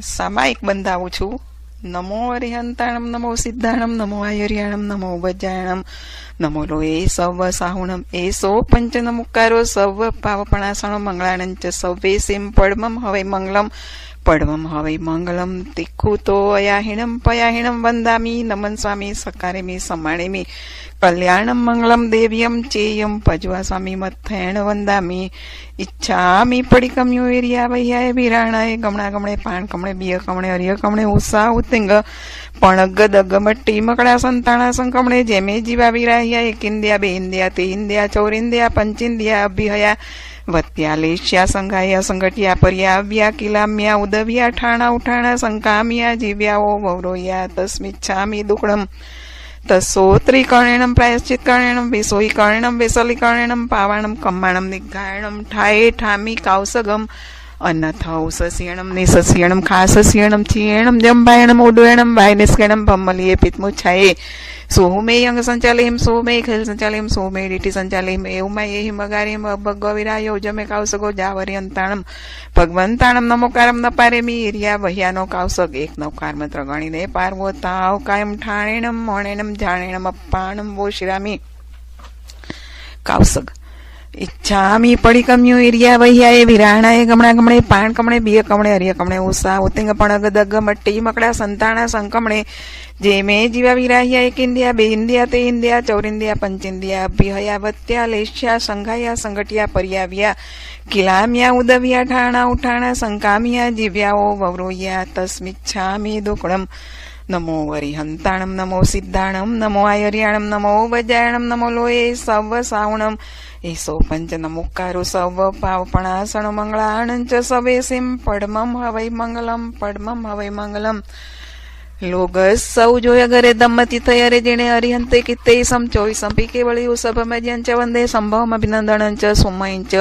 સામાયિક બંધાવું છું. નમો અરિહંતાણમ, નમો સિદ્ધાણમ, નમો આયર્યાણમ, નમો વજ્જાયણમ, નમો લોએ સવ સાહુણમ, એસો પંચ નમુકારો સવ પાવપણાસણો મંગળાનંચ સવે સિમ પડમમ હવે મંગલમ પડમમ હવે મંગલમ તિખુતો અયાહિણમ પયાહિણમ વંદામી નમન સ્વામી સકારેમી સમાણેમી કલ્યાણમ મંગલમ દેવ્યમ ચેયમ પજવા સ્વામી મથેણ વંદામી ઈચ્છામી પડિકમ્યો એરિયા વૈયાએ વિરાણાએ ગમણા ગમણે પાણ કમણે બિય કમણે અરિય કમણે ઉષા ઉતિંગ પણગ દગ મટ્ટી મકડા સંતાણા સંકમણે જેમે જીવા વિરાહ્યા એક ઇન્દ્યા બે ઇન્દ્યા તે ઇન્દ્યા ચૌરિન્દ્યા પંચિન્દ્યા અભિહયા વત્યા લેશ્યા સંઘાયા સંગઠિયા પર્યાવ્યા કિલામ્યા ઉદવ્યા ઠાણા ઉઠાણા સંકામ્યા જીવ્યાઓ વૌરોયા તસ્મિચ્છામી દુકડમ તસોત્રી કર્ણેણમ પ્રાયશ્ચિત કર્ણેણમ વેસોઈ કર્ણેણમ વેસલી કર્ણેણમ પાવાણમ કમ્માણમ નિઘાયણમ ઠાએ ઠામી કાવસગમ અન્નથ ઉસસ્યણમ નિસસ્યણમ ખાસસ્યણમ ચીયણમ જંભાયણમ ઉડ્વયણમ વાયનિસ્કણમ ભમ્મલીએ પિત્મુચ્છાએ સોમે અંગ સંચાલિમ સોમે ખેલ સંચાલિમ સોમે રીટી સંચાલિમ એવમાં એહી મગારીમ ભગવિરાયો જમે કાવસગો જાવર્યંતાણમ ભગવંતાણમ નમોકારમ નપારેમી એરિયા વહ્યાનો કાવસગ એક નવકાર મંત્ર ગણીને પારવો તાવ કાયમ ઠાણેણમ મોણેણમ જાણેણમ અપ્પાણમ વો શિરામી કાવસગ ઈચ્છામી પડિકમ્યો એરિયા વહ્યાએ વિરાણાએ ગમણા ગમણે પાણ કમણે બિય કમણે અરિય કમણે ઉષા ઉતિંગ પણગ દગ મટ્ટી મકડા સંતાણા સંકમણે જેમે જીવા વિરાહ્યા એક ઇન્દ્યા બે ઇન્દ્યા તે ઇન્દ્યા ચૌરિન્દ્યા પંચિન્દ્યા અભિહયા વત્યા લેશ્યા સંઘાયા સંગઠિયા પર્યાવ્યા કિલામ્યા ઉદવ્યા ઠાણા ઉઠાણા સંકામ્યા જીવ્યાઓ વવરોયા તસ્મિચ્છામી દુકડમ નમો અરિહંતાણમ, નમો સિદ્ધાણમ, નમો આયર્યાણમ, નમો વજ્જાયણમ, નમો લોએ સવ સાવણમ એસો પંચ નમુકારો સવ પાવપણાસણ મંગળાણંચ સવે સિમ પડમમ હવૈ મંગલમ પડમમ હવૈ મંગલમ લોગ સૌ જોય ગરે દમ્મતિ થયરે જેણે અરિહંતે કિત્તે સમચોઈ સંપી કેવળી સભમજ્યંચ વંદે સંભવમ અભિનંદનંચ સુમયંચ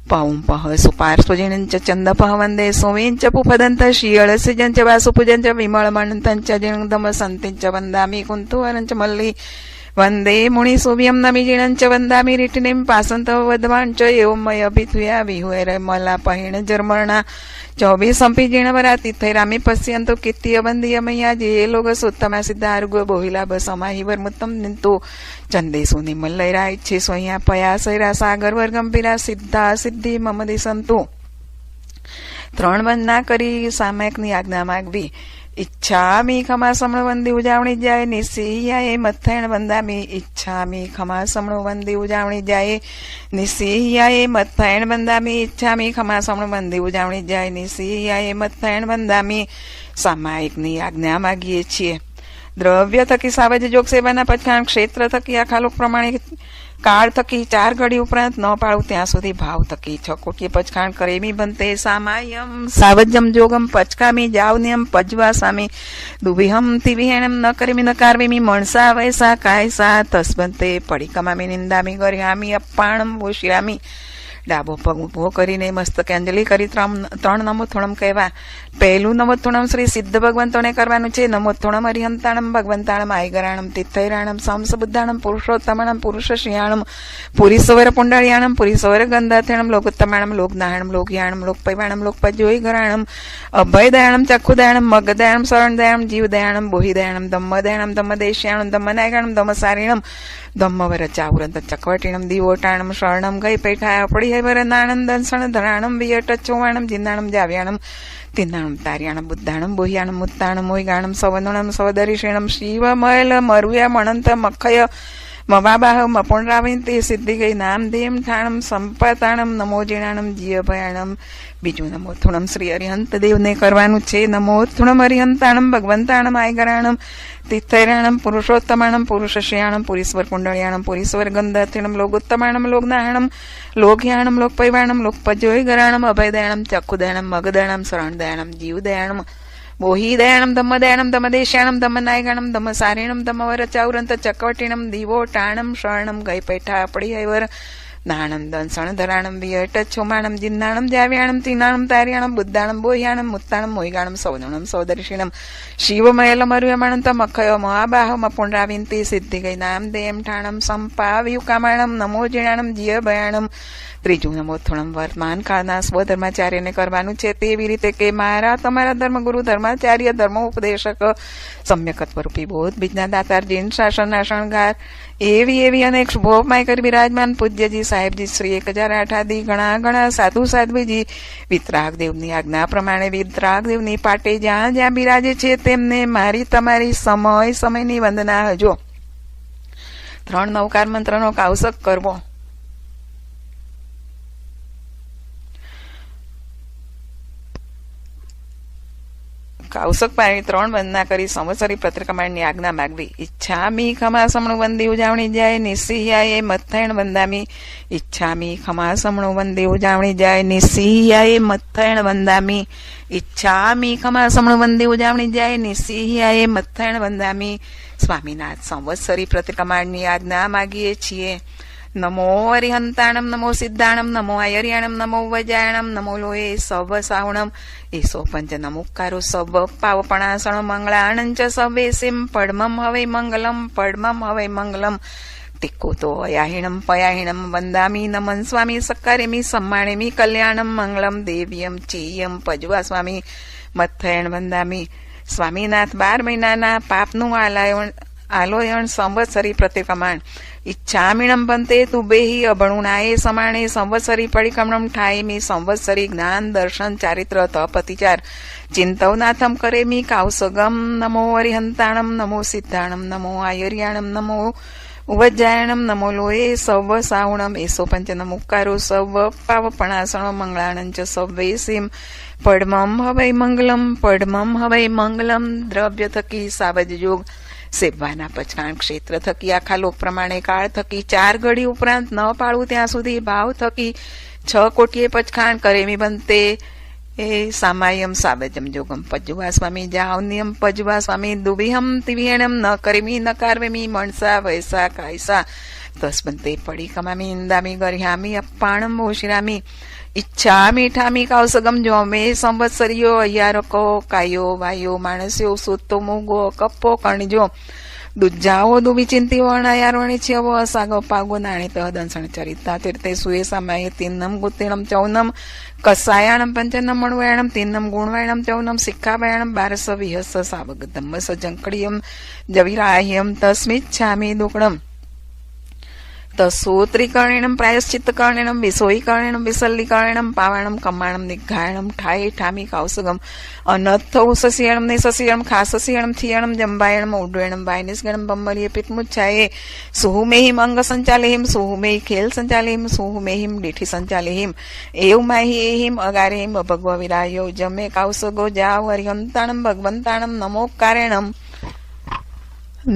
પૌં પહ સુપાર્શ્વજિણંચ ચંદપહ વંદે સોમેંચ પુફદંત શિયળસિજંચ વાસુપૂજંચ વિમળમણંતંચ જીણદમ સંતિંચ વંદામી કુંતુવરંચ મલ્લી વંદે મુનિ સોવ્યમ નમી જીણંચ વંદામી રીટિનિમ પાસંત વદવાંચ એવમય અભિથુયા વિહુએર મલા પહિણ જર્મણા ચોવીસ સંપી જીણવરા તિથૈ રામી પશ્યંતો કીર્તિય બંદીય મૈયા જે લોગ સુત્તમા સિદ્ધાર્ગ બોહિલા બસમાહિવર મુત્તમ નિંતુ ચંદેસુ નિમલ્લૈરા ઈચ્છે સોયા પયા સૈરા સાગર વર્ગંભીરા સિદ્ધા સિદ્ધિ મમ દિશંતુ ત્રણ વંદના કરી સામાયકની આજ્ઞા માગવી. ઈચ્છામી ખમા સમણો વંદી ઉજાવણી જાય નિસિહિયાએ મથેણ વંદામી ઈચ્છામી ખમા સમણો વંદી ઉજાવણી જાય નિસિહિયાએ મથેણ વંદામી ઈચ્છામી ખમા સમણો વંદી ઉજાવણી જાય નિસિહિયાએ મથેણ વંદામી સામાયિકની આજ્ઞા માગીએ છીએ. દ્રવ્ય થકી સાવજ જોગ સેવાના પછાણ ક્ષેત્ર થકી આખાલોક પ્રમાણે કાળ થકી 4 ઘડી ઉપરાંત ન પાળું ત્યાં સુધી ભાવ થકી 6 કોટીએ પચખાણ કરેમી બનતે સામાયમ સાવજમ જોગમ પચકામી જાવનિયમ પજવા સામી દુવિહમ તિવિહેણમ ન કરેમી ન કારવેમી મણસા વૈસા કાયસા તસ્બંતે પડિકમામી નિંદામી ગર્યામી અપ્પાણમ વોશિરામી. ડાબો પગ ઉભો કરીને મસ્તકે અંજલિ કરી 3 નમોથુણમ કહેવા. પહેલું નમોથુણમ શ્રી સિદ્ધ ભગવંતોને કરવાનું છે. નમોથુણમ અરિહંતાણમ ભગવંતાણમ આયગરાણમ તિથૈરાણમ સંસબુદ્ધાણમ પુરુષોત્તમાણમ પુરુષશ્યાણમ પુરીસવર પુંડળિયાણમ પુરીસવર ગંધાથેણમ લોકોત્તમાણમ લોકનારાયણમ લોકયાણમ લોકપૈવાણમ લોકપજ્યોઈગરાણમ અભયદયાણમ ચક્ષુદયાણમ મગદયાણમ શરણદયાણમ જીવદયાણમ બોહિદયાણમ ધમ્મદયાણમ ધમ્મદેશ્યાણમ ધમ્મનાયગાણમ ધમ્મસારીણમ ધમ્મવર ચાવરંત ચકવટીણમ દીવોટાણમ શરણમ ગઈ પૈઠાય પડી હૈવર નાણંદન સણધરાણમ વિયટ ચોવાણમ જિન્નાણમ જાવ્યાણમ તિન્નાણમ તાર્યાણમ બુદ્ધાણમ બોહ્યાણમ મુત્તાણમ મોઈગાણમ સવનુણમ સવદરીષીણમ શિવમયલ મરુયા મણંત મખય મવાબાહ મપુણરાવિંતે સિદ્ધિ ગઈ નામધેમ ઠાણમ સંપતાણમ નમો જીણાણમ જીયભયાણમ. બીજું નમોથુણમ શ્રી અરિહંત દેવને કરવાનું છે. નમોથુણમ અરિહંતાણમ ભગવંતાણમ આયગરાણમ તિથૈરાણમ પુરુષોત્તમાણમ પુરુષશ્યાણમ પુરીશ્વર પુંડળિયાણમ પુરીશ્વર ગંધાથીણમ લોકોત્તમાણમ લોકનારાયણમ લોકયાણમ લોકપૈવાણમ લોકપજ્યોઈગરાણમ અભયદયાણમ ચક્ષુદયાણમ મગદયાણમ શરણદયાણમ જીવદયાણમ બોહિદયાણમ ધમ્મદયાણમ ધમ્મદેશ્યાણમ ધમ્મનાયગાણમ ધમ્મસારીણમ ધમ્મવર ચાવરંત ચકવટીણમ દીવોટાણમ શરણમ ગઈ પૈઠા પડી હૈવર નાણંદન સણધરાણમ વિયટ છોમાણમ જિન્નાણમ જાવ્યાણમ તિનાણમ તાર્યાણમ બુદ્ધાણમ બોહ્યાણમ મુત્તાણમ મોઈગાણમ સૌનુણમ સૌદર્શિણમ શિવમયલમરુયમણંત મખયો મહાબાહ મપુણરાવિંતિ સિદ્ધિ ગઈ નામદેમ ઠાણમ સંપાવ્યુકામાણમ નમો જીણાણમ જીયભયાણમ ત્રીજું, નમોથોણમ વર્તમાન કાળના સ્વધર્માચાર્યને કરવાનું છે તેવી રીતે કે મારા તમારા ધર્મગુરુ ધર્માચાર્ય ધર્મોપદેશક સમ્યકત્વરૂપી બોધ બીજના દાતાર જીન શાસનના શણગાર એવી અનેક શુભોપમાય કરી બિરાજમાન પૂજ્યજી સાહેબજી શ્રી 1008 આદિ ઘણા સાધુ સાધ્વીજી વિતરાગદેવની આજ્ઞા પ્રમાણે વિતરાગદેવની પાટે જ્યાં જ્યાં બિરાજે છે તેમને મારી તમારી સમયની વંદના હજો. 3 નવકાર મંત્રનો કાવસક કરવો. કાવસક પાણી 3 વંદના કરી સંવત્સરી પ્રતિક્રમણની આજ્ઞા માગવી. ઈચ્છામી ખમાસમણું વંદી ઉજાવણી જાય નિસિહ્યાએ મથૈણ વંદામી. ઈચ્છામી ખમાસમણું વંદી ઉજાવણી જાય નિસિહ્યાએ મથૈણ વંદામી. ઈચ્છામી ખમાસમણું વંદી ઉજાવણી જાય નિસિહ્યાએ મથૈણ વંદામી. સ્વામીનાથ સંવત્સરી પ્રતિક્રમણની આજ્ઞા માગીએ છીએ. નમો હરિહંતાણમ નમો સિદ્ધાણમ નમો આયર્યાણમ નમો વજાયણમ નમો લોએ સવ સાવણમ એસો પંચ નમુકારો સવ પાવપણાસણ મંગળાનંચ સવેસિમ પડમમ હવે મંગલમ પડમમ હવે મંગલમ. ટીકો તો અયાહિણમ પયાહિણમ વંદામી નમન સ્વામી સક્કારેમી સમ્માણેમી કલ્યાણમ મંગલમ દેવ્યમ ચેયમ પજવા સ્વામી મથૈણ વંદામી. સ્વામીનાથ 12 મહિનાના પાપનું આલોયણ સંવત્સરી પ્રતિક્રમણ. ઈચ્છામીણમ બંતે તુબેહી અભણુનાએ સમાણે સંવત્સરી પરિક્રમણમ ઠાયમી સંવત્સરી જ્ઞાન દર્શન ચારિત્ર તપતિચાર ચિંતવનાથમ કરેમી કાવસગમ. નમો હરિહંતાણમ નમો સિદ્ધાણમ નમો આયર્યાણમ નમો વજાયણમ નમો લોએ સવ સાવણમ એસો પંચ નમુકારો સવ પાવપણાસણ મંગળાનંચ સવેસિમ પડમમ હવૈ મંગલમ પડમમ હવૈ મંગલમ. દ્રવ્ય થકી સાવજ યોગ સેવવાના પચકાણ ક્ષેત્ર થકી આખા લોક પ્રમાણે કાળ થકી 4 ઘડી ઉપરાંત ન પાળવું ત્યાં સુધી ભાવ થકી 6 કોટીએ પચખાણ કરેમી બનતે એ સામાયમ સાવજમ જોગમ પજવા સ્વામી જાવનિયમ પજવા સ્વામી દુવિહમ તિવિયણમ ન કરેમી ન કાર્વેમી મણસા વૈસા કાયસા તસ બનતે પડી કમામી ઇંદામી ગરિહામી અપ્પાણમ ઓશિરામી. ઈચ્છા મીઠામી કાવસગમ જોમે સંવત્સરીયો અયારકો કાયો વાયો માણસ્યો સુતો મૂગો કપ્પો કણજો દુજાઓ દુવિચિંતી વર્ણાયારોણી છેવો અસાગો પાગો નાણિત દંસણ ચરિતા તીર્થે સુએ સામાય તિન્નમ ગુત્તિણમ ચૌનમ કસાયાણમ પંચનમ મણવાયણમ તિન્નમ ગુણવાયણમ ચૌનમ શિક્ષાવાયણમ 12 વિહસ સાવગ ધમ્મસ જંકડીયમ જવિરાહ્યમ તસ્મિચ્છામી દુકડમ. તસોત્રીકર્ણિણમ પ્રાયશ્ચિત્તકર્ણિણમ વિસોયીકર્ણિણમ વિસલ્લીકર્ણિણમ પાવાણમ કમાણમ નિઘાયણમ ઠાય ઠામી કાવસગમ અનર્થ સસિયણમ નિસસિયણમ ખાસસિયણમ થિયણમ જંબાયણમ ઉડ્ડયણમ વાયનિસ્ગણમ બમ્મરીય પિત્મુચ્છાયે સુહુમેહિમ અંગ સંચાલેહિમ સુહુમેહી ખેલ સંચાલેહિમ સુહુમેહિમ ડીઠી સંચાલેહિમ એવમાહી એહિમ અગારેહિમ ભગવ વિરાયો જમે કાવસગો જાવ હરિહંતાણમ ભગવંતાણમ નમોકારેણમ.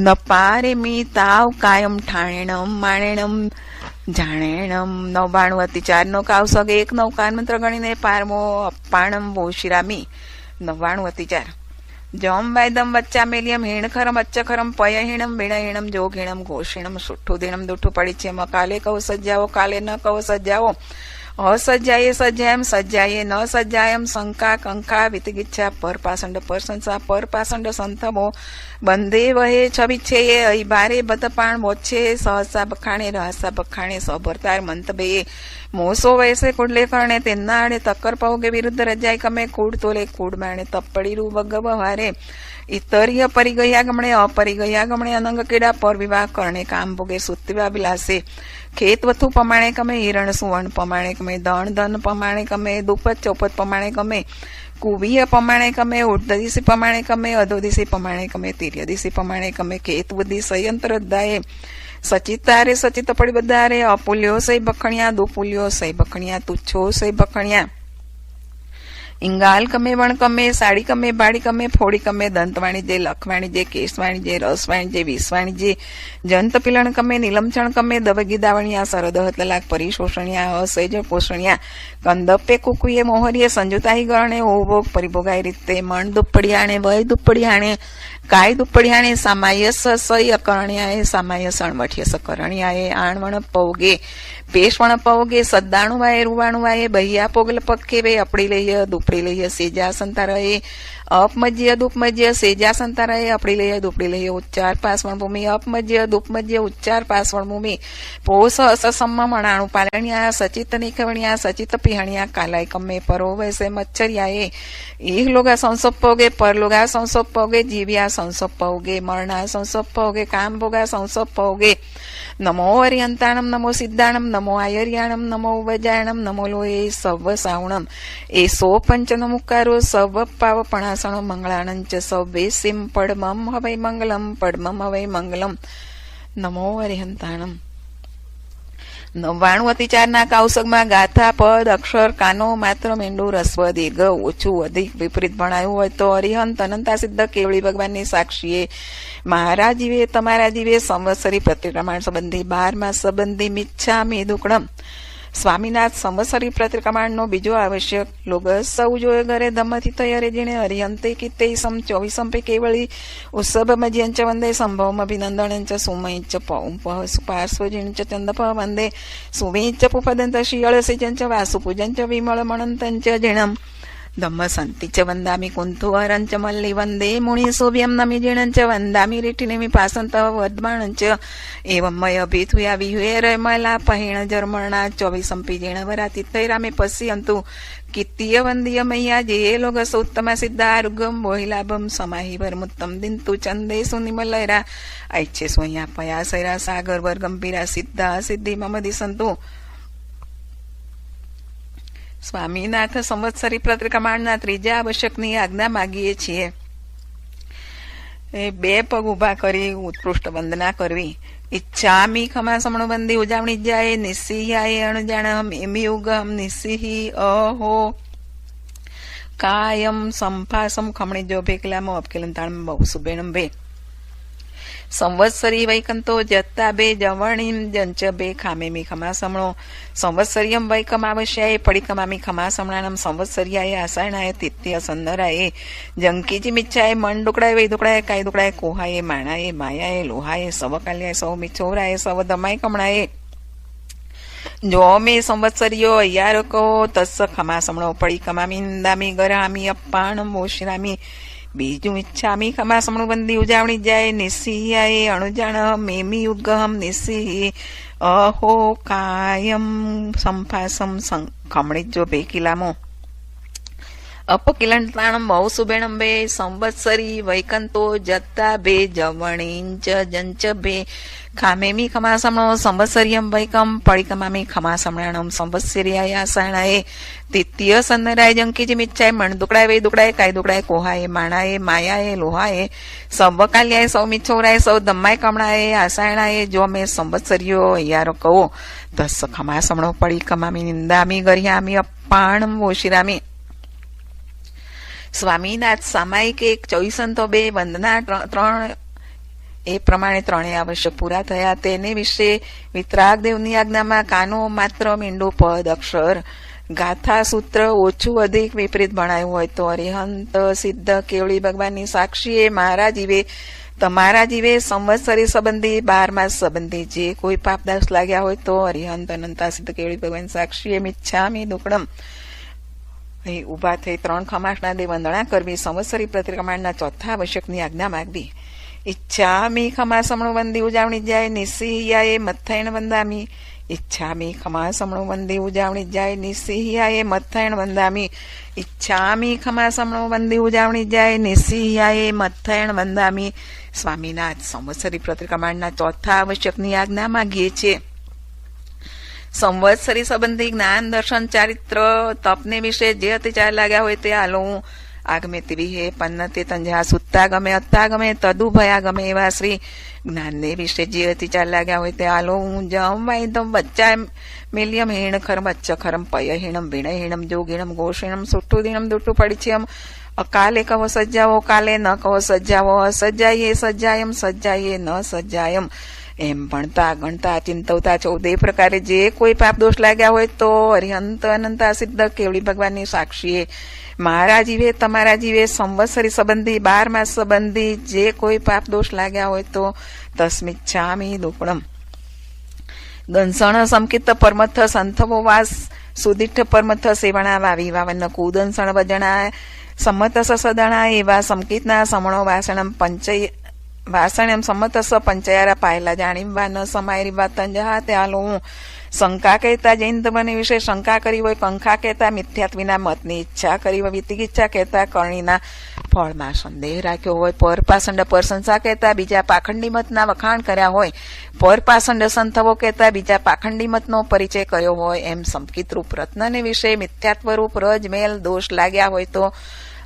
નપારેમી તાવ કાયમ ઠાણેણમ માણેણમ જાણેણમ. 99 અતિચારનો કાવસગ 1 નવકાર મંત્ર ગણીને પારમો અપ્પાણમ બોશિરામી. 99 અતિચાર. જમ વાયદમ વચ્ચામેલિયમ હીણખરમ અચ્ચખરમ પયહીણમ વિણહીણમ જોગીણમ ઘોષીણમ સુઠ્ઠું દીણમ દુઠ્ઠું પડી છે કાલે કવ સજ્જાવો કાલે ન કવ સજ્જાવો અસજ્જાયે સજ્જાયમ સજ્જાયે ન સજ્જાયમ શંકા કંકા વિતિગિચ્છા પરપાસંડ પરસંસા પરપાસંડ સંથમો બંધે વહે છવિચ્છેયે અઈબારે બતપાણ મોચ્છે સહસા બખાણે રહસા બખાણે સભરતાર મંતબે મોસો વૈસે કુડલે કરણે તેનાડે તક્કર પૌગે વિરુદ્ધ રજાય કમે કૂડ તોલે કૂડ માણે તપ્પડીરું વગ બહારે ઇતર્ય પરિગયા ગમણે અપરિગયા ગમણે અનંગ કેડા પર વિવાહ કરણે કામ ભોગે સુત્તિવા વિલાસે ખેત વથુ પમાણે કમે હિરણ સુવર્ણ પમાણે કમે દણ ધન પમાણે કમે દુપત ચોપત પમાણે કમે કુવીય પમાણે કમે ઉર્ધદિશી પમાણે કમે અધોદિશી પમાણે કમે તિર્યદિશી પમાણે કમે ખેત બુદ્ધિ સંયંત્ર દાયે સચિતારે સચિત પડી બધારે અપુલ્યો સೈ બખણિયા દુપુલ્યો સೈ બખણિયા તુચ્છો સೈ બખણિયા. ઇંગાલ કમે વણ કમે સાડી કમે બાડી કમે ફોડી કમે દંતવાણી જે લખવાણી જે કેસવાણી જે રસવાણી જે વિસવાણી જે જંત પિલણ કમે નીલમચણ કમે દવગી દાવણિયા સરદહત લલાક પરિશોષણિયા અસૈજ પોષણિયા કંદપે કુકુએ મોહરીએ સંજુતાહી ગરણે ઓભોગ પરિભોગાય રીતે મણ દુપ્પડિયાણે વય દુપ્પડિયાણે કાય દુપ્પડિયાણે સામાય સય અકરણ્યાએ સામાય સણવઠ્ય સકરણ્યાએ આણવણ પૌગે પેશવણ પૌગે સદ્દાણું વાય રૂવાણું વાય બહિયા પોગલ પક્કે વે અપડી લઈએ દુપડી લઈએ સેજા સંતારએ અપમજ્ય દુપમજ્ય સેજા સંતારએ અપડી લઈએ દુપડી લઈએ ઉચ્ચાર પાસવણ ભૂમિ અપમજ્ય દુપમજ્ય ઉચ્ચાર પાસવણ ભૂમિ પોષ અસમ્મ મણાણું પાલણ્યા સચિત નિખવણ્યા સચિત પિહણ્યા કાલાય કમ્મે પરો વૈસે મચ્છરિયાએ ઈહ લોગા સંસોપોગે પરલોગા સંસોપોગે જીવ્યા સંસોપોગે મરણા સંસોપોગે કામ ભોગા સંસોપોગે નમો અરિયંતાણમ નમો સિદ્ધાણમ નમો આયર્યાણમ નમો વજાયણમ નમો લોએ સવ સાવણમ એસો પંચનમુકારો સવ પાવપણાસણો મંગળાનંચ સવે સિમ પડમમ હવૈ મંગલમ પડમમ હવૈ મંગલમ નમો અરિહંતાણમ 99 અતિચારના કૌશગમાં ગાથા પદ અક્ષર કાનો માત્ર મેંડું રસ્વ દીર્ઘ ઓછું અધિક વિપરીત ભણાયું હોય તો અરિહંત અનંતા સિદ્ધ કેવળી ભગવાનની સાક્ષીએ મારા જીવે તમારા જીવે સંવત્સરી પ્રતિક્રમણ સંબંધી 12 સંબંધી મિચ્છામિ દુક્કડમ સ્વામીનાથ સંવત્સરી પ્રતિક્રમણનો બીજો આવશ્યક લોગ સૌ જોય ઘરે ધમ્મથી તૈયારી જીણે હરિહંતે કિતે સમ 24 કેવળી ઉત્સવ મજ્યંચ વંદે સંભવમ અભિનંદનંચ સુમૈચ પાર્શ્વજીંચ ચંદપ વંદે સુવીચ પુપદંત શિયળસિજંચ વાસુપૂજંચ વિમળ મણંતંચ જીણમ ધમ્મ સંતિ ચ વંદામિ કુંતુવરંચ મલ્લી વંદે મુનિ સોભ્યમ નમી જીણંચ વંદામિ રીઠિનેમિ પાસંત વદ્માણંચ એવં મય અભિથુયા વિહુએ મલા પહિણ જર્મણા 24 જીણ વરાતી તૈરામે પશ્યંતુ કિત્તીય વંદીય મૈયા જે લોગ સૌત્તમા સિદ્ધારુગમ બોહિલાભમ સમાહી વરમુત્તમ દિંતુ ચંદેસુ નિમલૈરા ऐच्छे सोया पयासैरा सागर वर गंभीरा सिद्धा सिद्धि मम दिसंतु સ્વામીનાથ સંવત્સરી પ્રતિક્રમણના ત્રીજા આવશ્યકની આજ્ઞા માગીએ છીએ. બે પગ ઉભા કરી ઉત્કૃષ્ટ વંદના કરવી. ઈચ્છામી ખમાસમણો બંદી ઉજાવણી જાય નિસ્સિહાય અણજાણમ એમી ઉગમ નિસ્સિહી અહો કાયમ સંભાસમ ખમણી જો ભેકલામો અપકેલંતાણમ બહુ સુબેણમ બે સંવત્સરી વૈકંતો જત્તા બે જવણીમ જંચ બે ખામેમી ખમાસમણો સંવત્સર્યમ વૈકમ આવશ્યાએ પડિકમામી ખમાસમણાનમ સંવત્સર્યાએ આસાયણાએ તિત્ય સંદરાએ જંકીજી મિચ્છાએ મન ડુકડાએ વૈ દુકડાએ કાય દુકડાએ કોહાએ માણાએ માયાએ લોહાએ સવકાલ્યાએ સૌ મિછોરાએ સવ દમાય કમણાએ જો મે સંવત્સર્યો અયારકો તસ્સ ખમાસમણો પડિકમામી નિંદામી ગરામી અપ્પાણમ વોશિરામી બીજું ઈચ્છામી ખમાસમણું બંદી ઉજાવણી જાય નિસ્સિહાએ અણુજાણ મેમી ઉદ્ગહમ નિસ્સિહી અહો કાયમ સંફાસમ ખમણી જો ભેકિલામો અપકિલંતાણમ બહુ સુબેણમ બે સંવત્સરી વૈકંતો જત્તા બે જવણીંચ જંચ બે ખામેમી ખમાસમણો સંવત્સર્યમ વૈકમ પડિકમામી ખમાસમણાણમ સંવત્સર્યાય આસાણાએ તિત્ય સંદરાય જંકીજી મિચ્છાએ મણ દુકડાય વૈ દુકડાય કાય દુકડાય કોહાએ માણાએ માયાએ લોહાએ સવ કાલ્યાએ સૌ મિછોરાય સૌ દમ્માય કમણાએ આસાયણાએ જો મેં સંવત્સર્યો અયારો કહો તસ ખમાસમણો પડિકમામી નિંદામી ગરિયામી અપ્પાણમ વોશિરામી સ્વામીનાથ સામાયિક 24 બે વંદના 3 એ પ્રમાણે ત્રણેય આવશ્યક પૂરા થયા. તેને વિશે વિતરાગ દેવની આજ્ઞામાં કાનો માત્ર મીંડું પદ અક્ષર ગાથા સૂત્ર ઓછું અધિક વિપરીત ભણાયું હોય તો અરિહંત સિદ્ધ કેવળી ભગવાનની સાક્ષીએ મારા જીવે તમારા જીવે સંવત્સરી સંબંધી 12 માસ સંબંધી જે કોઈ પાપદાસ લાગ્યા હોય તો અરિહંત અનંતા સિદ્ધ કેવળી ભગવાન સાક્ષીએ મિચ્છામી દુક્કડમ અહીં ઉભા થઈ 3 ખમાસના દે વંદના કરવી. સંવત્સરી પ્રતિક્રમણના ચોથા આવશ્યકની આજ્ઞા માગવી. ઈચ્છામી ખમાસમણું વંદી ઉજાવણી જાય નિસ્સિહિયાએ મથૈણ વંદામી ઈચ્છામી ખમાસમણું વંદી ઉજાવણી જાય નિસ્સિહિયાએ મથૈણ વંદામી ઈચ્છામી ખમાસમણું વંદી ઉજાવણી જાય નિસ્સિહિયાએ મથૈણ વંદામી. સ્વામીનાથ સંવત્સરી પ્રતિક્રમણના ચોથા આવશ્યકની આજ્ઞા માગીએ છીએ. સંવત્સરી સંબંધી જ્ઞાન દર્શન ચારિત્ર તપને વિશે જે અતિચાર લાગ્યા હોય તે આલો આગમે તિવિહે પન્નતે તંજા સુત્તા ગમે અત્તા ગમે તદુ ભયા ગમે એવા શ્રી જ્ઞાનને વિશે જે અતિચાર લાગ્યા હોય તે આલો હું જમ વાઈદમ વચ્ચા મેલ્યમ હીણ ખરમ અચ્ચ ખરમ પય હીણમ વિણય હીણમ જોગીણમ ઘોષીણમ સુઠ્ઠું દીણમ દુઠ્ઠું પડિચ્યમ અકાલે કવો સજ્જાવો કાલે ન કવો સજ્જાવો અસજ્જાયે સજ્જાયમ સજ્જાયે ન સજ્જાયમ એમ ભણતા ગણતા ચિંતવતા 14 પ્રકારે જે કોઈ પાપ દોષ લાગ્યા હોય તો અરિહંત અનંતા સિદ્ધ કેવળી ભગવાનની સાક્ષીએ મારા જીવે તમારા જીવે સંવત્સરી સંબંધી 12 માસ સંબંધી જે કોઈ પાપ દોષ લાગ્યા હોય તો તસ્મિચ્છામી દુક્કડમ દંસણ સંકિત પરમથ સંથવો વાસ સુદિઠ પરમથ સેવણા વાવી વાવન કુદંસણ વજણા સંમતસ સદણા એવા સંકિતના સમણો વાસણમ પંચય વાસણ્યમ સંમતસ પંચયારા પાયલા જાણીવા ન સમાયરી વાત તંજહા ત્યાલો હું શંકા કહેતા જૈન ધર્મને વિશે શંકા કરી હોય, કંખા કહેતા મિથ્યાત્વીના મતની ઈચ્છા કરી હોય, વિતિકિચ્છા કહેતા કરણીના ફળમાં સંદેહ રાખ્યો હોય, પરપાસંડ પ્રશંસા કહેતા બીજા પાખંડી મતના વખાણ કર્યા હોય, પરપાસંડ સંથવો કહેતા બીજા પાખંડી મતનો પરિચય કર્યો હોય, એમ સંકિતરૂપ રત્નને વિશે મિથ્યાત્વરૂપ રજ મેલ દોષ લાગ્યા હોય તો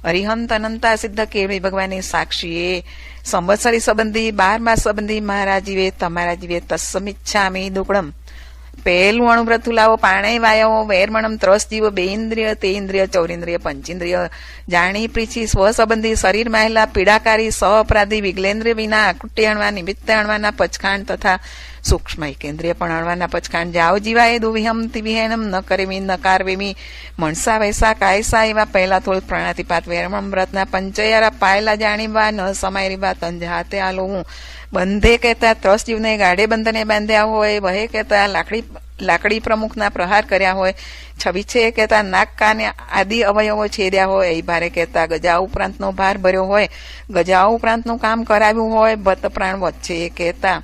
અરિહંત અનંતા સિદ્ધ કેવળી ભગવાનની સાક્ષીએ સંવત્સરી સંબંધી 12 સંબંધી મારા જીવે તમારા જીવે તસ્સમિચ્છામી દુકડમ પહેલું અણુવ્રત લાવો પાણે વાયવો વેરમણમ ત્રસ જીવ બે ઇન્દ્રિય તે ઇન્દ્રિય ચૌરિન્દ્રિય પંચેન્દ્રિય જાણી પ્રીછી સ્વસંબંધી શરીર માહેલા પીડાકારી સઅપરાધી વિગલેન્દ્રિય વિના આકૃતિ અણવા નિમિત્ત અણવાના પચખાંડ તથા સૂક્ષ્મ એકેન્દ્રિય પણ અણવાના પચખાંડ જાઓ જીવાય દુવિહમ તિવિહેનમ ન કરેમી નકાર વેમી મણસા વૈસા કાયસા એવા પહેલા થોડ પ્રણાતિપાત વેરમણ વ્રતના પંચયારા પાયલા જાણીવા ન સમાયરી વાત અંજાતે આલો હું બંધે કહેતા ત્રસ જીવને ગાઢે બંધને બાંધ્યા હોય, વહે કહેતા લાકડી પ્રમુખના પ્રહાર કર્યા હોય, છબીછે કહેતા નાક કાન આદિ અવયવો છેદ્યા હોય, એ ભારે કહેતા ગજા ઉપરાંતનો ભાર ભર્યો હોય, ગજા ઉપરાંતનું કામ કરાવ્યું હોય, ભત પ્રાણ વચ્ચે કહેતા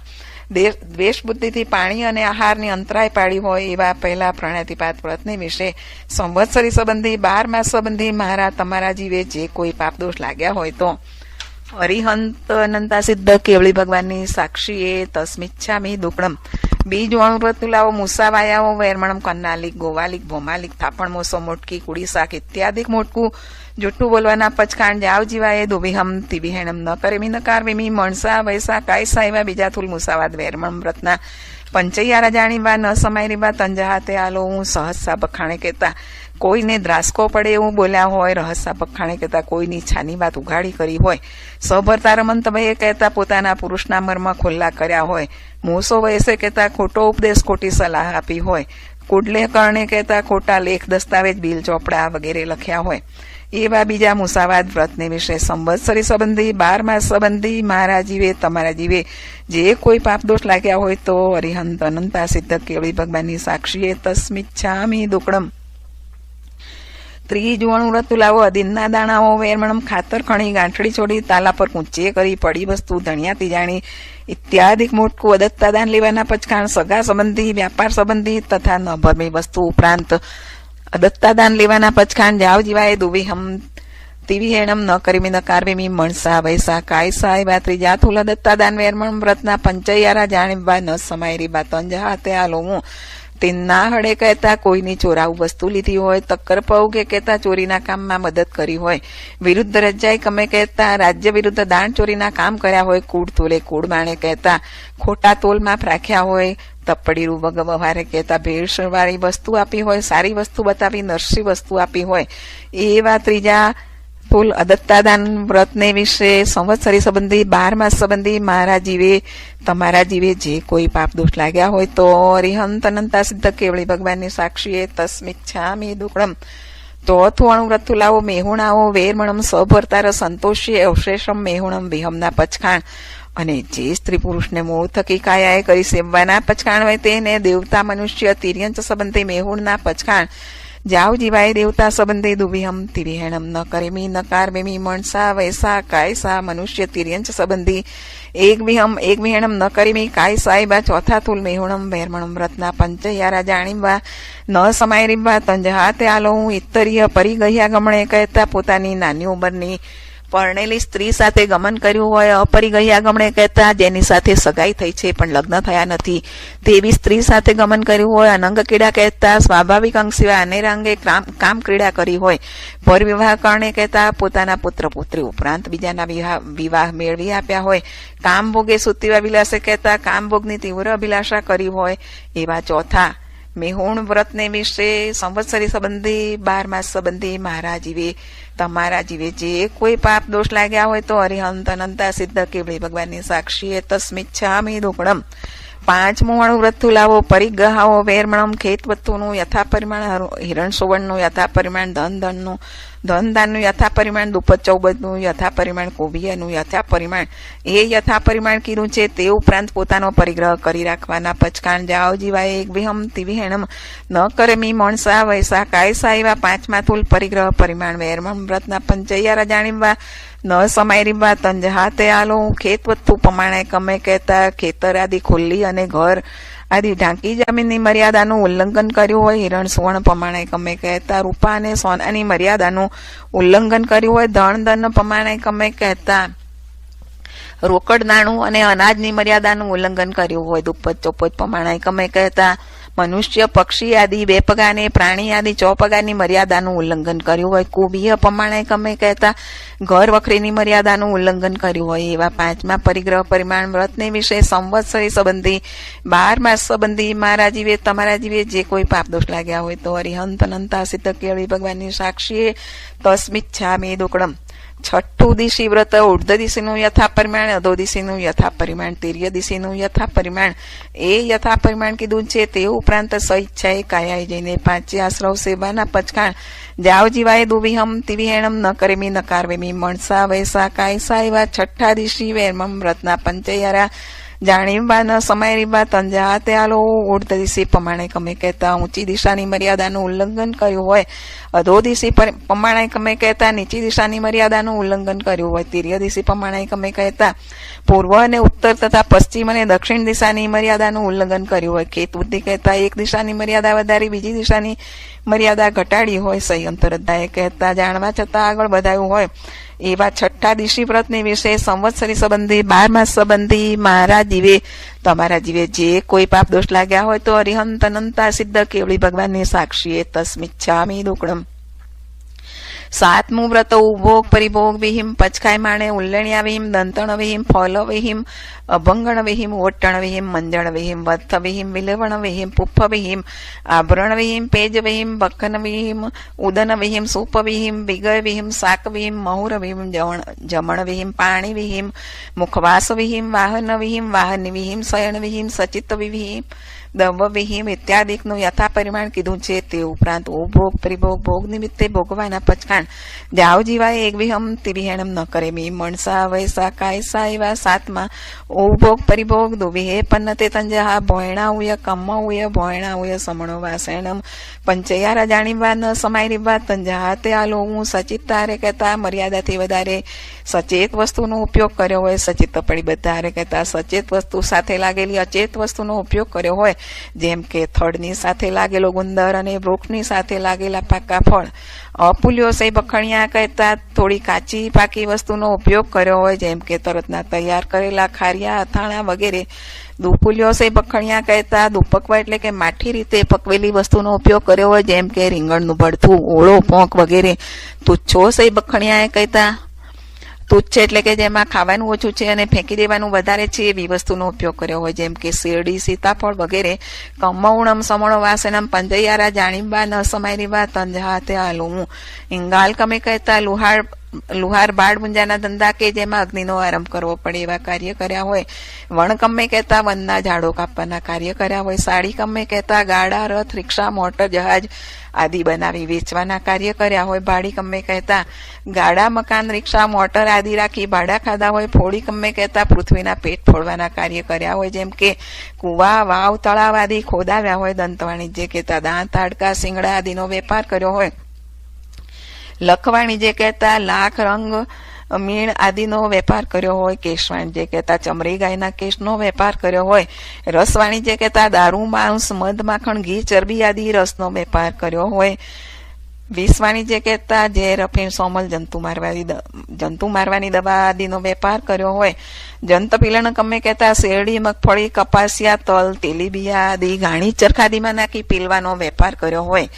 દ્વેષ બુદ્ધિથી પાણી અને આહારની અંતરાય પાડી હોય, એવા પહેલા પ્રણાતિપાત વ્રતને વિશે સંવત્સરી સંબંધી 12 સંબંધી મારા તમારા જીવે જે કોઈ પાપ દોષ લાગ્યા હોય તો અરિહંત અનંતા સિદ્ધ કેવળી ભગવાનની સાક્ષીએ તસ્મિચ્છામી દુકડમ બીજ અણુવ્રત લાવો મૂસા વાયાઓ વેરમણમ કન્નાલિક ગોવાલિક ભોમાલિક થાપણ મોસો મોટકી કુડી શાક ઇત્યાદિક મોટકું જુઠ્ઠું બોલવાના પચખાંડ જાવ જીવાએ દુવિહમ તિવિહેણમ ન કરેમી નકાર વેમી મણસા વૈસા કાયસા એવા બીજા થુલ મુસાવાદ વેરમણ વ્રતના પંચૈયારા જાણીવા ન સમાયરીવા તંજાહાતે આલો હું સહસા બખાણે કહેતા કોઈને દ્રાસકો પડે એવું બોલ્યા હોય, રહસ્યા બખાણે કહેતા કોઈની છાની વાત ઉઘાડી કરી હોય, સભરતા રમંત ભયે કહેતા પોતાના પુરુષના મર્મ ખુલ્લા કર્યા હોય, મૂસો વયસે કહેતા ખોટો ઉપદેશ ખોટી સલાહ આપી હોય, કુડલે કરણે કહેતા ખોટા લેખ દસ્તાવેજ બિલ ચોપડા વગેરે લખ્યા હોય, એવા બીજા મુસાવાદ વ્રતને વિશે સંવત્સરી સંબંધી 12 સંબંધી મારા જીવે તમારા જીવે જે કોઈ પાપ દોષ લાગ્યા હોય તો અરિહંત અનંતા સિદ્ધ કેવળી ભગવાનની સાક્ષીએ તસ્મિચ્છામી દુકડમ ત્રીજું અણુવ્રત લાવો અદિનના દાણાઓ વેરમણમ ખાતર ખણી ગાંઠડી છોડી તાલા પર કૂંચે કરી પડી વસ્તુ ધણિયા તીજાણી ઇત્યાદિક મોટકું અદત્તા દાન લેવાના પચખાણ સગા સંબંધી વ્યાપાર સંબંધી તથા ન ભરમી વસ્તુ ઉપરાંત અદત્તા દાન લેવાના પચખાણ જાવ જીવાય દુવિહમ તિવિહેણમ ન કરીમી ન કારવેમી મણસા વૈસા કાયસા એવા ત્રીજા થુલ અદત્તા દાન વેરમણ વ્રતના પંચૈયારા જાણીવા ન સમાયરી બા તંજહા તે આલો હું તિન્ના હડે કહેતા કોઈની ચોરાવું વસ્તુ લીધી હોય, તક્કર પૌગે કહેતા ચોરીના કામમાં મદદ કરી હોય, વિરુદ્ધ રજાઈ કમે કહેતા રાજ્ય વિરુદ્ધ દાણ ચોરીના કામ કર્યા હોય, કૂડ તોલે કૂડ માણે કહેતા ખોટા તોલમાં રાખ્યા હોય, તપડીરું વગવહારે કહેતા ભેળસેળવાળી વસ્તુ આપી હોય, સારી વસ્તુ બતાવી નરસી વસ્તુ આપી હોય, એવા ત્રીજા ફૂલ અદત્તાદાન વ્રતને વિશે સંવત્સરી સંબંધી 12 સંબંધી મારા જીવે તમારા જીવે જે કોઈ પાપ દોષ લાગ્યા હોય તો અરિહંત અનંતા સિદ્ધ કેવળી ભગવાનની સાક્ષીએ તસ્મિચ્છામી દુકડમ ચોથું અણુવ્રત લાવો મેહુણાઓ વેરમણમ સભરતાર સંતોષી અવશેષમ મેહુણમ વિહમના પચખાણ અને જે સ્ત્રી પુરુષને મૂળ થકી કાયાએ કરી સેવવાના પચખાણ હોય તેને દેવતા મનુષ્ય તિર્યંચ સંબંધી મેહુણના પચખાણ જાવ જીવાય દેવતા સંબંધી દુવિહમ તિવિહેણમ ન કરેમી નકાર વેમી મણસા વૈસા કાયસા મનુષ્ય તિર્યંચ સંબંધી એક વિહેણમ ન કરેમી કાયસા એવા ચોથા તુલ મેહુણમ વેરમણમ વ્રતના પંચૈયારા જાણીવા ન સમાયરીવા તંજહા તે આલો હું ઇત્તરીય પરી ગયા ગમણે કહેતા પોતાની નાની ઉંમરની પરણેલી સ્ત્રી સાથે ગમન કર્યું હોય, અપરિગયા ગમણે કહેતા જેની સાથે સગાઈ થઈ છે પણ લગ્ન થયા નથી તેવી સ્ત્રી સાથે ગમન કર્યું હોય, અનંગ ક્રીડા કહેતા સ્વાભાવિક અંગ સિવાય અનેરાંગે કામ ક્રીડા કરી હોય, પરવિવાહ કરણે કહેતા પોતાના પુત્ર પુત્રી ઉપરાંત બીજાના વિવાહ મેળવી આપ્યા હોય, કામ ભોગે સુતીવા વિલાસે કહેતા કામ ભોગની તીવ્ર અભિલાષા કરી હોય, એવા ચોથા મેહુણ વ્રતને વિશે સંવત્સરી સંબંધી 12 સંબંધી મારા જીવે તમારા જીવે જે કોઈ પાપ દોષ લાગ્યા હોય તો અરિહંત અનંતા સિદ્ધ કેવળી ભગવાનની સાક્ષીએ તસ્મિચ્છામી દુકડમ પાંચમું વાળું વ્રત લાવો પરિગ્રહાવો વેરમણમ ખેત વસ્તુનું યથા પરિમાણ હિરણ સુવર્ણનું યથા પરિમાણ ધન દાનનું યથા પરિમાણ દુપત ચૌબતનું યથા પરિમાણ કોબિયાનું યથા પરિમાણ એ યથા પરિમાણ કીધું છે. તે ઉપરાંત પોતાનો પરિગ્રહ કરી રાખવાના પચકાણ જાઓ જીવાય એક વિહમ તિવિહેણમ ન કરે મી મણસા વૈસા કાયસા એવા પાંચમા તુલ પરિગ્રહ પરિમાણ વેરમણ વ્રતના પંચૈયારા જાણીવા ન સમાયરીવા તંજહાતે આલો ખેત વસ્તુ પ્રમાણે કમે કહેતા ખેતર આદિ ખુલ્લી અને ઘર આદિ ઢાંકી જમીનની મર્યાદાનું ઉલ્લંઘન કર્યું હોય હિરણ સુવર્ણ પ્રમાણે કમે કહેતા રૂપા અને સોનાની મર્યાદાનું ઉલ્લંઘન કર્યું હોય ધન પ્રમાણે કમે કહેતા રોકડ નાણું અને અનાજની મર્યાદાનું ઉલ્લંઘન કર્યું હોય દુપ્પત ચોપત પ્રમાણે કમે કહેતા મનુષ્ય પક્ષી આદિ બે પગાને પ્રાણી આદિ ચોપગાની મર્યાદાનું ઉલ્લંઘન કર્યું હોય કુબીય પ્રમાણે કમે કહેતા ઘર વખરીની મર્યાદાનું ઉલ્લંઘન કર્યું હોય એવા પાંચમા પરિગ્રહ પરિમાણ વ્રતને વિશે સંવત્સરી સંબંધી 12 માસ સંબંધી મારા જીવે તમારા જીવે જે કોઈ પાપ દોષ લાગ્યા હોય તો હરિહંત અનંતા સિદ્ધ કેળવી ભગવાનની સાક્ષીએ તસ્મિચ્છામિ દુક્કડમ. છઠ્ઠું દિશી વ્રત ઉર્ધ્વ દિશીનું યથા પરિમાણ અધો દિશીનું યથા પરિમાણ તિર્ય દિશીનું યથા પરિમાણ એ યથા પરિમાણ કીધું છે. તે ઉપરાંત સ્વઈચ્છાએ કાયાએ જઈને પાંચે આશ્રવ સેવાના પચકાણ જાવ જીવાય દુવિહમ તિવિહેણમ ન કરેમી નકારવેમી મણસા વૈસા કાયસા એવા છઠ્ઠા દિશી વેરમમ વ્રતના પંચૈયારા જાણીવા ન સમાયરીવા તંજાતે આલો ઉર્ધ દિશી પ્રમાણે કમે કહેતા ઊંચી દિશાની મર્યાદાનું ઉલ્લંઘન કર્યું હોય અધો દિશી પ્રમાણે કમે કહેતા નીચી દિશાની મર્યાદાનું ઉલ્લંઘન કર્યું હોય તિર્ય દિશી પ્રમાણે કમે કહેતા પૂર્વ અને ઉત્તર તથા પશ્ચિમ અને દક્ષિણ દિશાની મર્યાદાનું ઉલ્લંઘન કર્યું હોય ખેત બુદ્ધિ કહેતા એક દિશાની મર્યાદા વધારી બીજી દિશાની મર્યાદા ઘટાડી હોય સંયંત્ર અધ્યાય કહેતા જાણવા છતાં આગળ વધાયું હોય એવા છઠ્ઠા દિશી વ્રતની વિશે સંવત્સરી સંબંધી 12 માસ સંબંધી મારા જીવે તમારા જીવે જે કોઈ પાપ દોષ લાગ્યા હોય તો હરિહંત અનંતા સિદ્ધ કેવળી ભગવાનની સાક્ષીએ તસ્મિચ્છામિ દુક્કડમ. સાતમું વ્રત ઉભોગ પરિભોગ વિહીમ પચકાય માણે ઉલ્લણ્યા વિહીમ દંતણ વિહીમ ફલ વિહીમ અભંગણ વિહીમ ઓટણ વિહીમ મંજણ વિહીમ વત્થ વિહીમ વિલવણ વિહીમ પુફ વિહીમ આભરણ વિહીમ પેજ વિહીમ બખન વિહીમ ઉદન વિહીમ સૂપ વિહીમ વિગય વિહીમ શાક વિહીમ મહુર વિહીમ જમણ વિહીમ પાણી વિહીમ મુખવાસ વિહીમ વાહન વિહીમ શયન વિહીમ સચિત વિહીમ દવ વિહીમ ઇત્યાદિકનું યથા પરિમાણ કીધું છે. તે ઉપરાંત ઉપભોગ પરિભોગ ભોગ નિમિત્તે ભોગવાના પચકાણ જાવ જીવાય એક વિહમ તિવિહેણમ ન કરે મી મણસા વૈસા કાયસા એવા સાતમાં ઉપભોગ પરિભોગ દુવિહે પન્નતે તંજહા ભોયણાઉય કમ્મઉય ભોયણાઉય સમણો વાસેણમ પંચૈયારા જાણીવા ન સમાયરીવા તંજહા તે આલો હું સચિત તારે કહેતા મર્યાદાથી વધારે સચેત વસ્તુનો ઉપયોગ કર્યો હોય સચિત પડી બધા કહેતા સચેત વસ્તુ સાથે લાગેલી અચેત વસ્તુનો ઉપયોગ કર્યો હોય જેમ કે થડની સાથે લાગેલો ગુંદર અને વૃક્ષની સાથે લાગેલા પાકા ફળ અપુલ્યો સે બખણિયા કહેતા થોડી કાચી પાકી વસ્તુનો ઉપયોગ કર્યો હોય જેમ કે તરતના તૈયાર કરેલા ખારિયા અથાણા વગેરે. દુપુલ્યો સે બખણિયા કહેતા દુપકવા એટલે કે માઠી રીતે પકવેલી વસ્તુનો ઉપયોગ કર્યો હોય જેમ કે રીંગણનું ભરથું ઓળો પોંક વગેરે. તુચ્છો સે બખણિયા કહેતા તુચ્છ એટલે કે જેમાં ખાવાનું ઓછું છે અને ફેંકી દેવાનું વધારે છે એવી વસ્તુનો ઉપયોગ કર્યો હોય જેમ કે શેરડી સીતાફળ વગેરે. કમૌણમ સમણો વાસનમ પંજૈયારા જાણીબા ન સમાયરીવા તંજહાતે આલું ઇંગાલ કમે કહેતા લુહાર બાળ મુંજાના ધંધા કે જેમાં અગ્નિનો આરંભ કરવો પડે એવા કાર્ય કર્યા હોય. વણ કમે કહેતા વનના ઝાડો કાપવાના કાર્ય કર્યા હોય. સાડી કમે કહેતા ગાડા રથ રિક્ષા મોટર જહાજ આદિ બનાવી વેચવાના કાર્ય કર્યા હોય. ભાડી કમે કહેતા ગાડા મકાન રિક્ષા મોટર આદિ રાખી ભાડા ખાધા હોય. ફોડી કમે કહેતા પૃથ્વીના પેટ ફોડવાના કાર્ય કર્યા હોય જેમ કે કુવા વાવ તળાવ આદિ ખોદાવ્યા હોય. દંત વાણિજ્ય કહેતા દાંત હાડકા શિંગડા આદિનો વેપાર કર્યો હોય. લખ વાણિજ્ય કહેતા લાખ રંગ મીણ આદિનો વેપાર કર્યો હોય. કેશ વાણિજ્ય કહેતા ચમડી ગાયના કેશનો વેપાર કર્યો હોય. રસ વાણિજ્ય કહેતા દારૂ માંસ મધ માખણ ઘી ચરબી આદિ રસનો વેપાર કર્યો હોય. વિષ વાણિજ્ય કહેતા ઝેર અફીણ સોમલ જંતુ મારવાની દવા આદિનો વેપાર કર્યો હોય. જંત પીલણ કમે કહેતા શેરડી મગફળી કપાસિયા તલ તેલીબિયા આદિ ઘાણી ચરખાદીમાં નાખી પીલવાનો વેપાર કર્યો હોય.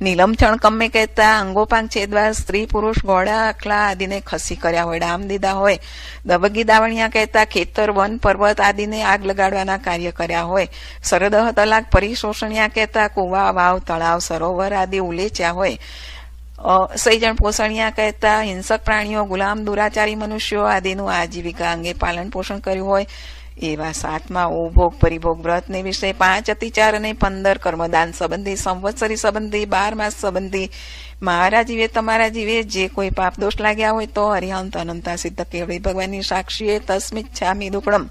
નીલમચણ કમે કહેતા અંગોપાંગ છેદવા સ્ત્રી પુરુષ ઘોડા આખલા આદિને ખસી કર્યા હોય. ડામ દીધા હોય. દબગી દાવણિયા કહેતા ખેતર વન પર્વત આદિને આગ લગાડવાના કાર્ય કર્યા હોય. સરદહ તલાક પરિશોષણિયા કહેતા કુવા વાવ તળાવ સરોવર આદિ ઉલેચ્યા હોય. સૈજણ પોષણિયા કહેતા હિંસક પ્રાણીઓ ગુલામ દુરાચારી મનુષ્યો આદિનું આજીવિકા અંગે પાલન પોષણ કર્યું હોય. એવા 7મા ઉપભોગ પરિભોગ વ્રતને વિશે 5 અતિચાર અને 15 કર્મદાન સંબંધી, સંવત્સરી સંબંધી, 12 માસ સંબંધી, મારા જીવે તમારા જીવે જે કોઈ પાપ દોષ લાગ્યા હોય તો અરિહંત અનંતા સિદ્ધ કેવળી ભગવાનની સાક્ષીએ તસ્મિચ્છામિ દુક્કડમ.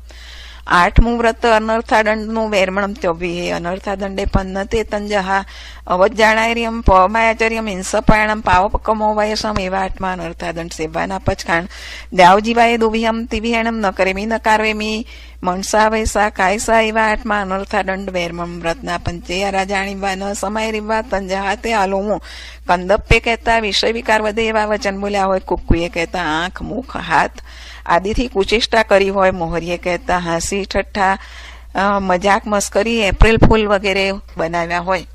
8મું વ્રત અનર્થાદંડનું વેરમણમ ત્યવ્યે અનર્થાદંડે પન્નતે તંજહા અવજ્જાણાયર્યમ પમાયાચર્યમ હિંસપાયણમ પાવપકમો વયસમ. એવા 8મા અનર્થાદંડ સેવાના પચખાણ. દ્યાવ જીવાય દુભિયમ તિભિયણમ ન કરેમી ન કારવેમી મણસા વૈસા કાયસા. એવા 8મા અનર્થાદંડ વેરમણ વ્રતના પંચેયારા જાણીવા ન સમાય રીવા તંજહા તે આલોમું. કંદપ્પે કહેતા વિષય વિકાર વધે એવા વચન બોલ્યા હોય. કુક્કુએ કહેતા આંખ મુખ હાથ આદિથી કુચેષ્ટા કરી હોય. મોહરીએ કહેતા હાંસી ઠઠ્ઠા મજાક મસ્કરી એપ્રિલ ફૂલ વગેરે બનાવ્યા હોય.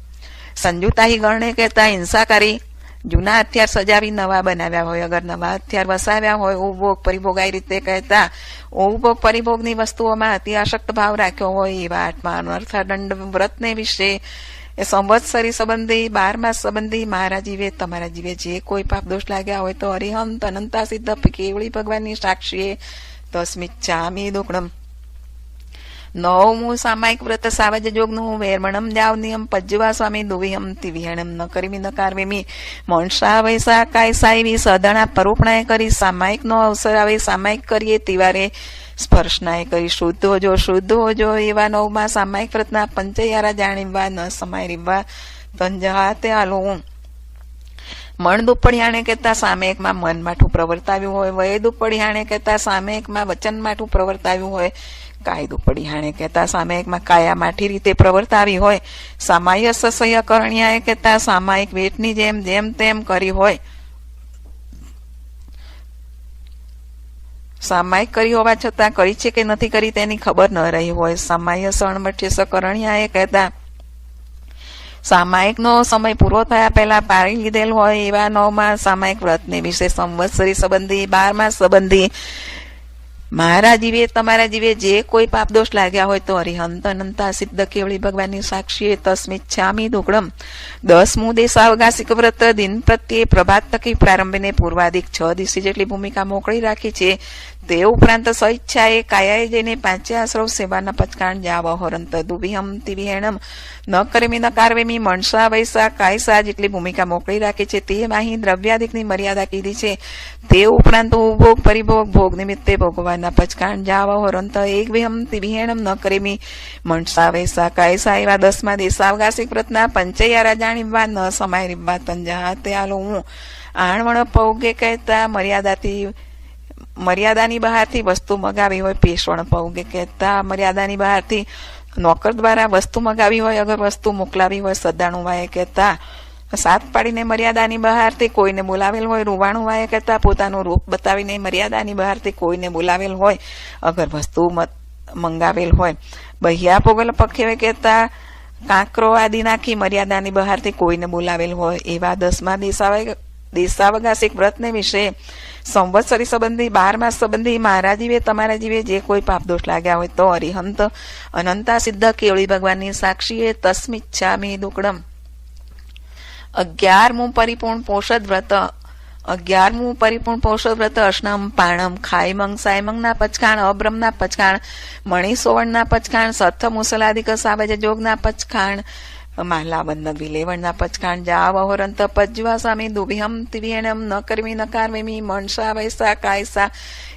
સંજુતાહી ગણને કહેતા હિંસાકારી જૂના હથિયાર સજાવી નવા બનાવ્યા હોય. અગર નવા હથિયાર વસાવ્યા હોય. ઉપભોગ પરિભોગ આ રીતે કહેતા ઉપભોગ પરિભોગની વસ્તુઓમાં અતિ આસક્ત ભાવ રાખ્યો હોય. એવા 8મા અનર્થાદંડ વ્રતને વિશે સંવત્સરી સંબંધી, 12 માસ સંબંધી, મારા જીવે તમારા જીવે જે કોઈ પાપ દોષ લાગ્યા હોય તો અરિહંત અનંતા સિદ્ધ કેવળી ભગવાનની સાક્ષીએ તસ્મિચ્છામિ દુક્કડમ. 9મું સામાયિક વ્રત સાવજ જોગનું વેરમણમ જાવ નિયમ પજ્જવા સ્વામી દુવિહમ તિવિહણમ ન કરીમી ન કારવેમી મણસા વૈસા કાયસા. એવી સદણા પરોપણાએ કરી સામાયિક નો અવસર આવે સામાયિક કરીએ તિવારે સ્પર્શનાએ કરી શુદ્ધ હોજો શુદ્ધ હોજો. એવા 9મા સામાયિક વ્રતના પંચયારા જાણીવા ન સમાય રીવા તંજહા તે આલોવું. મણ દુપ્પડિયાણે કહેતા સામયિકમાં મન માઠું પ્રવર્તાવ્યું હોય. વય દુપ્પડિયાણે કહેતા સામયિકમાં વચન માઠું પ્રવર્તાવ્યું હોય. કાય દુપ્પડિયાણે કહેતા સામયિકમાં કાયા માઠી રીતે પ્રવર્તાવી હોય. સામાય સસય કરણ્યાએ કહેતા સામાયિક વેઠની જેમ જેમ તેમ કરી હોય. સામાયિક કરી હોવા છતાં કરી છે કે નથી કરી તેની ખબર ન રહી હોય. સામાય સણમઠ્ય સકરણ્યાએ કહેતા સામાયિક નો સમય પૂરો થયા પહેલા પારી લીધેલ હોય. એવા 9મા સામાયિક વ્રતને વિશે સંવત્સરી સંબંધી, 12 માસ સંબંધી, મારા જીવે તમારા જીવે જે કોઈ પાપ દોષ લાગ્યા હોય તો અરિહંત અનંતા સિદ્ધ કેવળી ભગવાનની સાક્ષીએ તસ્મિચ્છામિ દુક્કડમ. 10મું દેશાવકાશિક વ્રત દિન પ્રત્યે પ્રભાત તકી પ્રારંભને પૂર્વાધિક 6 દિવસી જેટલી ભૂમિકા મોકળી રાખી છે. તે ઉપરાંત સ્વઈચ્છાએ કાયાએ જઈને 5 આશ્રવ સેવાના પચકાણ જાવ હરંત દુભિહમ તિવિહેણમ ન કરેમી ન કારવેમી મણસા વૈસા કાયસા જેટલી ભૂમિકા મોકળી રાખી છે. તે અહીં દ્રવ્યાધિકની મર્યાદા કીધી છે. તે ઉપરાંત ઉપભોગ પરિભોગ ભોગ નિમિત્તે ભોગવાના પચકાણ જાવ હરંત એક વિહમ તિવિહેણમ ન કરેમી મણસા વૈસા કાયસા. એવા 10મા દેશાવકાશિક વ્રતના પંચયારા જાણીવા ન સમાય રીવા તંજહા તે આલો હું. આણવણ પૌગે કહેતા મર્યાદાની બહારથી વસ્તુ મગાવી હોય. પેશવણ પૌગે કહેતા મર્યાદાની બહારથી નોકર દ્વારા વસ્તુ મગાવી હોય. અગર વસ્તુ મોકલાવી હોય. સદાણું વાય કહેતા સાત પાડીને મર્યાદાની બહારથી કોઈને બોલાવેલ હોય. રૂવાણું વાય કહેતા પોતાનું રૂપ બતાવીને મર્યાદાની બહારથી કોઈને બોલાવેલ હોય. અગર વસ્તુ મંગાવેલ હોય. બહિયા પોગલ પક્ષે કહેતા કાંકરો આદિ નાખી મર્યાદાની બહારથી કોઈને બોલાવેલ હોય. એવા 10મા દેશાવકાશિક વ્રતને વિશે સંવત્સરી સંબંધી, 12 માસ સંબંધી, મારા જીવે તમારા જીવે જે કોઈ પાપ દોષ લાગ્યા હોય તો અરિહંત અનંતા સિદ્ધ કેવળી ભગવાનની સાક્ષીએ તસ્મિચ્છામિ દુક્કડમ. 11મું પરિપૂર્ણ પોષદ વ્રત. 11મું પરિપૂર્ણ પોષદ વ્રત અષ્નમ પાણમ ખાયમંગ સાયમંગના પચખાણ, અબ્રહ્મના પચખાણ, મણિ સોવણના પચખાણ, સત્થ મુસલાદિક સાવજ જોગના પચખાણ, માલાબંધ વિલેવણના પચખાણ જાવ અહોરંત પજ્વા સ્વામી દુભિહમ તિવિહેણમ ન કરમી ન કારવેમી મણસા વૈસા કાયસા.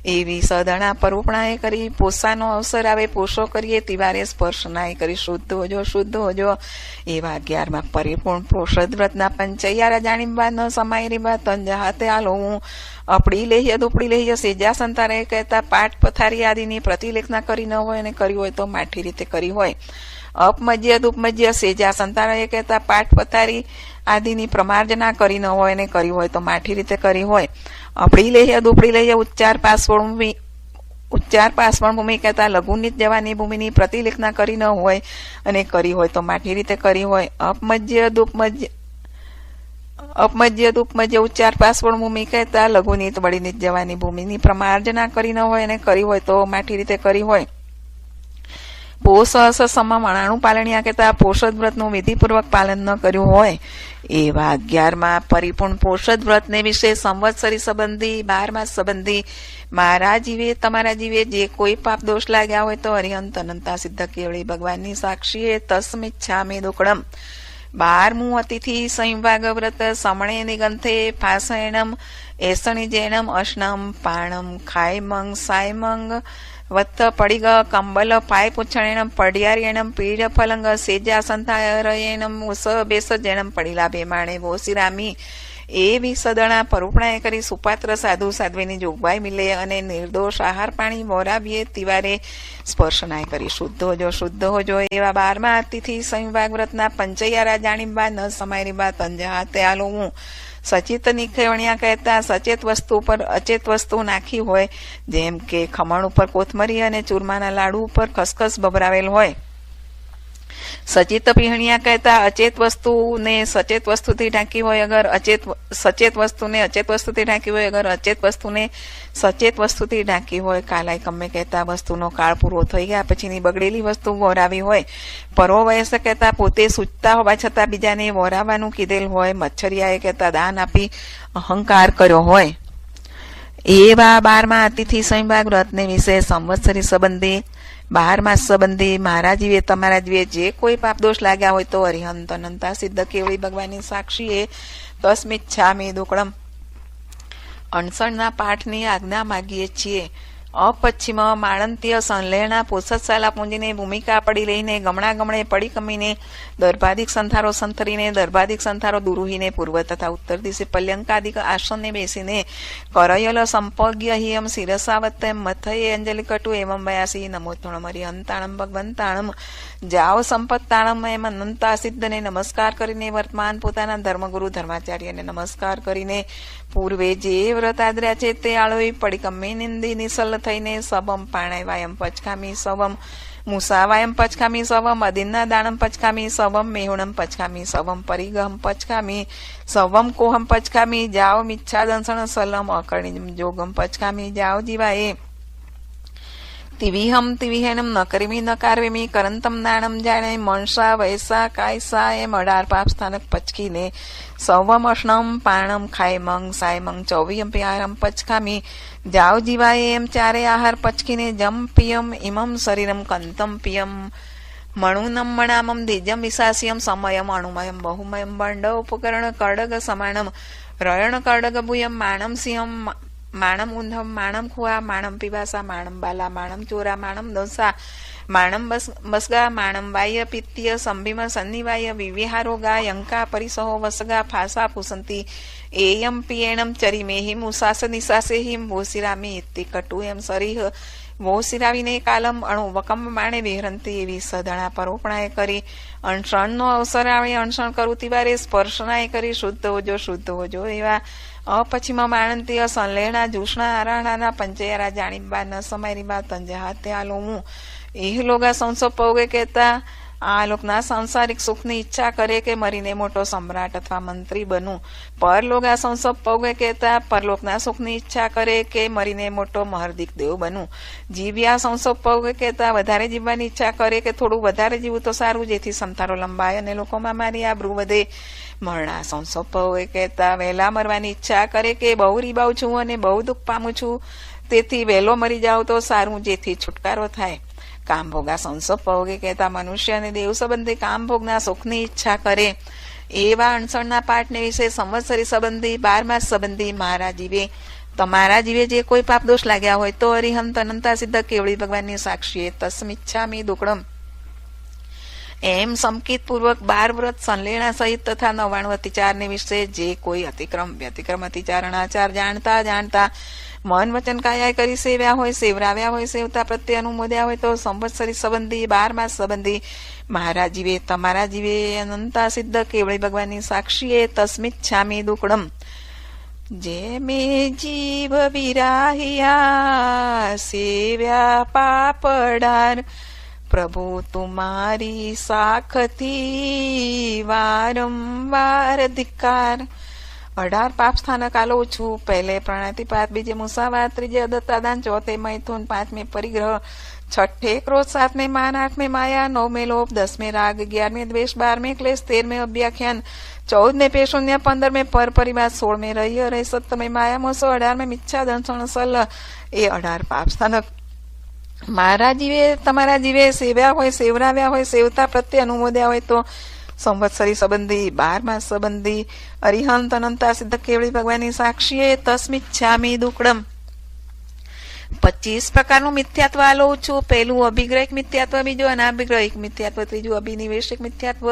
એવી સદણા પરોપણાએ કરી પોસાનો અવસર આવે પોષો કરીએ તિવારે સ્પર્શનાએ કરી શુદ્ધ હોજો શુદ્ધ હોજો. એવા 11મા પરિપૂર્ણ પોષદ વ્રતના પંચૈયારા જાણીવા ન સમાય રીવા તંજહા તે આલો હું. અપડી લેહ્ય દુપડી લેહ્ય સેજા સંતારે કહેતા પાઠ પથારી આદિની પ્રતિલેખના કરી ન હોય અને કરી હોય તો માઠી રીતે કરી હોય. અપમજ્ય દુપમજ્ય સેજા સંતાનોએ કહેતા પાઠ પથારી આદિની પ્રમાર્જના કરી ન હોય અને કરી હોય તો માઠી રીતે કરી હોય. અપડી લેહ્ય દુપડી લેહ્ય ઉચ્ચાર પાસવણ ભૂમિ કહેતા લઘુનિત જવાની ભૂમિની પ્રતિલેખના કરી ન હોય અને કરી હોય તો માઠી રીતે કરી હોય. અપમજ્ય દુપમજ્ય ઉચ્ચાર પાસવણ ભૂમિ કહેતા લઘુનિત વળીનિત જવાની ભૂમિની પ્રમાર્જના કરી ન હોય અને કરી હોય તો માઠી રીતે કરી હોય. પોષ સમા મણાણું પાલણ્યા કહેતા પોષદ વ્રતનું વિધિપૂર્વક પાલન ન કર્યું હોય એવા 11મા પરિપૂર્ણ પોષદ વ્રતને વિશે સંવત્સરી સંબંધી 12 માસ સંબંધી મારા જીવે તમારા જીવે જે કોઈ પાપ દોષ લાગ્યા હોય તો અરિહંત અનંતા સિદ્ધ કેવળી ભગવાનની સાક્ષીએ તસ્મિચ્છામિ દુક્કડમ. 12મું અતિથિ સંવિભાગ વ્રત સમણે નિગંથે ફાસયણમ એસણી જૈનમ અશ્નમ પાણમ ખાયમંગ સાયમંગ વત્ત પડિગ કંબલ પાય પુચ્છણેણમ પડિયાર્યણમ પીડ ફલંગ સેજાસંતાયરયેણમ ઉસ બેસ જૈનમ પડિલા ભેમાણે વોસિરામી એવી સદણા પરુપણાએ કરી સુપાત્ર સાધુ સાધ્વીની જોગવાઈ મિલે અને નિર્દોષ આહાર પાણી વોરાવીએ તિવારે સ્પર્શનાય કરી શુદ્ધ હોજો એવા 12મા અતિથિ સંવિભાગ વ્રતના પંચૈયારા જાણીબા ન સમાયરીબા તંજા તે આલો હું સચેત નિખેવણ્યા કહેતા સચેત વસ્તુ ઉપર અચેત વસ્તુ નાખી હોય, જેમ કે ખમણ ઉપર કોથમરી અને ચૂરમાના લાડુ ઉપર ખસખસ ભભરાવેલ હોય. સચેત પીહણિયા કહેતા અચેત વસ્તુને સચેત વસ્તુથી ઢાંકી હોય અગર સચેત વસ્તુને અચેત વસ્તુથી ઢાંકી હોય અગર અચેત વસ્તુને સચેત વસ્તુથી ઢાંકી હોય. કાલાય કમ્મે કહેતા વસ્તુનો કાળ પૂરો થઈ ગયા પછીની બગડેલી વસ્તુ વોરાવી હોય. પરો વયસ કહેતા પોતે સૂચતા હોવા છતાં બીજાને વોરાવાનું કીધેલ હોય. મચ્છરિયાએ કહેતા દાન આપી અહંકાર કર્યો હોય. એવા 12મા અતિથિ સંવિભાગ વ્રતને વિશે સંવત્સરી સંબંધી 12 માસ સંબંધી મારા જીવે તમારા જીવે જે કોઈ પાપ દોષ લાગ્યા હોય તો અરિહંત અનંતા સિદ્ધ કેવળી ભગવાનની સાક્ષીએ તસ્મિચ્છામિ દુક્કડમ. અણસણના પાઠની આજ્ઞા માગીએ છીએ. અપશ્ચિમ માળંત્ય સંલેણા પોષદશાલા પૂંજીને ભૂમિકા પડી લઈને ગમણા ગમણે પડી કમીને દર્ભાદિક સંથારો સંથરીને દર્ભાદિક સંથારો દુરુહીને પૂર્વ તથા ઉત્તર દિશે પલ્યંકાદિક આસને બેસીને કરયલ સંપગ્ય હિયમ શિરસાવત્તમ મથયે અંજલિ કટુ એવમ વયાસી નમોત્તણમ હરિહંતાણમ ભગવંતાણમ જાઓ સંપત્તાણમ એમ અનંતા સિદ્ધને નમસ્કાર કરીને વર્તમાન પોતાના ધર્મગુરુ ધર્માચાર્યને નમસ્કાર કરીને પૂર્વે જે વ્રત આદર્યા છે તે આળોઈ પડી કમ્મી નિંદી નિસલ થઈને સવમ પાણાય વાયમ પચકામી સવમ મુસાવાયમ પચકામી સવમ અદિન્ના દાણમ પચકામી સવમ મેહુણમ પચકામી સવમ પરિગહમ પચકામી સવમ કોહમ પચકામી જાઓ મિચ્છા દંસણ સલમ અકર્ણિમ જોગમ પચકામી જાઓ જીવાએ તિવિહમ તિવિહેનમ ન કરીમી ન કારવેમી કરંતમ નાણમ જાણે મણસા વૈસા કાયસા એમ 18 પાપ સ્થાનક પચકીને સવમ અષ્ણમ પાણમ ખાયમંગ સાયમંગ ચોવીયમ પિયારમ પચકામી જાઓ જીવાએ એમ 4 આહાર પચકીને જમ પિયમ ઇમમ શરીરમ કંતમ પિયમ મણુનમ મણામમ દિજમ વિશાસ્યમ સમયમ અણુમયમ બહુમયમ બંડ ઉપકરણ કડગ સમાણમ રયણ કડગ ભૂયમ માણમ સિંહમ માણમ ઊંધમ માણમ ખુઆ માણમ પીવાસા માણમ બાલા માણમ ચોરા માણમ દોસા માણમ બસગા માણમ વાય પિત્ય સંભિમ સન્નિવાય વિવિહારોગા યંકા પરિસહો વસગા ફાસા ફુસંતી એયમ પિયેણમ ચરિમેહિમ ઉસાસ નિસાસેહિમ વોસિરામી ઇતિ કટુ એમ સરીહ વોસિરાવીને કાલમ અણુ વકમ માણે વિહરંતી એવી સદણા પરોપણાએ કરી. અણસણનો અવસર આવે અણસણ કરું તિવારે સ્પર્શનાએ કરી શુદ્ધ હોજો એવા અપશ્ચિમ માણંતીય સંલેણા જુષ્ણા આરાણાના પંચયારા જાણીબા ન સમાયરીબા તંજા ત્યાલો હું એ લોગા સંસો પૌગે કહેતા આ લોકના સાંસારિક સુખની ઈચ્છા કરે કે મરીને મોટો સમ્રાટ અથવા મંત્રી બનું. પરલોગા સંસો પૌગે કહેતા પરલોકના સુખની ઈચ્છા કરે કે મરીને મોટો મહર્દિક દેવ બનું. જીવ્યા સંસો પૌગે કહેતા વધારે જીવવાની ઈચ્છા કરે કે થોડું વધારે જીવું તો સારું જેથી સંતારો લંબાય અને લોકોમાં મારી આબરૂ વધે. મરણા સંસો પૌગે કહેતા વહેલા મરવાની ઈચ્છા કરે કે બહુ રીબાઉ છું અને બહુ દુઃખ પામું છું તેથી વહેલો મરી જાવ તો સારું જેથી છુટકારો થાય. કામભોગા સંસો પૌગે કહેતા મનુષ્ય અને દેવ સંબંધી કામભોગના સુખની ઈચ્છા કરે. એવા અણસણના પાઠને વિશે સંવત્સરી સંબંધી 12 માસ સંબંધી મારા જીવે તમારા જીવે જે કોઈ પાપ દોષ લાગ્યા હોય તો અરિહંત અનંતા સિદ્ધ કેવળી ભગવાનની સાક્ષીએ તસ્મિચ્છામિ દુક્કડમ. એમ સંકિત પૂર્વક 12 વ્રત સંલેણા સહિત તથા 99 અતિચારને વિશે જે કોઈ અતિક્રમ વ્યતિક્રમ અતિચારણાચાર જાણતા મન વચન કાયા કરી સેવરાવ્યા હોય સેવતા પ્રત્યે અનુમોદ્યા હોય તો સંવત્સરી સંબંધી 12 માસ સંબંધી મારા જીવે તમારા જીવે અનંતા સિદ્ધ કેવળી ભગવાનની સાક્ષીએ તસ્મિચ્છામિ દુક્કડમ. જે મે જીવ વિરાહિયા સેવ્યા પાપડાર પ્રભુ તુમારી સાખથી વારંવાર ધિક્કાર 18 પાપ સ્થાનક આલો છું. પહેલે પ્રણાતિપાત, બીજે મુસાવાત, ત્રીજે અદત્તાદાન, ચોથે મૈથુન, પાંચમે પરિગ્રહ, છઠ્ઠે ક્રોધ, સાતમે માન, આઠમે માયા, નવમે લોભ, 10મે રાગ, 11મે દ્વેષ, 12મે ક્લેશ, 13મે અભ્યાખ્યાન, 14મે પેશુન્ય, 15મે પર પરિવાર, 16મે રય, 17મે માયા મોસો, 18મે મિચ્છા દંશણ સલ. એ 18 પાપ સ્થાનક મારા જીવે તમારા જીવે સેવ્યા હોય, સેવરાવ્યા હોય, સેવતા પ્રત્યે અનુમોદ્યા હોય તો સંવત્સરી સંબંધી, 12 માસ સંબંધી, અરિહંત અનંતા સિદ્ધ કેવળી ભગવાનની સાક્ષીએ તસ્મિચ્છામિ દુક્કડમ. 25 પ્રકારનું મિથ્યાત્વ આલોઉં છું. પહેલું અભિગ્રહિક મિથ્યાત્વ, બીજું અનાભિગ્રહિક મિથ્યાત્વ, ત્રીજું અભિનિવેશિક મિથ્યાત્વ,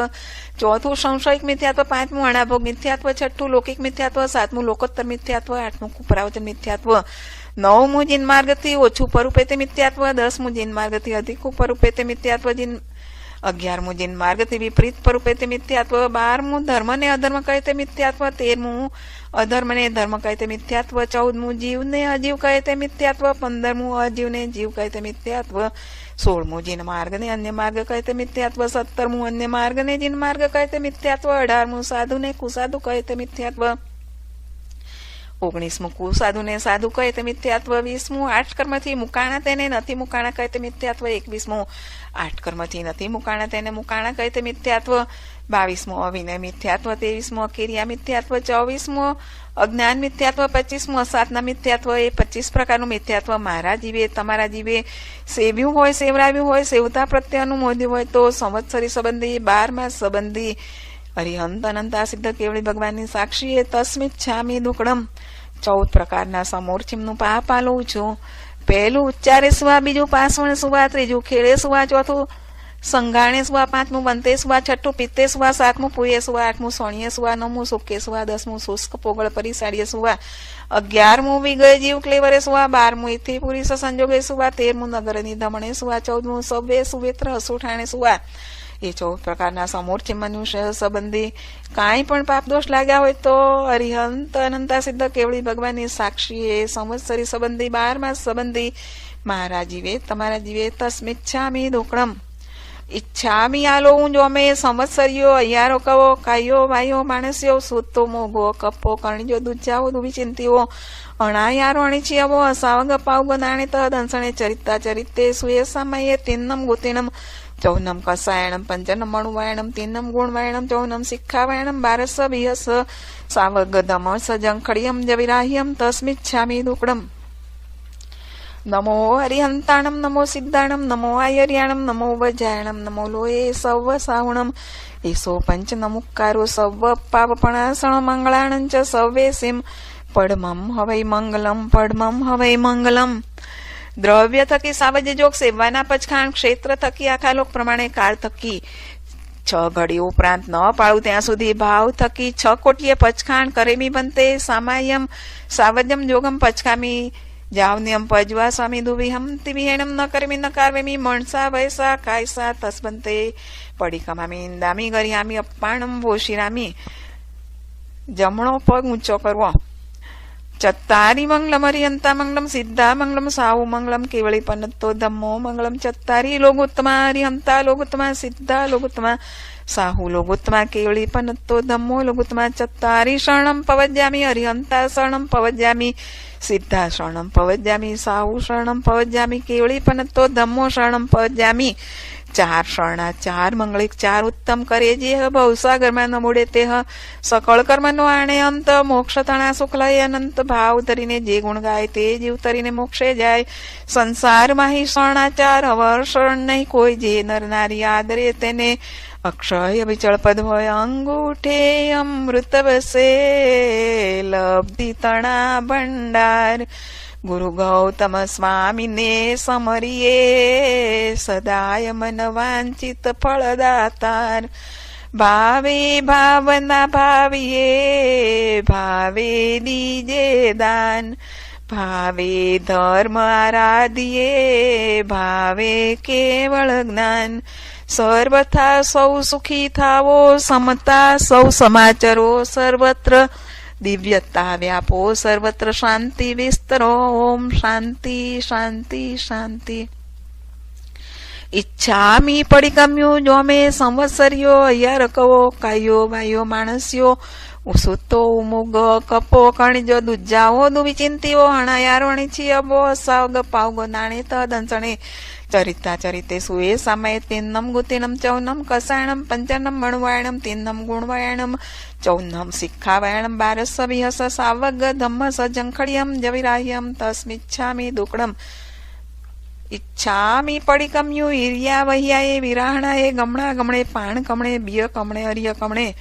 ચોથું સંશયિક મિથ્યાત્વ, પાંચમું અણાભોગ મિથ્યાત્વ, છઠ્ઠું લૌકિક મિથ્યાત્વ, સાતમું લોકોત્તર મિથ્યાત્વ, આઠમું કુપરાવચન મિથ્યાત્વ, નવમું જીનમાર્ગથી ઓછું પરુપે તે મિથ્યાત્વ, 10મું જીનમાર્ગથી અધિક પરુપે તે મિથ્યાત્વ, 11મું જીનમાર્ગથી વિપરીત પરુપે તે મિથ્યાત્વ, 12મું ધર્મ ને અધર્મ કહે તે મિથ્યાત્વ, 13મું અધર્મ ને ધર્મ કહે તે મિથ્યાત્વ, 14મું જીવ ને અજીવ કહે તે મિથ્યાત્વ, 15મું અજીવ ને જીવ કહે તે મિથ્યાત્વ, 16મું જીન માર્ગ ને અન્ય માર્ગ કહે તે મિથ્યાત્વ, 17મું અન્ય માર્ગ ને જીન માર્ગ કહે તે મિથ્યાત્વ, 18મું સાધુ ને કુસાધુ કહે તે મિથ્યાત્વ, 19મું કુસાધુ ને સાધુ કહે તે મિથ્યાત્વ, 20મું આઠ કર્મથી મુકાણા તેને નથી મુકાણા કહે તે મિથ્યાત્વ, 21મું આઠ કર્મથી નથી મુકાણા તેને મુકાણા કહે તે મિથ્યાત્વ, 22મું અવિનય મિથ્યાત્વ, 23મું અકિરિયા મિથ્યાત્વ, 24મું અજ્ઞાન મિથ્યાત્વ, 25મું અસાધના મિથ્યાત્વ. એ 25 પ્રકારનું મિથ્યાત્વ મારા જીવે તમારા જીવે સેવ્યું હોય, સેવરાવ્યું હોય, સેવતા પ્રત્યે અનુમોદ્યું હોય તો સંવત્સરી સંબંધી, 12 માસ સંબંધી, અરિહંત અનંતા સિદ્ધ કેવળી ભગવાનની સાક્ષીએ તસ્મિચ્છામિ દુક્કડમ. 14 પ્રકારના સમોર્ચિમનું પાપ આલોઉં છું. પહેલું ઉચ્ચારે સુવા, બીજું પાસવણ સુવા, ત્રીજું ખેડે સુવા, ચોથું સંગાણે સુવા, 5મું બંતે સુવા, 6ઠું પિત્તે સુવા, 7મું પુએ સુવા, 8મું સોણીએ સુવા, 9મું સુકે સુવા, 10મું શુષ્ક પોગળ પરિસાડીએ સુવા, 11મું વિગય જીવ ક્લેવરે સુવા, 12મું ઇથી પુરીસ સંજોગે સુવા, 13મું નગરની ધમણે સુવા, 14મું સવ્વે સુવેત્ર હસુઠાણે સુવા. એ 14 પ્રકારના સમોર્ચિ મનુષ્ય સંબંધી કાંઈ પણ પાપ દોષ લાગ્યા હોય તો અરિહંત અનંતા સિદ્ધ કેવળી ભગવાનની સાક્ષીએ સંવત્સરી સંબંધી, 12 માસ સંબંધી મારા જીવે તમારા જીવે તસ્મિચ્છામિ દુક્કડમ. ઈચ્છામિ આલોઉં જો અમે સંવત્સરીઓ, અయ్యాરો કવો, કાયો વાયો માણસ્યો, સૂતો મોઘો કપ્પો, કણજો દુજાવો દુવિચિંતીઓ, અણાયારો અણીચિયાવો, અસાવગ પાવગ નાણેત દંસણે ચરિતા ચરિતે સુએ સમયે તિન્નમ ગોતિણમ, 14મ કસાયણમ, 15મ અણુવાયણમ, 3મ ગુણવાયણમ, 14મ શિક્ષાવાયણમ, 12સ વિહસ સાવગ દમ સજંખડિયમ જવિરાહ્યમ તસ્મિચ્છામિ દુક્કડમ. નમો હરિહંતાણમ, નમો સિદ્ધાણમ, નમો આયર્યાણમ, નમો વજાયણમ, નમો લોએ સૌવ સાવણમ, એસો પંચ નમુક્કારો સૌવ પાવપણાસણ મંગળાણં ચ સૌવે સિમ પડમમ હવૈ મંગલમ, પડમમ હવૈ મંગલમ. દ્રવ્ય થકી સાવજ્ય જોગ સેવવાના પચખાણ, ક્ષેત્ર થકી આખા લોક પ્રમાણે, કાળ થકી 6 ઘડી ઉપરાંત ન પાળું ત્યાં સુધી, ભાવ થકી 6 કોટીએ પચખાણ, કરેમી બંતે સામાયમ સાવજ્યમ જોગમ પચખામી, જાવન્યમ પજવા સ્વામી દુવિહમ તિવિહેણમ ન કરમી ન કાર્વેમી, મણસા વૈસા કાયસા તસ્બંતે પડીકમામી ઇંદામી ગરિયામી અપ્પાણમ વોશિરામી. જમણો પગ ઊંચો કરવો. ચત્તારી મંગલમ હરિહંતા મંગલમ, સિદ્ધા મંગલમ, સાહુ મંગલમ, કેવળી પનત્તો ધમ્મો મંગલમ. ચત્તારી લોગોત્તમા હરિહંતા લોગોત્તમા, સિદ્ધા લોગોત્તમા, સાહુ લોગોત્તમા, કેવળી પનત્તો ધમ્મો લોગોત્તમા. ચત્તારી શરણમ પવજ્જામી, હરિહંતા શરણમ પવજ્જામી, સિદ્ધા શરણમ પવજ્જામી, સાહુ શરણમ પવજ્જામી, કેવળી પનત્તો ધમ્મો શરણમ પવજ્જામી. 4 શરણા, 4 મંગળિક, 4 ઉત્તમ કરે જે ભવસાગરમાં ન મૂડે તે સકળ કર્મનો આણે અંત, મોક્ષ તણા શુક્લય અનંત ભાવ ધરીને જે ગુણ ગાય તે જીવ તરીને મોક્ષે જાય. સંસારમાં હિ શરણાચાર અવર શરણ નહીં કોઈ, જે નર નારી આદરે તેને અક્ષય વિચળ પદ હોય. અંગૂઠે અમૃત વસે લબ્ધિ તણા ભંડાર, ગુરુ ગૌતમ સ્વામીને સમરીએ સદાય મન વાંચિત ફળદાતાર. ભાવે ભાવના ભાવીએ, ભાવે દીજે દાન, ભાવે ધર્મ આરાધીએ, ભાવે કેવળ જ્ઞાન. સર્વથા સૌ સુખી થાવો, સમતા સૌ સમાચરો, સર્વત્ર દિવ્યતા વ્યાપો, સર્વત્ર શાંતિ વિસ્તરો. ઓમ શાંતિ શાંતિ શાંતિ. ઈચ્છામી પડીકમ્યું જો અમે સંવત્સરીઓ, અయ్యాરો કવો, કાયો વાયો માણસ્યો, ಉಸುತ್ತೋ ಉಮುಗ ಕಪ್ಪೋ ಕಣಿಜೋ ದುಜ್ಜಾವೋ ದುವಿಚಿಂತಿವೋ ಹಣಯಾರೋಣಿಚಿಯಬೋ ಸಾವಗ ಪಾವಗೋ ನಾಣೇತ ದಂಸಣೆ ಚರಿತಾ ಚರಿತೆ ಸುಯೇ ಸಮಯ ತಿನ್ನಂ ಗುತಿನಂ ಚೌನಂ ಕಸಾಯಣಂ ಪಂಚನಂ ಮಣುವಾಯಣಂ ತಿನ್ನಂ ಗುಣವಾಯಣಂ ಚೌನಂ ಸಿಕ್ಖಾವಾಯಣಂ ಬಾರಸ ವಿಹಸ ಸಾವಗ ધમ્મસ જંખડિયમ જવિરાહ્યમ તસ્મિચ્છામિ દુકડમ ઈચ્છામિ પડિકમ્યુ ઈર્યા વહ્યાએ વિરાહણાએ ગમણા ગમણે પાણ કમણે બિય કમણે અરિય કમણે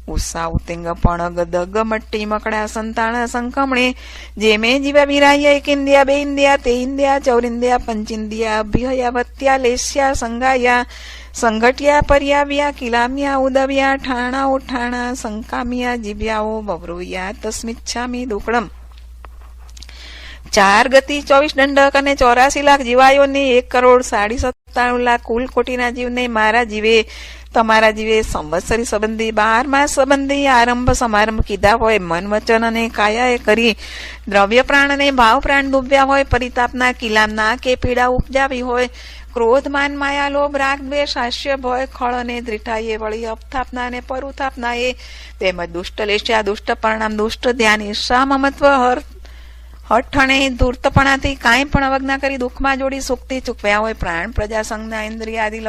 ઉષા ઉતિંગ પણગ દગ મટ્ટી મકડા સંતાણ સંકમણે જેમે જીવા વિરાહ્ય એક ઇન્દિયા બે ઇન્દિયા તે ઇન્દિયા ચૌરિન્દિયા પંચિન્દિયા અભ્યયા વત્યા લેસ્યા સંગાયા સંઘટ્યા પર્યાવ્યા કિલામ્યા ઉદવ્યા ઠાણા ઉઠાણા સંકામ્યા જીવ્યાઓ બવરુયા તસ્મિચ્છામિ દુકડમ 4 ગતિ 24 દંડક અને 84 લાખ જીવાયોને 1,97,97,00,000 કુલ કોટીના જીવને મારા જીવે તમારા જીવે સંવત્સરી સંબંધી 12 માસ સંબંધી આરંભ સમારંભ કીધા હોય મન વચન અને કાયાએ કરી દ્રવ્ય પ્રાણ અને ભાવ પ્રાણ ડૂબ્યા હોય પરિતાપના કિલામના કે પીડા ઉપજાવી હોય ક્રોધ માન માયા લોભ રાગ દ્વેષ હાસ્ય ભય ખળ અને દ્રિઠાએ વળી અપથાપના અને પરુથાપનાએ તેમજ દુષ્ટ લેશ્યા દુષ્ટ પરિણામ દુષ્ટ ધ્યાન ઈર્ષા મમત્વ હઠ અને ધૂર્તપણાથી કાંઈ પણ અવજ્ઞા કરી દુઃખમાં જોડી સુખથી ચૂકવ્યા હોય પ્રાણ પ્રજા સંજ્ઞા ઇન્દ્રિય આદિ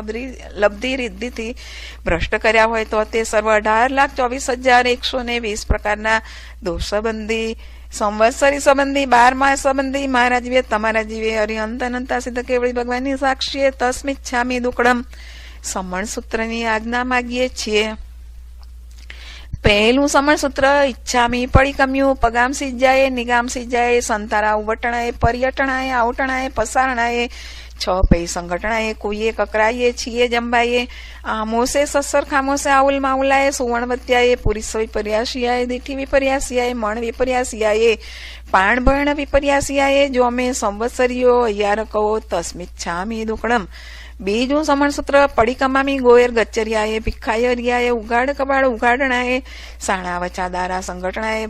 લબ્ધિ રિદ્ધિથી ભ્રષ્ટ કર્યા હોય તો તે સર્વ 18,24,120 પ્રકારના દોષ સંબંધી સંવત્સરી સંબંધી 12 માસ સંબંધી મારા જીવે તમારા જીવે અરિહંત અનંતા સિદ્ધ કેવળી ભગવાનની સાક્ષીએ તસ્મિચ્છામિ દુકડમ સમણ સૂત્રની આજ્ઞા માગીએ છીએ. પહેલું સમણ સૂત્ર ઈચ્છામી પડિકમ્યું પગામ સિજ્જાએ નિગામ સિજ્જાએ સંતારા ઉવટણાએ પર્યટણાએ આવટણાએ પસારણાએ 6 પૈ સંગઠણાએ કુઈએ કકરાઈએ છીએ જંબાઈએ આમોસે સસર ખામોસે આઉલ માઉલાએ સુવર્ણવત્યાએ પુરીસ વિપર્યાસિયાએ દીઠી વિપર્યાસિયાએ મણ વિપર્યાસિયાએ પાણ ભણ વિપર્યાસિયાએ જો અમે સંવત્સરીઓ અયાર કહો તસ્મિચ્છામિ દુકડમ. બીજું સમણ સૂત્ર પડિકમામી ગોયર ગચ્ચરિયાએ ભિખાયરિયાએ ઉગાડ કબાડ ઉગાડણાએ સાણા વચાદારા સંગઠણાએ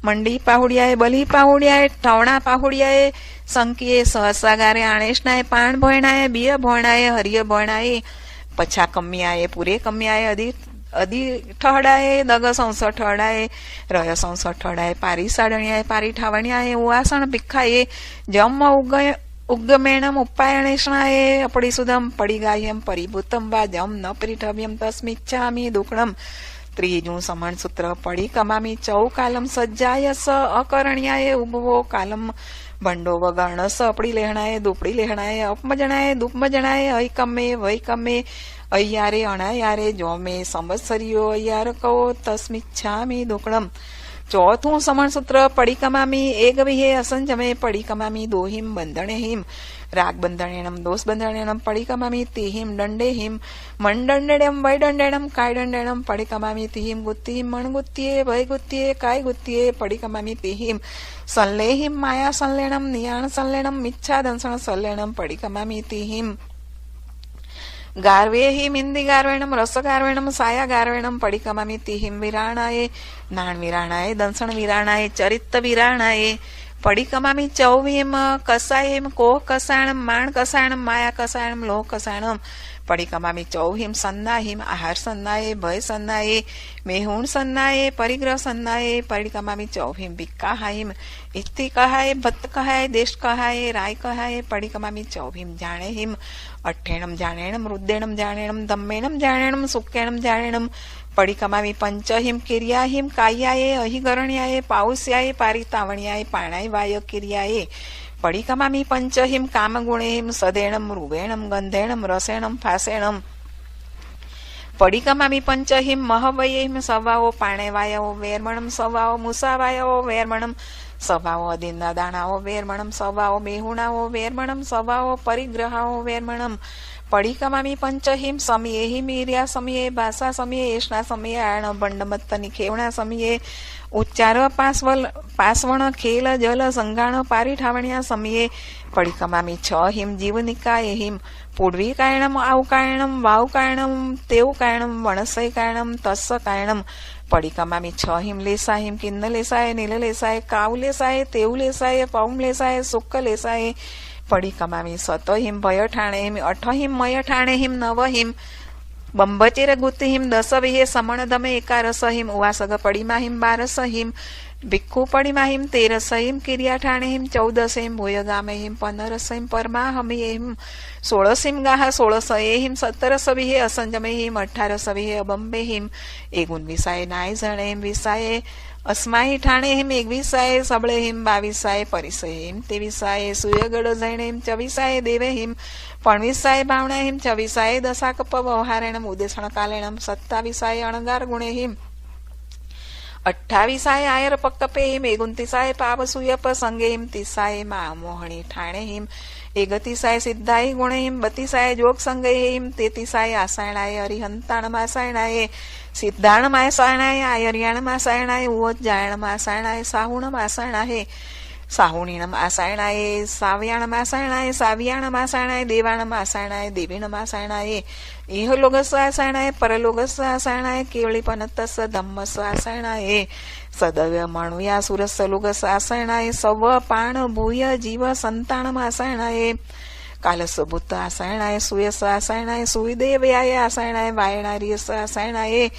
મંડી પાહુડિયાએ બલી પાહુડિયાએ ઠવણા પાહુડિયાએ સંકીએ સહસાગારે આણેશનાએ પાણ ભોયણાએ બિય ભોયણાએ હરિય ભોયણાએ પછા કમ્યાએ પૂરે કમ્યાએ અધિ ઠહડાએ દગ સંસ ઠહડાએ રય સંસ ઠહડાએ પારી સાડણિયાએ પારી ઠાવણિયાએ ઉવાસણ ભિખાએ જમ ઉગ્ગમેણમ ઉપાયણેષણાએ અપડિસુદમ પડિગાહ્યમ પરિભૂતમ વા જમ ન પરિઠવ્યમ તસ્મિચ્છામિ દુકડમ. ત્રીજું સમણ સૂત્ર પડિકમામી ચૌ કાલમ સજ્જાય સ અકરણ્યાએ ઉભવો કાલમ ભંડો વગર્ણ સ અપડી લેહણાએ દુપડી લેહણાએ અપમજણાએ દુપમજણાએ હૈકમે વૈકમે અય્યારે અણાયારે જોમે સંવત્સરીઓ અય્યાર કહો તસ્મિચ્છામિ દુકડમ. ચોથું સમણ સૂત્ર પડિકમામી એક વિહે અસંજમે પડિકમામી દોહિમ બંધણેહિમ રાગ બંધણેણમ દોષ બંધણેણમ પડિકમામી તિહિમ દંડેહિમ મંડંડેણમ વૈદંડેણમ કાયદંડેણમ પડિકમામી તિહિમ ગુત્તિહિમ મણગુત્તિયે વૈગુત્તિયે કાયગુત્તિયે પડિકમામી તિહિમ સંલેહિમ માયા સંલેણમ નિયાણ સંલેણમ મિચ્છા દંસણ સંલેણમ પડિકમામી તિહિમ ગાર્વેહિમ ઇન્દી ગાર્વેણમ રસ ગાર્વેણમ સાયા ગાર્વેણમ પડિકમામી તિહિમ વિરાણાએ નાણ વિરાણાએ દંસણ વિરાણાએ ચરિત્ત વિરાણાએ પડિકમામી ચૌવીમ કસાયમ કોહ કસાયણમ માણ કસાયણમ માયા કસાયણમ લોહ કસાયણમ પડિકમામી ચૌહિમ સન્નાહિમ આહાર સન્નાએ ભય સન્નાએ મેહુણ સન્નાએ પરિગ્રહ સન્નાએ પડિકમામી ચૌહિમ ભિક્કાહાઈમ ઇત્તિ કહાય ભત્ત કહાય દેશ કહાય રાય કહાય પડિકમામી ચૌહિમ જાણેહિમ અઠ્ઠેણમ જાણેણમ રુદ્દેણમ જાણેણમ ધમ્મેણમ જાણેણમ સુક્કેણમ જાણેણમ પડિકમામી પંચહિમ કિર્યાહિમ કાયાએ અહિગરણ્યાએ પાઉસ્યાએ પારિતાવણ્યાએ પાણાય વાય કિર્યાએ પડિકમામી પંચહિમ કામગુણેહિમ સદેણમ રૂવેણમ ગંધેણમ રસેણમ ફાસેણમ પડિકમામી પંચહિમ મહવયેહિમ સવાઓ પાણેવાયાઓ વેરમણમ સવાઓ મુસાવાયાઓ વેરમણમ સવાઓ અદિન્ના દાણાઓ વેરમણમ સવાઓ બેહુણાઓ વેરમણમ સવાઓ પરિગ્રહાઓ વેરમણમ પડિકમામી પંચહિમ સમયેહિમ ઈર્યા સમયે ભાષા સમયે એષણા સમયે આણ બંડમત્ત નિખેવણા સમયે ઉચ્ચાર પાસવણ ખેલ જલ સંગાણ પારીઠાવણ્યા સમયે પડિકમામી 6 હિમ જીવનિકાય હિમ પૂર્વી કાયણમ આવકાયણમ વાવકાયણમ તેવકાયણમ વણસય કાયણમ તસ્સ કાયણમ પડિકમામી 6 હિમ લેસાહિમ કિન્ન લેસાય નીલ લેસાય કાવ લેસાય તેવ લેસાય પૌમ લેસાય સુક્ક લેસાય પડિકમામી 7 હિમ ભય ઠાણે હિમ 8 હિમ મય ઠાણે હિમ 9 હિમ બંબચેર ગુતિહિમ દસ વિહે સમણ દમે એકારસ હિમ ઉવાસગ પડીમાહિમ બારસ હિમ ભિક્ષુ પડીમાહિમ તેરસ હિમ કિર્યાઠાણિમ 14 હિમ ભોયગામે હિમ 15 હિમ પરમાહમિ હિમ 16 હિમ ગાહ 16 હિમ 17 વિહે અસંજમે હિમ 18 વિહે અબંબે હિમ 19 નાય જણે હિમ 20 અસ્માહી ઠાણે હિમ 21 સબળે હિમ 22 પરિસ હિમ 23 સૂર્યગઢ જૈણે હિમ 24 દેવે હિમ 25 ભાવણા હિમ 26 દશાકપ વ્યવહારેણમ ઉદેશણ કાલેણમ 27 અણગાર ગુણે હિમ 28 આયર પક્કપે હિમ 29 પાપ સૂયપ સંગે હિમ 30 મા મોહણી ઠાણે હિમ 31 સિદ્ધાઈ ગુણે હિમ 32 જોગ સંગે હિમ 33 આસાયણાય હરિહંતાણ માસાયણાય સિદ્ધાણ માસાયણાય આયર્યાણ માસાયણાય ઉજ્જાયણ માસાયણાય સાહુણ માસાયણાય સાહુણીણ માસાયણાય સાવ્યાણ માસાયણાય સાવ્યાણ માસાયણાય દેવાણ માસાયણાય દેવીણ માસાયણાય ઇહલોગસ આસાયણાય પરલોગસ આસાયણાય કેવળી પનતસ ધમ્મસ આસાયણાય સદવ્ય મણુયા સુરસ લોગસ આસાયણાય સવ પાણ ભૂય જીવ સંતાણ માસાયણાય કાલસ ભૂત આસાયણાય સુયસ આસાયણાય સુવિદેવ્યાય આસાયણાય વાયણાર્યસ આસાયણાય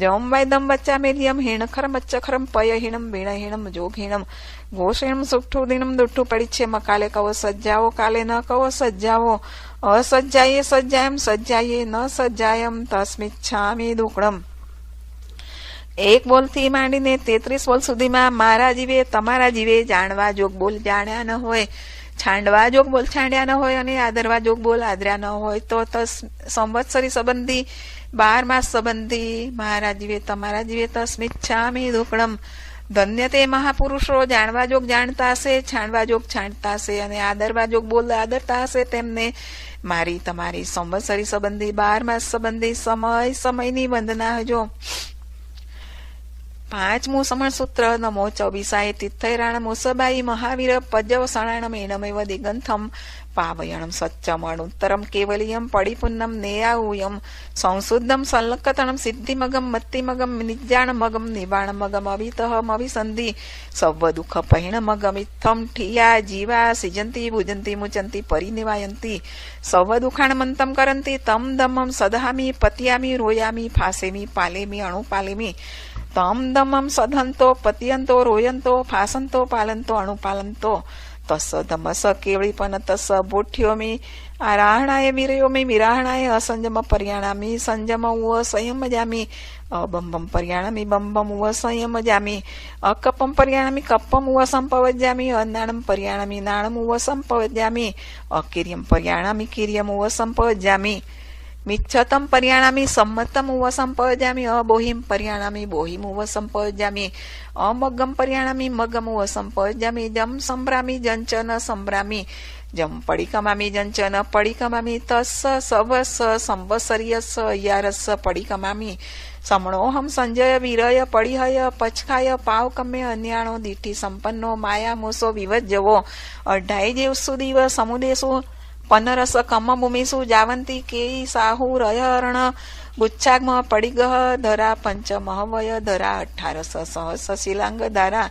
જમ વૈદમ બચ્ચા મેલિયમ હિણખર મચ્ચખરમ પય હિણમ વીણ હિણમ જોગ હિણમ ઘોષિણમ સુઠ્ઠું દિનમ દુઠ્ઠું પડિચ્છેમ કાલે કવો સજ્જાવો કાલે ન કવો સજ્જાવો અસજ્જાયે સજ્જાયમ સજ્જાયે ન સજ્જાયમ તસ્મિચ્છામિ દુક્કડમ. 1 બોલથી માંડીને 33 બોલ સુધીમાં મારા જીવે તમારા જીવે જાણવા જોગ બોલ જાણ્યા ન હોય, છાંડવા જોગ બોલ છાંડ્યા ન હોય અને આદરવા જોગ બોલ આદર્યા ન હોય તો સંવત્સરી સંબંધી 12 માસ સંબંધી મારા જીવે તમારા જીવે તસ્મિચ્છામિ દુક્કડમ. ધન્ય તે મહાપુરુષો જાણવા જોગ જાણતા હશે, છાંડવા જોગ છાંડતા હશે અને આદરવા જોગ બોલ આદરતા હશે. તેમને મારી તમારી સંવત્સરી સંબંધી 12 માસ સંબંધી સમયની વંદના હજો. 5મું સમણ સૂત્ર નમો 24 તિથૈરાણ મોસબાઈ મહાવીર પજવ સણાણમ એણમેવ દિગંથમ પાવયણમ સચ્ચમણ ઉત્તરમ કેવલિયમ પડિપુન્નમ નેયાઉયમ સંશુદ્ધમ સંલક્કતણમ સિદ્ધિમગમ મત્તિમગમ નિજાણમગમ નિવાણમગમ અવિતઃ અવિસંધિ સવ દુઃખ પૈણમગમ ઇત્થમ ઠિયા જીવા સિજંતી ભુજંતી મુચંતી પરિનિવાયંતી સવ દુઃખાણમંતમ કરંતી તમ દમમ સદહામી પત્યામી રોયામી ફાસેમી પાલેમી અણુપાલેમી તમ દમમ સધંતો પતિયંતો રોયંતો ફાસંતો પાલંતો અણુપાલંતો તસ ધમસ કેવળી પન તસ બોઠ્યોમી આરાહણાય વિરયોમી વિરાહણાય અસંજમ પર્યાણામી સંજમ ઉ સંયમ જામી અબંબમ પર્યાણામી બંબમ ઉ સંયમ જામી અકપમ પર્યાણામી કપ્પમ ઉ સંપવજ્જામી અનાણમ પર્યાણામી નાણમ ઉ સંપવજ્જામી અકિર્યમ પર્યાણામી કિર્યમ ઉ સંપવજ્જામી મિચ્છતમ પર્યાણામી સંમતમ ઉવ સંપવજામી અબોહિમ પર્યાણામી બોહિમ ઉવ સંપવજામી અમગમ પર્યાણામી મગમ ઉવ સંપવજામી જમ સંભ્રામી જંચન સંભ્રામી જમ પડિકમામી જંચન પડિકમામી તસ્સ સવસ સંવત્સર્યસ યારસ પડિકમામી સમણોહમ સંજય વિરય પડિહય પચખાય પાવકમ્ય અન્યાણો દીઠી સંપન્નો માયા મોસો વિવજ્જવો 28 દિવસ સુધી સમુદેશુ પનરસ કમ ભૂમિસુ જાવંતી કેઈ સાહુ રયહરણ ગુચ્છાગ્મ પડિગહ ધરા પંચ મહવય ધરા 18 સહસ શિલાંગ ધારા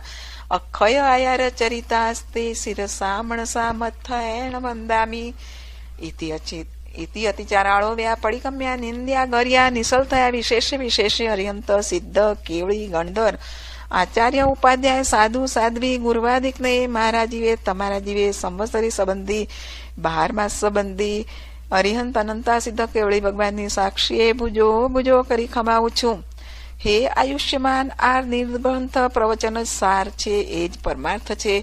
અક્ષય આયાર ચરિતાસ્તે શિરસા મણસા મથૈણ વંદામી ઇતિ અતિચારાળો વ્યા પડિકમ્યા નિંદ્યા ગર્યા નિસલ થયા વિશેષે વિશેષે અર્યંત સિદ્ધ કેવળી ગણધર આચાર્ય ઉપાધ્યાય સાધુ સાધ્વી ગુરવાદિકને મારા જીવે તમારા જીવે સંવત્સરી સંબંધી 12 માસ સંબંધી અરિહંત અનંતા સિદ્ધ કેવળી ભગવાનની સાક્ષીએ ભુજો ભુજો કરી ખમાવું છું. હે આયુષ્યમાન આ નિર્બંધ પ્રવચન જ સાર છે, એ જ પરમાર્થ છે,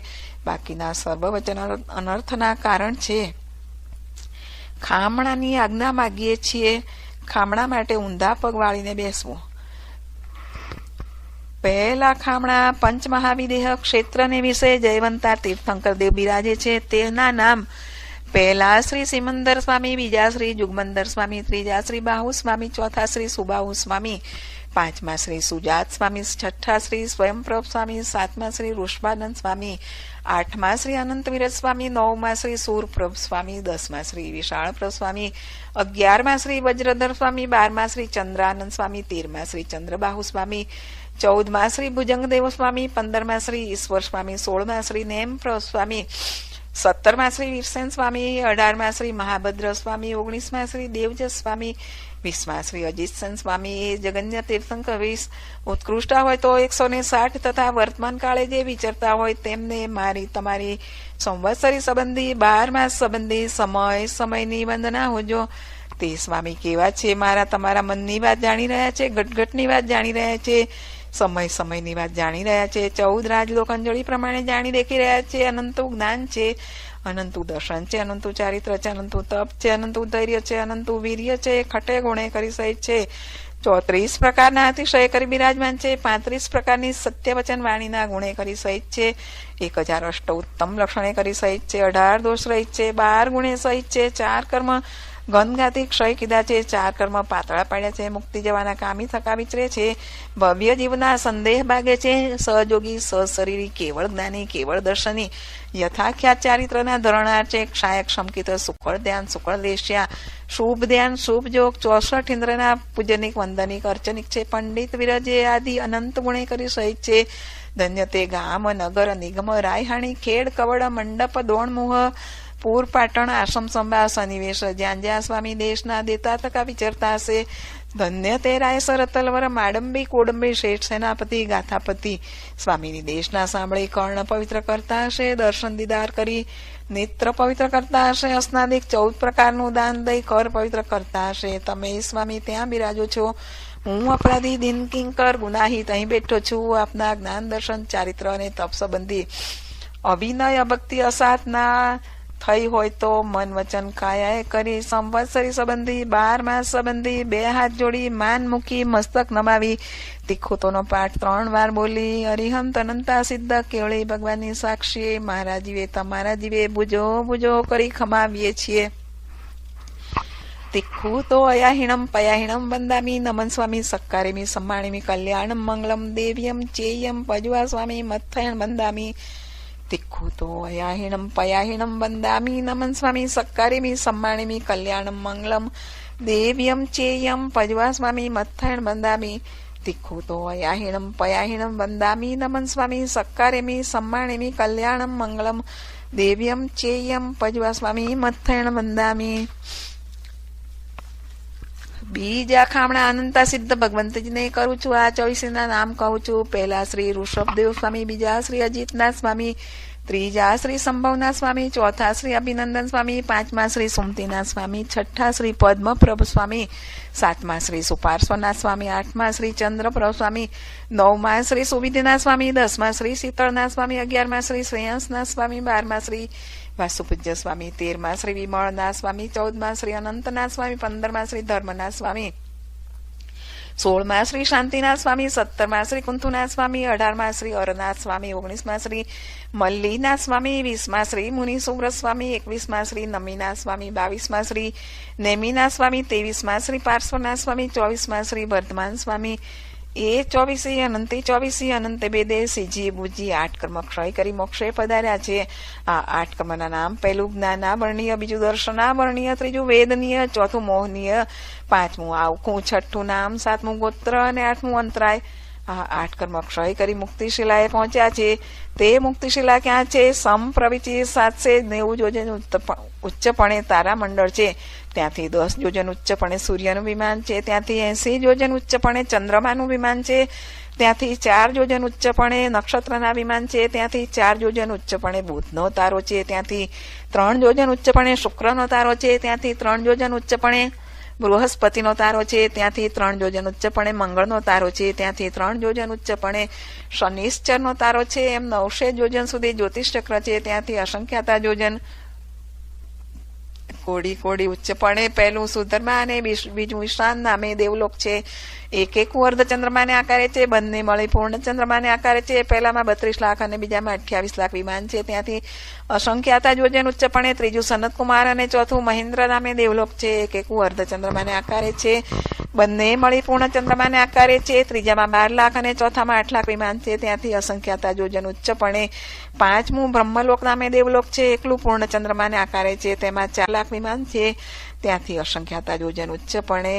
બાકીના સર્વ વચન અનર્થના કારણ છે. ખામણાની આજ્ઞા માગીએ છીએ. ખામણા માટે ઊંધા પગ વાળીને બેસવું. પહેલા ખામણા પંચમહાવિદેહ ક્ષેત્રને વિશે જયવંતા તીર્થંકર દેવ બિરાજે છે. તેના નામ પહેલા શ્રી સિમંદર સ્વામી, બીજા શ્રી જુગમંદર સ્વામી, ત્રીજા શ્રી બાહુ સ્વામી, ચોથા શ્રી સુબાહુ સ્વામી, પાંચમા શ્રી સુજાત સ્વામી, છઠ્ઠા શ્રી સ્વયંપ્રભ સ્વામી, સાતમા શ્રી ઋષભાનંદ સ્વામી, આઠમા શ્રી અનંતવીરજ સ્વામી, નવમા શ્રી સૂરપ્રભ સ્વામી, 10મા શ્રી વિશાળપ્રભ સ્વામી, 11મા શ્રી વજ્રધર સ્વામી, 12મા શ્રી ચંદ્રાનંદ સ્વામી, 13મા શ્રી ચંદ્રબાહુ સ્વામી, 14મા શ્રી ભુજંગદેવ સ્વામી, 15મા શ્રી ઈશ્વર સ્વામી, 16મા શ્રી નેમપ્રભ સ્વામી, 17માં શ્રી વીરસેન સ્વામી, 18માં શ્રી મહાભદ્ર સ્વામી, 19માં શ્રી દેવજસ સ્વામી, 20માં શ્રી અજીતસેન સ્વામી. જગન્ય તીર્થંકર 20 ઉત્કૃષ્ટ હોય તો 160 તથા વર્તમાન કાળે જે વિચરતા હોય તેમને મારી તમારી સંવત્સરી સંબંધી 12 માસ સંબંધી સમયની વંદના હોજો. તે સ્વામી કેવા છે? મારા તમારા મનની વાત જાણી રહ્યા છે, ઘટઘટની વાત જાણી રહ્યા છે, સમયની વાત જાણી રહ્યા છે, 14 રાજલોક અંજળી પ્રમાણે જાણી દેખી રહ્યા છે. અનંતું જ્ઞાન છે, અનંતું દર્શન છે, અનંતું ચારિત્ર છે, અનંતું તપ છે, અનંતું ધૈર્ય છે, અનંતું વીર્ય છે, ખટે ગુણે કરી સહિત છે. 34 પ્રકારના અતિશય કરી બિરાજમાન છે. 35 પ્રકારની સત્ય વચન વાણીના ગુણે કરી સહિત છે. 1008 ઉત્તમ લક્ષણે કરી સહિત છે. 18 દોષ રહિત છે. 12 ગુણે સહિત છે. 4 કર્મ ગંધગાથી ક્ષય કીધા છે. 4 કર્મ પાતળા પાડ્યા છે. મુક્તિ જવાના કામી થકા વિચરે છે. ભવ્ય જીવના સંદેહ ભાગે છે. સહયોગી સશરીરી કેવળ જ્ઞાની કેવળ દર્શની યથાખ્યાત ચારિત્રના ધરણાર છે. ક્ષાયક શંકિત સુકળ ધ્યાન સુકળ દેશ્યા શુભ ધ્યાન શુભ જોગ 64 ઇન્દ્રના પૂજનિક વંદનિક અર્ચનિક છે. પંડિત વિરજે આદિ અનંત ગુણે કરી સહિત છે. ધન્ય તે ગામ નગર નિગમ રાયહાણી ખેડ કવડ મંડપ દોણમુહ પૂર પાટણ આશ્રમ સંભા સનિવેશ જ્યાં જ્યાં સ્વામી દેશના દેતા તકા વિચરતા હશે. ધન્ય તે રાયસર તલવર માડંબી કોડંબી શેઠ સેનાપતિ ગાથાપતિ સ્વામીની દેશના સાંભળી કર્ણ પવિત્ર કરતા હશે. દર્શન દીદાર કરી નેત્ર પવિત્ર કરતા હશે. અસ્નાદિક 14 પ્રકારનું દાન દઈ કર પવિત્ર કરતા હશે. તમે સ્વામી ત્યાં બિરાજો છો. હું અપરાધી દિન કિંકર ગુનાહિત અહીં બેઠો છું. આપના જ્ઞાન દર્શન ચારિત્ર અને તપ સંબંધી અભિનય અભક્તિ અસાધના થઈ હોય તો મન વચન કાયાએ કરી સંવત્સરી સંબંધી 12 માસ સંબંધી 2 હાથ જોડી માન મૂકી મસ્તક નમાવી તિખોતોનો પાઠ 3 વાર બોલી અરિહંત અનંતા સિદ્ધ કેવળી ભગવાનની સાક્ષી મારા જીવે તમારા જીવે બુજો બુજો કરી ખમાવીએ છીએ. તિખુ તો અયાહિણમ પયાહિણમ વંદામી નમન સ્વામી સક્કારેમી સમ્માણીમી કલ્યાણમ મંગલમ દેવ્યમ ચેયમ પજવા સ્વામી મથયણ વંદામી. તિખુ તો અયાહિણમ પયાહિણમ વંદામી નમન સ્વામી સક્કારેમી સમ્માણીમી કલ્યાણમ મંગલમ દેવ્યમ ચેયમ પજવા સ્વામી મથયણ વંદામી. તિખુ તો અયાહિણમ પયાહિણમ વંદામી નમન સ્વામી સક્કારેમી સમ્માણીમી કલ્યાણમ મંગલમ દેવ્યમ ચેયમ પજવા સ્વામી મથયણ વંદામી. બીજા ખામણા અનંતા સિદ્ધ ભગવંતજીને કરું છું. આ 24 નામ કહું છું. પહેલા શ્રી ઋષભદેવ સ્વામી, બીજા શ્રી અજીતનાથ સ્વામી, ત્રીજા શ્રી સંભવનાથ સ્વામી, ચોથા શ્રી અભિનંદન સ્વામી, 5મા શ્રી સુમતીનાથ સ્વામી, 6ઠા શ્રી પદ્મપ્રભ સ્વામી, 7મા શ્રી સુપાર્શ્વનાથ સ્વામી, 8મા શ્રી ચંદ્રપ્રભ સ્વામી, 9મા શ્રી સુવિધિનાથ સ્વામી, 10મા શ્રી શીતળનાથ સ્વામી, 11મા શ્રી શ્રેયસનાથ સ્વામી, 12મા શ્રી વાસુપૂજ્ય સ્વામી, 13મા શ્રી વિમળનાથ સ્વામી, 14મા શ્રી અનંતનાથ સ્વામી, 15મા શ્રી ધર્મનાથ સ્વામી, 16મા શ્રી શાંતિનાથ સ્વામી, 17મા શ્રી કુંથુનાથ સ્વામી, 18મા શ્રી અરનાથ સ્વામી, 19મા શ્રી મલ્લીનાથ સ્વામી, 20મા શ્રી મુનિ સુબ્રત સ્વામી, 21મા શ્રી નમીનાથ સ્વામી, 22મા શ્રી નેમિનાથ સ્વામી, 23મા શ્રી પાર્શ્વનાથ સ્વામી, 24મા શ્રી વર્ધમાન સ્વામી. એ 24 અનંતે 24 અનંતે બેદે સીજી બુજી 8 કર્મ ક્ષય કરી મોક્ષે પધાર્યા છે. આ 8 કર્મના નામ: પહેલું જ્ઞાનાવરણીય, બીજું દર્શનાવરણીય, ત્રીજું વેદનીય, ચોથું મોહનીય, 5મું આવખું, 6ઠું નામ, 7મું ગોત્ર અને 8મું અંતરાય. આ 8 કર્મ ક્ષય કરી મુક્તિશિલાએ પહોંચ્યા છે. તે મુક્તિશિલા ક્યાં છે? સમપ્રવિચિ 790 યોજન ઉચ્ચપણે તારામંડળ છે. ત્યાંથી 10 યોજન ઉચ્ચપણે સૂર્યનું વિમાન છે. ત્યાંથી 80 યોજન ઉચ્ચપણે ચંદ્રમાનું વિમાન છે. ત્યાંથી 4 યોજન ઉચ્ચપણે નક્ષત્રના વિમાન છે. ત્યાંથી 4 યોજન ઉચ્ચપણે બુધનો તારો છે. ત્યાંથી 3 યોજન ઉચ્ચપણે શુક્રનો તારો છે. ત્યાંથી 3 યોજન ઉચ્ચપણે બૃહસ્પતિનો તારો છે. ત્યાંથી 3 યોજન ઉચ્ચપણે મંગળનો તારો છે. ત્યાંથી 3 યોજન ઉચ્ચપણે શનિશ્ચરનો તારો છે. એમ 900 યોજન સુધી જ્યોતિષ ચક્ર છે. ત્યાંથી અસંખ્યાતા યોજન કોડી કોડી ઉચ્ચપણે પહેલું સુધર્મા અને બીજું ઈશાન નામે દેવલોક છે. એક અર્ધ ચંદ્રમાને આકારે છે. બંને મળી પૂર્ણ ચંદ્રમાને આકારે છે. પહેલામાં 32 લાખ અને બીજામાં 28 લાખ વિમાન છે. ત્યાંથી અસંખ્યાતા યોજન ઉચ્ચપણે ત્રીજું સનતકુમાર અને ચોથું મહેન્દ્ર નામે દેવલોક છે. એક અર્ધ ચંદ્રમાને આકારે છે. બંને મળી પૂર્ણ ચંદ્રમાને આકારે છે. ત્રીજામાં 12 લાખ અને ચોથામાં 8 લાખ વિમાન છે. ત્યાંથી અસંખ્યાતા યોજન ઉચ્ચપણે 5મું બ્રહ્મલોક નામે દેવલોક છે. એકલું પૂર્ણ ચંદ્રમાને આકારે છે. તેમાં 4 લાખ વિમાન છે. ત્યાંથી અસંખ્યાતા યોજન ઉચ્ચપણે.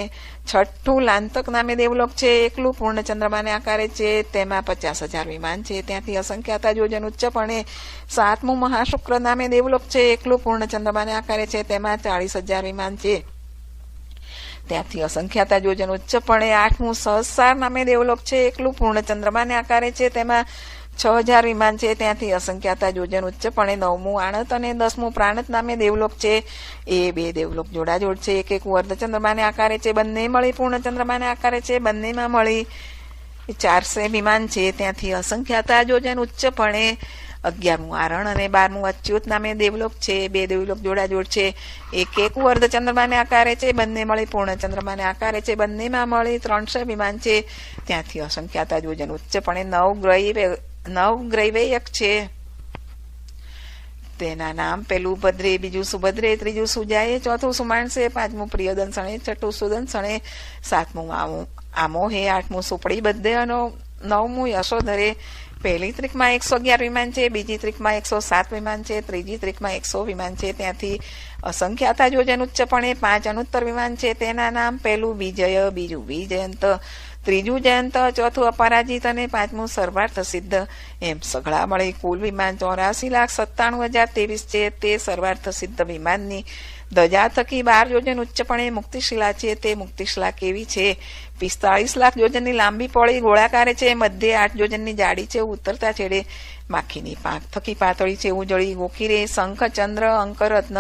છઠ્ઠું લાંતક નામે દેવલોક છે, એકલું પૂર્ણ ચંદ્રમાને આકારે છે, તેમાં 50,000 વિમાન છે, ત્યાંથી અસંખ્યાતા યોજન ઉચ્ચપણે. સાતમું મહાશુક્ર નામે દેવલોક છે, એકલું પૂર્ણ ચંદ્રમાને આકારે છે, તેમાં 40,000 વિમાન છે, ત્યાંથી અસંખ્યાતા યોજન ઉચ્ચપણે. આઠમું સહસ્રાર નામે દેવલોક છે, એકલું પૂર્ણ ચંદ્રમાને આકારે છે, તેમાં 6,000 વિમાન છે, ત્યાંથી અસંખ્યાતા યોજન ઉચ્ચપણે. નવમું આણત અને 10મું પ્રાણત નામે દેવલોક છે, એ 2 દેવલોક જોડાજોડ છે, એક અર્ધચંદ્રમાને આકારે છે, બંને મળી પૂર્ણ ચંદ્રમાને આકારે છે, બંનેમાં મળી 400 વિમાન છે, ત્યાંથી અસંખ્યાતા યોજન ઉચ્ચપણે. 11મું આરણ અને 12મું અચ્યુત નામે દેવલોક છે, 2 દેવલોક જોડાજોડ છે, એક અર્ધચંદ્રમાને આકારે છે, બંને મળી પૂર્ણ ચંદ્રમાને આકારે છે, બંનેમાં મળી 300 વિમાન છે, ત્યાંથી અસંખ્યાતા યોજન ઉચ્ચપણે. 9 ગ્રૈવેયક છે, તેના નામ પેલું ભદ્રે, બીજું સુભદ્રે, ત્રીજું સુજાએ, ચોથું સુમાણસે, 5મું પ્રિયદંસણે, છઠ્ઠું સુદંસણે, 7મું આમોહે, 8મું સુપડી બધે અને 9મું યશોધરે. પહેલી ત્રિકમાં 111 વિમાન છે, બીજી ત્રિકમાં 107 વિમાન છે, ત્રીજી ત્રિકમાં 100 વિમાન છે, ત્યાંથી અસંખ્યાતા યોજન ઉચ્ચપણે. 5 અનુત્તર વિમાન છે, તેના નામ પેલું વિજય, બીજું વિજયંત, ત્રીજું જયંત, ચોથું અપરાજિત અને 5મું સર્વાર્થ સિદ્ધ. એમ સઘળા મળી કુલ વિમાન 84,97,023 છે, તે સર્વાર્થ સિદ્ધ વિમાનની ધજા થકી 12 યોજન ઉચ્ચપણે મુક્તિશિલા છે, તે મુક્તિશિલા કેવી છે? 45 લાખ યોજનની લાંબી પહોળી ગોળાકારે છે, મધ્યે 8 યોજનની જાડી છે, ઉતરતા છેડે માખીની પાંખ થકી પાતળી છે, ઉજળી ગોખીરે શંખ, ચંદ્ર, અંકરત્ન,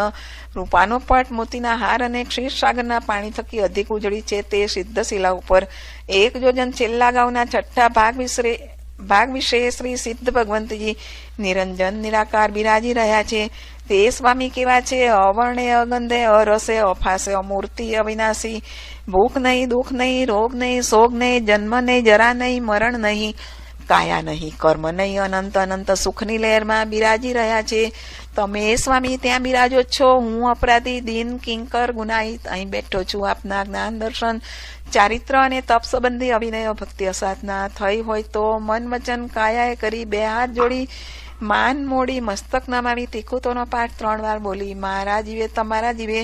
રૂપાનો પટ, મોતીના હાર અને ક્ષીરસાગરના પાણી થકી અધિક ઉજળી છે, તે સિદ્ધ શિલા ઉપર 1 યોજન છેલ્લા ગાઉના છઠ્ઠા ભાગ વિશે શ્રી સિદ્ધ ભગવંતજી નિરંજન નિરાકાર બિરાજી રહ્યા છે. તે સ્વામી કેવા છે? અવર્ણે, અગંધે, અરસે, અફાસે, અમૂર્તિ, અવિનાશી, ભૂખ નહીં, દુઃખ નહીં, રોગ નહીં, શોક નહીં, જન્મ નહીં, જરા નહીં, મરણ નહીં, કાયા નહીં, કર્મ નહીં, અનંત અનંત સુખની લહેરમાં બિરાજી રહ્યા છે. તમે સ્વામી ત્યાં બિરાજો છો, હું અપરાધી, દીન, કિંકર, ગુનાહિત અહીં બેઠો છું. આપના જ્ઞાન, દર્શન, ચારિત્ર અને તપ સંબંધી અવિનય ભક્તિ અસાધના થઈ હોય તો મન વચન કાયાએ કરી 2 હાથ જોડી માન મોડી મસ્તક નમાવી તીખુતોનો પાઠ 3 વાર બોલી મારા જીવે તમારા જીવે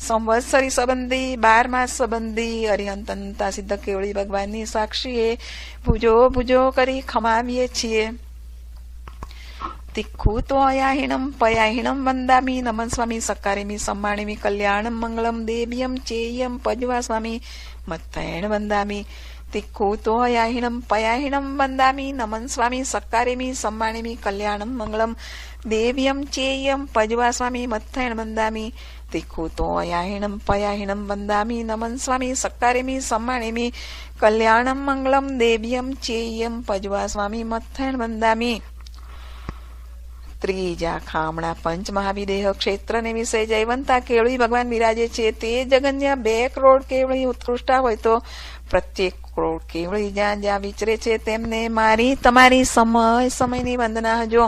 સંવત્સરી સંબંધી 12 માસ સંબંધી અરિહંતનતા સિદ્ધ કેવળી ભગવાનની સાક્ષીએ ભુજો કરી ખમાવીએ છીએ. તિખુ તો અયાહિણમ પયાહિણમ વંદામી નમન સ્વામી સકારેમી સમ્માણીમી કલ્યાણમ મંગલમ દેવ્યમ ચેયમ પજવા સ્વામી મત્તૈણ વંદામી. તિખુ તો અયાહિણમ પયાહિણમ વંદામી નમન સ્વામી સકારેમી સમ્માણીમી કલ્યાણમ મંગલમ દેવ્યમ ચેયમ પજવા સ્વામી મત્તૈણ વંદામી. તિખુ તો અયાહિણમ પયાહિણમ વંદામી નમન સ્વામી સકારેમી સમ્માણીમી કલ્યાણમ મંગલમ દેવ્યમ ચેયમ પજવા સ્વામી મત્તૈણ વંદામી. ત્રીજા ખામણા પંચ મહાવિદેહ ક્ષેત્ર ને વિશે જયવંતા કેવળી ભગવાન વિરાજે છે. તે જગન્યા 2 કરોડ કેવળી ઉત્કૃષ્ટા હોય તો પ્રત્યેક કરોડ કેવળી જ્યાં જ્યાં વિચરે છે તેમને મારી તમારી સમયની વંદના હજો.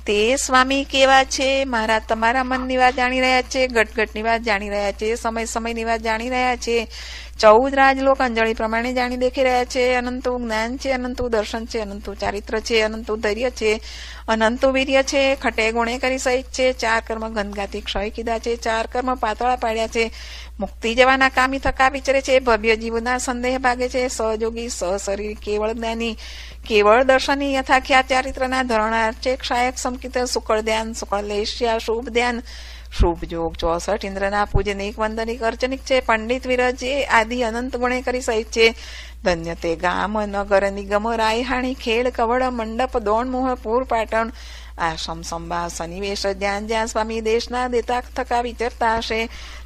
તે સ્વામી કેવા છે? મારા તમારા મનની વાત જાણી રહ્યા છે, ઘટઘટની વાત જાણી રહ્યા છે, સમયની વાત જાણી રહ્યા છે. 14 રાજલોક અંજળી પ્રમાણે જાણી દેખી રહ્યા છે. અનંતું જ્ઞાન છે, અનંતું દર્શન છે, અનંતું ચારિત્ર છે, અનંતું ધૈર્ય છે, અનંતું વીર્ય છે, ખટે ગુણે કરી સહિત છે. 4 કર્મ ગંદગાથી ક્ષય કીધા છે, 4 કર્મ પાતળા પાડ્યા છે. મુક્તિ જવાના કામી થકા વિચરે છે, ભવ્ય જીવના સંદેહ ભાગે છે. સહયોગી સહશરીર કેવળ જ્ઞાની કેવળ દર્શની યથાખ્યાત ચારિત્રના ધરણાર છે. ક્ષાયક સંકિત સુકળ ધ્યાન સુકળ લેશ્યા શુભ ધ્યાન શુભ જોગ 64 ઇન્દ્રના પૂજનિક વંદનિક અર્ચનિક છે. પંડિત વિરજ આદિ અનંત ગુણે કરી સહિત છે. ધન્ય તે ગામ નગર નિગમ રાયહાણી ખેડ કવડ મંડપ દોણ મોહ પૂર પાટણ આશ્રમ સંભા સનિવેશ જ્યાં જ્યાં સ્વામી દેશના દેતા થકા વિચરતા હશે.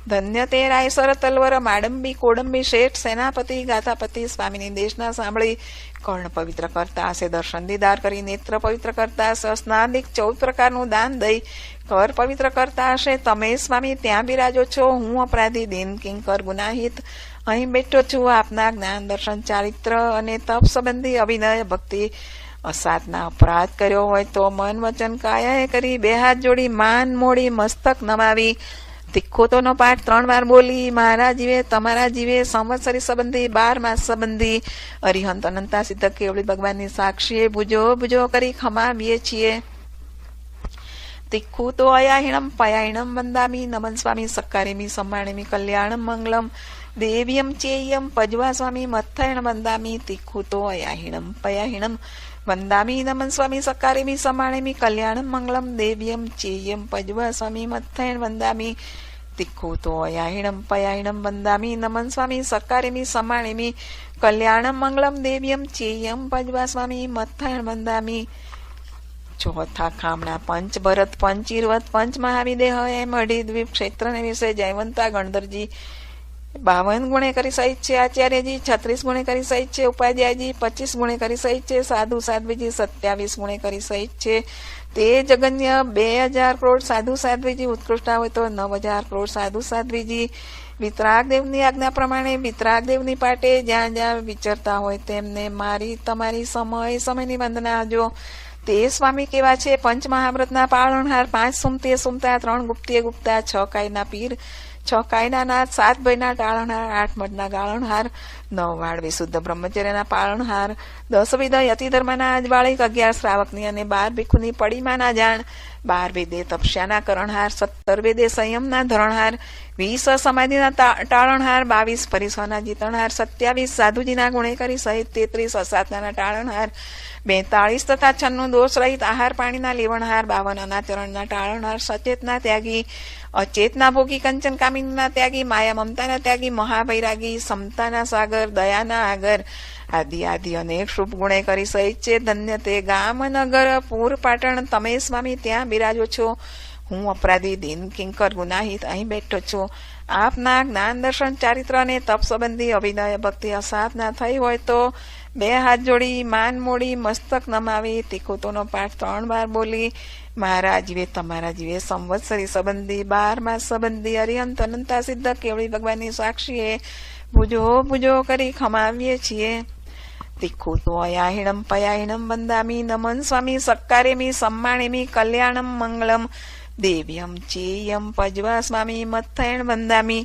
ધન્ય તે રાયસર તલવર માડંબી કોડંબી શેઠ સેનાપતિ ગાથાપતિ સ્વામીની દેશના સાંભળી કર્ણ પવિત્ર કરતા હશે. દર્શન દીદાર કરી નેત્ર પવિત્ર કરતા હશે. સ્નાનિક 14 પ્રકારનું દાન દઈ કર પવિત્ર કરતા હશે. તમે સ્વામી ત્યાં બિરાજો છો, હું અપરાધી દીન કિંકર ગુનાહિત અહીં બેઠો છું. આપના જ્ઞાન દર્શન ચારિત્ર અને તપ સંબંધી અવિનય ભક્તિ અસાધના અપરાધ કર્યો હોય તો મન વચન કાયાએ કરી 2 હાથ જોડી માન મોડી મસ્તક નમાવી તિખોતોનો પાઠ 3 વાર બોલી મારા જીવે તમારા જીવે સંવત્સરી સંબંધી 12 માસ સંબંધી અરિહંત અનંતા સિદ્ધ કેવળી ભગવાનની સાક્ષીએ ભુજો કરી ખમાવીએ છીએ. તિખ્ખુ તો અયાહિણમ પયાહિણમ વંદામી નમન સ્વામી સક્કારેમી સમ્માણેમી કલ્યાણમ મંગલમ દેવ્યમ ચેયમ પજવા સ્વામી મથ્થયણ વંદામી તિખ્ખુ તો અયાહિણમ પયાહિણમ વંદામી નમન સ્વામી સક્કારેમી સમ્માણેમી કલ્યાણમ મંગલમ દેવ્યમ ચેયમ પજવા સ્વામી મથ્થયણ વંદામી તિખ્ખુ તો અયાહિણમ પયાહિણમ વંદામી નમન સ્વામી સક્કારેમી સમ્માણેમી કલ્યાણમ મંગલમ દેવ્યમ ચેયમ પજવા સ્વામી મથ્થયણ વંદામી ચોથા ખામણા પંચ ભરત પંચ ઈરવત પંચ મહાવિદેહ એમ અઢી દ્વીપ ક્ષેત્ર ને વિશે જયવંતા ગણધરજી 52 ગુણે કરી સહિત છે, આચાર્યજી 36 ગુણે કરી સહિત છે, ઉપાધ્યાયજી 25 ગુણે કરી સહિત છે, સાધુ સાધ્વીજી 27 ગુણે કરી સહિત છે, તે જગન્ય 2000 કરોડ સાધુ સાધ્વીજી ઉત્કૃષ્ટા હોય તો 9000 કરોડ સાધુ સાધ્વીજી વિતરાગ દેવની આજ્ઞા પ્રમાણે વિતરાગ દેવની પાટે જ્યાં જ્યાં વિચરતા હોય તેમને મારી તમારી સમયની વંદના જો. તે સ્વામી કેવા છે? પંચ મહાવ્રતના પાલનહાર, 5 સુમતીય સુમતા, 3 ગુપ્તીય ગુપ્તા, 6 કાયના પીર, 6 કાયના નાથ, 7 ભયના ટાળણહાર, 8 મઢના ગાળણહાર, 9 વાળ વિશુદ્ધ બ્રહ્મચર્યના પાલનહાર, 10 વિધ યતિ ધર્મના અજવાળિક, 11 શ્રાવકની અને 12 ભીખુની પડીમાના જાણ, 12 વેદે તપસ્યાના કરણહાર, 17 વેદે સંયમના ધરણહાર, 20 સમાધિના ટાળણહાર, 22 પરિસોના જીતણહાર, 27 સાધુજીના ગુણે કરી સહિત, 33 અસાધનાના ટાળણહાર, 42 તથા 96 દોષ રહિત આહાર પાણીના લેવણહાર, 52 અનાચરણના ટાળણહાર, સચેતના ત્યાગી, અચેતના ભોગી, કંચન કામિનીના ત્યાગી, માયા મમતાના ત્યાગી, મહાવૈરાગી, સમતાના સાગર, દયાના આગર આદિ આદિ અનેક શુભ ગુણે કરી સહિત છે. ધન્ય તે ગામ નગર પૂર પાટણ, તમે સ્વામી ત્યાં બિરાજો છો. હું અપરાધી દિન કિંકર ગુનાહિત અહીં બેઠો છું. આપના જ્ઞાન દર્શન ચારિત્ર અને તપ સંબંધી અભિનય ભક્તિ અસાધના થઈ હોય તો 2 હાથ જોડી, માન મોડી, મસ્તક નમાવી, તિખુતોનો પાઠ 3 વાર બોલી, મારા જીવે તમારા જીવે સંવત્સરી સંબંધી 12 માસ સંબંધી અરિયંત અનંતા સિદ્ધ કેવળી ભગવાનની સાક્ષીએ પૂજો પૂજો કરી ખમાવીએ છીએ. તિખ્ખુ તો અયાહિણમ પયાહિણમ વંદામી નમન સ્વામી સક્કારેમી સમ્માણેમી કલ્યાણમ મંગલમ દેવ્યમ ચેયમ પજવા સ્વામી મથ્થયણ વંદામી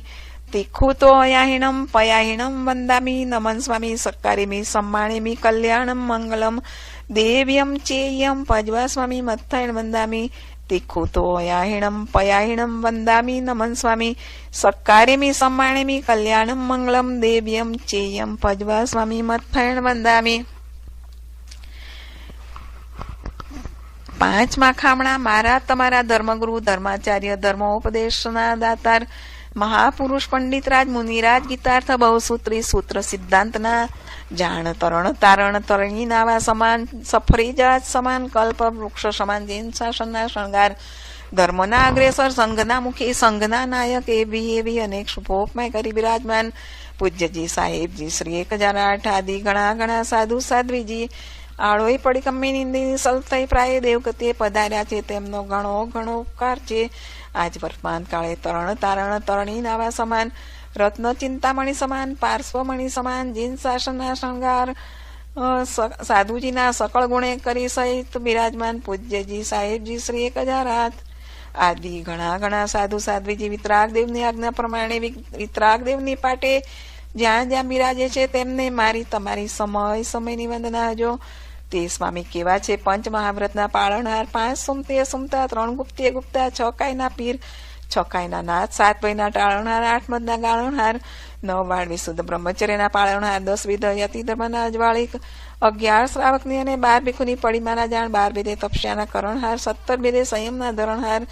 તિખ્ખુ તો અયાહિણમ પયાહિણમ વંદામી નમન સ્વામી સક્કારેમી સમ્માણેમી કલ્યાણમ મંગલમ દેવ્યમ ચેયમ પજવા સ્વામી મથ્થયણ વંદામી તિખ્ખુ તો અયાહિણમ પયાહિણમ વંદામી નમન સ્વામી સક્કારેમી સમ્માણેમી કલ્યાણમ મંગલમ દેવ્યમ ચેયમ પજવા સ્વામી મથ્થયણ વંદામી. 5મા ખામણા મારા તમારા ધર્મગુરુ ધર્માચાર્ય ધર્મોપદેશના દાતાર મહાપુરુષ પંડિતરાજ મુનિરાજ ગીતાર્થ બહુસૂત્રી સૂત્ર સિદ્ધાંતના જાણ તરણ તારણ તરણી નાવા સમાન સફરીજાત સમાન કલ્પ વૃક્ષ સમાન જૈન શાસનના શણગાર ધર્મના અગ્રેસર સંઘના મુખી સંઘના નાયક એવી અનેક શુભોપમય કરી બિરાજમાન પૂજ્યજી સાહેબજી શ્રી 1008 આદિ ઘણા સાધુ સાધ્વીજી આળોય પડી કમ્મી નિંદીની સલથઈ પ્રાય દેવગતિએ પધાર્યા છે. તેમનો ઘણો ઉપકાર છે. આજ વર્તમાન કાળે તરણ તારણ તરણી નાવા સમાન રત્ન ચિંતામણી સમાન પાર્શ્વમણી સમાન જીન શાસનના શણગાર સાધુજીના સકળ ગુણે કરી સહિત બિરાજમાન પૂજ્યજી સાહેબજી શ્રી 1008 આદિ ઘણા સાધુ સાધ્વીજી વિતરાગ દેવની આજ્ઞા પ્રમાણે વિતરાગ દેવની પાટે જ્યાં જ્યાં બિરાજે છે તેમને મારી તમારી સમયની વંદના જો. તે સ્વામી કેવા છે? પંચ મહાવ્રતના પાલનહાર, 5 સુમતીય સુમતા, 3 ગુપ્તીય ગુપ્તા, 6 કાયના પીર, 6 કાયના નાથ, 7 ભયના ટાળણહાર, 8 મદના ગાળણહાર, 9 વાળ વિશુદ્ધ બ્રહ્મચર્યના પાલનહાર, 10 વિધ યતિ ધર્મના અજવાળિક, 11 શ્રાવકની અને 12 ભીખુની પડીમાના જાણ, 12 વેદે તપસ્યાના કરણહાર, 17 વેદે સંયમના ધરણહાર,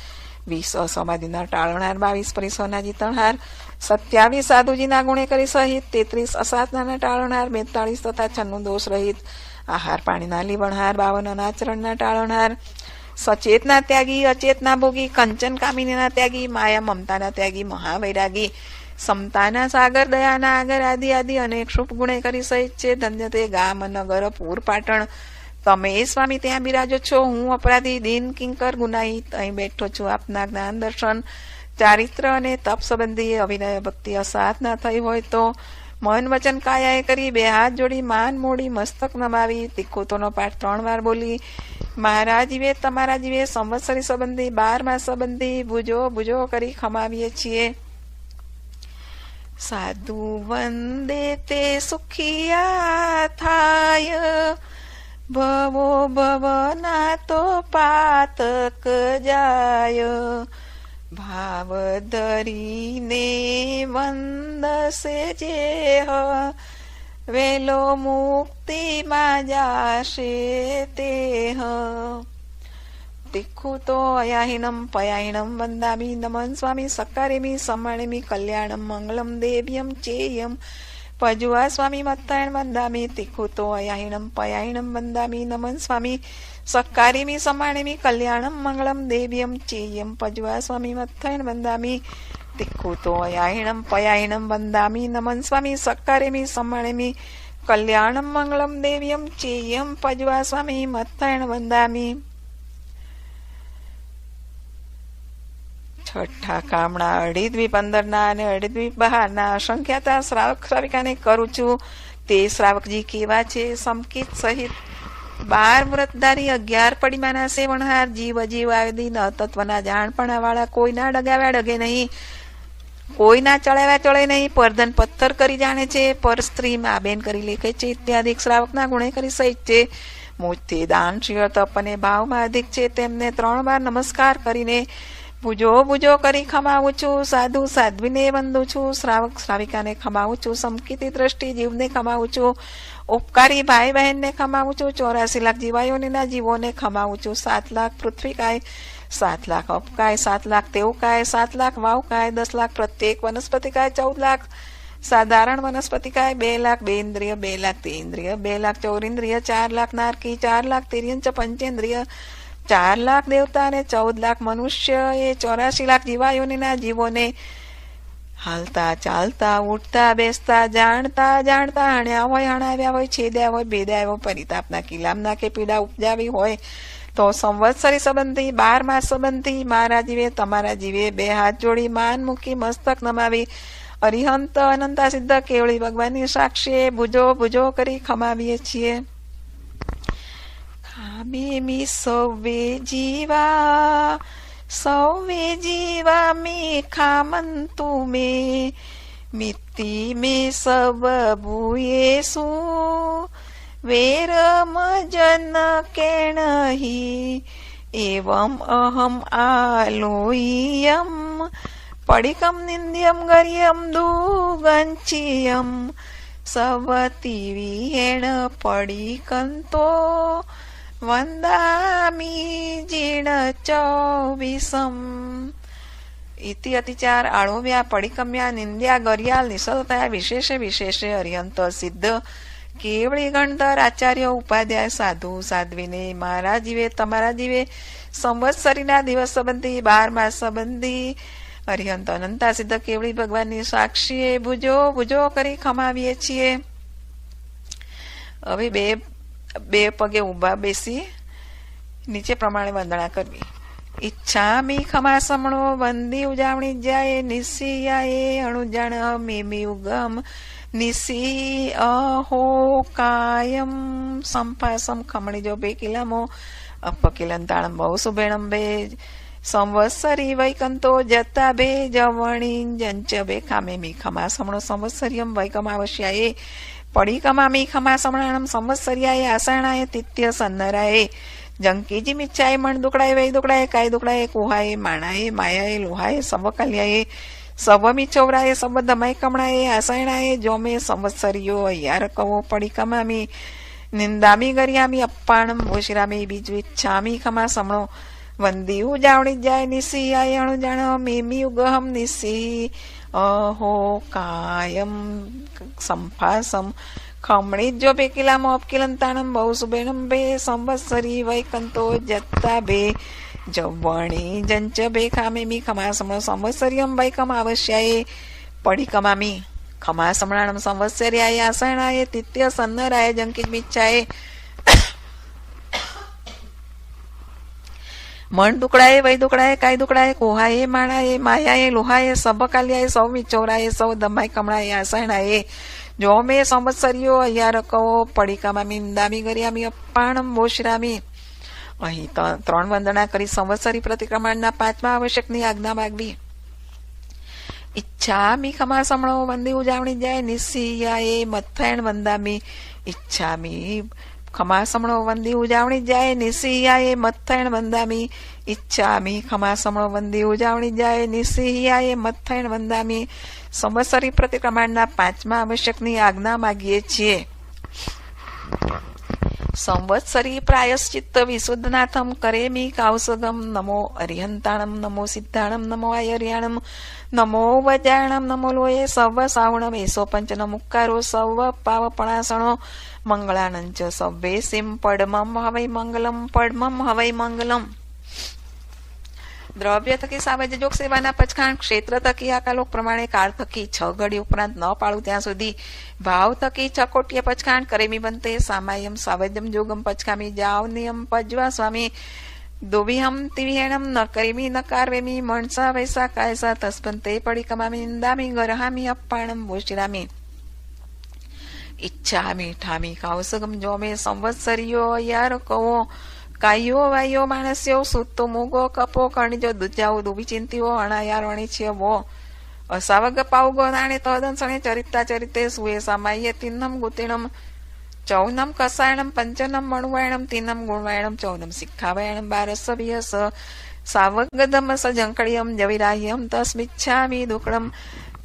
20 અસમાધિના ટાળણહાર, 22 પરિસોના જીતણહાર, 27 સાધુજીના ગુણે કરી સહિત, 33 અસાધનાના ટાળણહાર, 42 તથા 96 દોષ રહિત આહાર પાણીના લીવણહાર, 52 અનાચરણના ટાળણહાર, સચેતના ત્યાગી, અચેતના ભોગી, કંચન કામિનીના ત્યાગી, માયા મમતાના ત્યાગી, મહાવૈરાગી, સમતાના સાગર, દયાના આગર આદિ આદિ અનેક શુભ ગુણે કરી સહિત છે. ધન્ય તે ગામ નગર પૂર પાટણ, તમે સ્વામી ત્યાં બિરાજો છો. હું અપરાધી દિન કિંકર ગુનાહિત અહીં બેઠો છું. આપના જ્ઞાન દર્શન ચારિત્ર અને તપ સંબંધી અભિનય ભક્તિ અસાધના થઈ હોય તો મન વચન કાયાએ કરી 2 હાથ જોડી, માન મોડી, મસ્તક નમાવી, તિખ્ખુતોનો પાઠ 3 વાર બોલી, મારા જીવે તમારા જીવે સંવત્સરી સંબંધી 12 માસ સંબંધી ભુજો કરી ખમાવીએ છીએ. સાધુ વંદે તે સુખિયા થાય, ભવો ભવના તો પાતક જાય, ભાવ ધરીને વંદસે જેહ, વેલો મુક્તિમાં જાશે તેહ. તિખુ તો અયાહિનમ પયાહિનમ વંદામી નમન સ્વામી સકારેમી સમાણેમી કલ્યાણમ મંગલમ દેવ્યમ ચેયમ પજુઆ સ્વામી મત્તાયણ વંદામી. તિખુ તો અયાહિનમ પયાહિનમ વંદામી નમન સ્વામી સકારેમી સમાણેમી કલ્યાણમ મંગલમ દેવ્યમ ચેયમ પજુઆ સ્વામી મત્તાયણ વંદામી. તિખુ તો અયાહિનમ પયાહિનમ વંદામી નમન સ્વામી સકારેમી સમાણેમી કલ્યાણમ મંગલમ દેવ્યમ ચેયમ પજુઆ સ્વામી મત્તાયણ વંદામી. છઠ્ઠા કામણા અઢી 15 અને અઢી 12 અસંખ્યાતા શ્રાવક શ્રાવિકાને કરું છું. તે શ્રાવકજી કેવા છે? સમકિત સહિત 12 વ્રતધારી, 11 પડીમાના સેવણહાર, જીવ અજીવ આદિ તત્વના જાણપણા વાળા, કોઈના ડગાવ્યા ડગે નહીં, કોઈના ચડાવ્યા ચડે નહીં, પરધન પથ્થર કરી જાણે છે, પર સ્ત્રી મા બેન કરી લેખે છે ઇત્યાદિ શ્રાવકના ગુણે કરી સહિત છે. મુજથી દાન શીળ તપ અને ભાવમાં અધિક છે તેમને 3 વાર નમસ્કાર કરીને પૂજો પૂજો કરી ખમાવું છું. સાધુ સાધ્વીને વંદું છું, શ્રાવક શ્રાવિકાને ખમાવું છું, સમકીતી દ્રષ્ટિ જીવને ખમાવું છું, ઉપકારી ભાઈ બહેનને ખમાવું છું, 84 લાખ જીવાયોનીના જીવોને ખમાવું છું, 7 લાખ પૃથ્વીકાય, 7 લાખ અપકાય, 7 લાખ તેવકાય, 7 લાખ વાવકાય, 10 લાખ પ્રત્યેક વનસ્પતિકાય, 14 લાખ સાધારણ વનસ્પતિકાય, 2 લાખ બેન્દ્રિય, 2 લાખ તેન્દ્રિય, 2 લાખ ચૌરિન્દ્રિય, 4 લાખ નારકી, 4 લાખ તિર્યંચ પંચેન્દ્રિય, 4 લાખ દેવતા અને 14 લાખ મનુષ્ય, એ 84 લાખ જીવાયોનીના જીવોને હાલતા ચાલતા ઉઠતા બેસતા જાણતા જાણતા હણ્યા હોય હણાવ્યા હોય, છેદ્યા હોય ભેદ્યા હોય, પરિતાપના કિલામના કે પીડા ઉપજાવી હોય તો સંવત્સરી સંબંધી 12 માસ સંબંધી મારા જીવે તમારા જીવે 2 હાથ જોડી માન મૂકી મસ્તક નમાવી અરિહંત અનંતા સિદ્ધ કેવળી ભગવાનની સાક્ષીએ ભુજો ભુજો કરી ખમાવીએ છીએ. ખામી સૌવે જીવા મે ખામંતુ મે મિત્તિ મે સબ ભૂયેસુ વેરમ જન કેણહી એવમ અહમ આલોયમ પડિકમ નિંદ્યમ ગર્યમ દુગંચિયમ સવતી વિહેણ પડિકંતો વંદામી જીણ ચોવીસમ. ઇતિ અતિચાર આળોવ્યા પડિકમ્યા નિંદ્યા ગર્યા નિસલતયા વિશેષે વિશેષે અર્યંત સિદ્ધ કેવળી ગણધર આચાર્ય ઉપાધ્યાય સાધુ સાધ્વીને મારા જીવે તમારા જીવે સંવત્સરીના દિવસ સંબંધી 12 માસ સંબંધી અર્યંત અનંતા સિદ્ધ કેવળી ભગવાનની સાક્ષીએ ભુજો ભુજો કરી ખમાવીએ છીએ. હવે બે પગે ઊભા બેસી નીચે પ્રમાણે વંદના કરવી. ઈચ્છામી ખમા સમણો વંદી ઉજાવણી જાય નિશિયાએ અણુજાણ મેમી ઉગમ નિશી અહો કાયમ સંપાસમ ખમણી જો બે કિલામો અપકિલંતાણમ બહુ સુભેણમ બે સંવત્સરી વૈકંતો જતા બે જવણી જંચ બે ખામેમી ખમા સમણો સંવત્સર્યમ વૈકમ આવશ્યાએ પડિકમામી ખમા સમણાણમ સંવત્સર્યાએ આષાણાએ તિત્ય સન્નરાએ જંકીજી મિચ્છાએ મણ દુકડાએ વૈ દુકડાએ કાય દુકડાએ કુહાએ માણાએ માયાએ લોહાએ સવકલ્યાએ સવમી ચોવરાએ સબ દમાઈ કમણાએ આષાણાએ જોમે સંવત્સરીયો અયાર કવો પડિકમામી નિંદામી ગરિયામી અપ્પાણમ ઓશિરામી બીજુ ઈચ્છામી ખમા સમણો વંદી ઉજાવણી જાય નિશી આય અણુજાણ મેમી ઉગહમ નિશી અહો કાયમ સંફાસમ ખમણી જો બે કિલામાં અપકિલંતાણમ બહુ સુબેણમ બે સંવત્સરી વૈકંતો જત્તા બે જવણી જંચ બે ખામેમી ખમા સમણો સંવત્સર્યમ વૈકમ આવશ્યાએ પડિકમામી ખમા સમણાણમ સંવત્સર્યાએ આષાણાએ તિત્ય સન્નરાય જંકિત મિચ્છાએ મણ દુકડાએ વૈ દુકડાએ કાય દુકડાએ કોહાએ માણાએ માયાએ લોહાએ સબકાલ્યાએ સૌ મિચોરાએ સૌ દમાઈ કમણાએ આષાણાએ જો મેં સંવત્સરીઓ અયાર કવો પડિકામામી નિંદામી ગરિયામી અપ્પાણમ બોશરામી. અહીં 3 વંદના કરી સંવત્સરી પ્રતિક્રમણના 5મા આવશ્યકની આજ્ઞા માગવી. ઈચ્છામી ખમા સમણો વંદી ઉજાવણી જાય નિશિયાએ મથાયણ વંદામી ઈચ્છામી ખમાસમણો વંદી ઉજાવણી જાય નિસિહિયાએ મથૈણ વંદામી ઈચ્છામી ખમાસમણો વંદી ઉજાવણી જાય નિસિહિયાએ મથૈણ વંદામી સંવત્સરી પ્રતિક્રમણના 5મા આવશ્યકની આજ્ઞા માગીએ છીએ. સંવત્સરી પ્રાયશ્ચિત્ત વિશુદ્ધનાથમ કરેમી કાવસગમ નમો અરિહંતાણમ નમો સિદ્ધાણમ નમો આયર્યાણમ નમો વજાણમ નમો લોયે સર્વ સાવણમ એસો પંચન મુક્કારો સર્વ પાવપણાસણો મંગળાનંચ સવ્વે સિમ પડમમ હવૈ મંગલમ પડમમ હવૈ મંગલમ. દ્રવ્ય થકી સાવજ જોગ સેવાના પચખાણ ક્ષેત્ર થકી આકાલોક પ્રમાણે કાળ થકી 6 ઘડી ઉપરાંત ન પાળું ત્યાં સુધી ભાવ થકી 6 કોટીય પચખાણ કરેમી બનતે સામાયમ સાવજમ જોગમ પચખામી જાવ નિયમ પજવા સ્વામી દોવિહમ તિવિહેણમ ન કરીમી ન કારવેમી મણસા વૈસા કાયસા તસ્પંતે પડી કમામી નિંદામી ગરહામી અપ્પાણમ વોશિરામી ઈચ્છામી ઠામી કાવસગમ જોમે સંવત્સરીયો યાર કહો કાયો વાયો માણસ્યો સૂતો મૂગો કપો કણજો દુજાઓ દુબી ચિંતીઓ અણાયાર અણીછ્યવો અસાવગ પાવગો નાણે તદંસણે ચરિતા ચરિતે સુએ સામાયે તિન્નમ ગુતિણમ ચૌનમ કસાયણમ પંચનમ મણુવાયણમ તિન્નમ ગુણવાયણમ ચૌનમ શિખાવાયણમ 12 વિયસ સાવગદમ સજંકળિયમ જવિરાહ્યમ તસ્મિચ્છામિ દુકડમ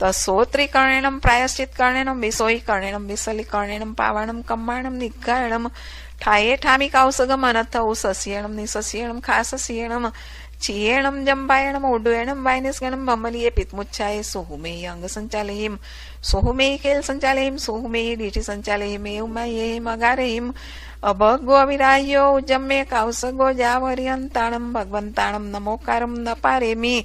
તસોત્રીકર્ણેણમ પ્રાયશ્ચિત કર્ણેણમ વિસોઈ કર્ણેણમ વિસલી કર્ણેણમ પાવાણમ કમ્માણમ નિઘાયણમ ઠાયે ઠામી કાવસગમ અનથ ઉસસ્યેણમ નિસસ્યેણમ ખાસસ્યેણમ ચિયેણમ જંબાયણમ ઉડ્ડુયણમ વાયનિસ્ગણમ ભમલીએ પિત્મુચ્છાએ સોહુમેય અંગ સંચાલયિમ સોહુમેય ખેલ સંચાલયિમ સોહુમેય દીઠી સંચાલયિમ એવમાયેહિમ અગારેહિમ અભગો અવિરાહ્યો ઉજમ્મે કાવસગો જાવર્યંતાણમ ભગવંતાણમ નમોકારમ નપારેમી.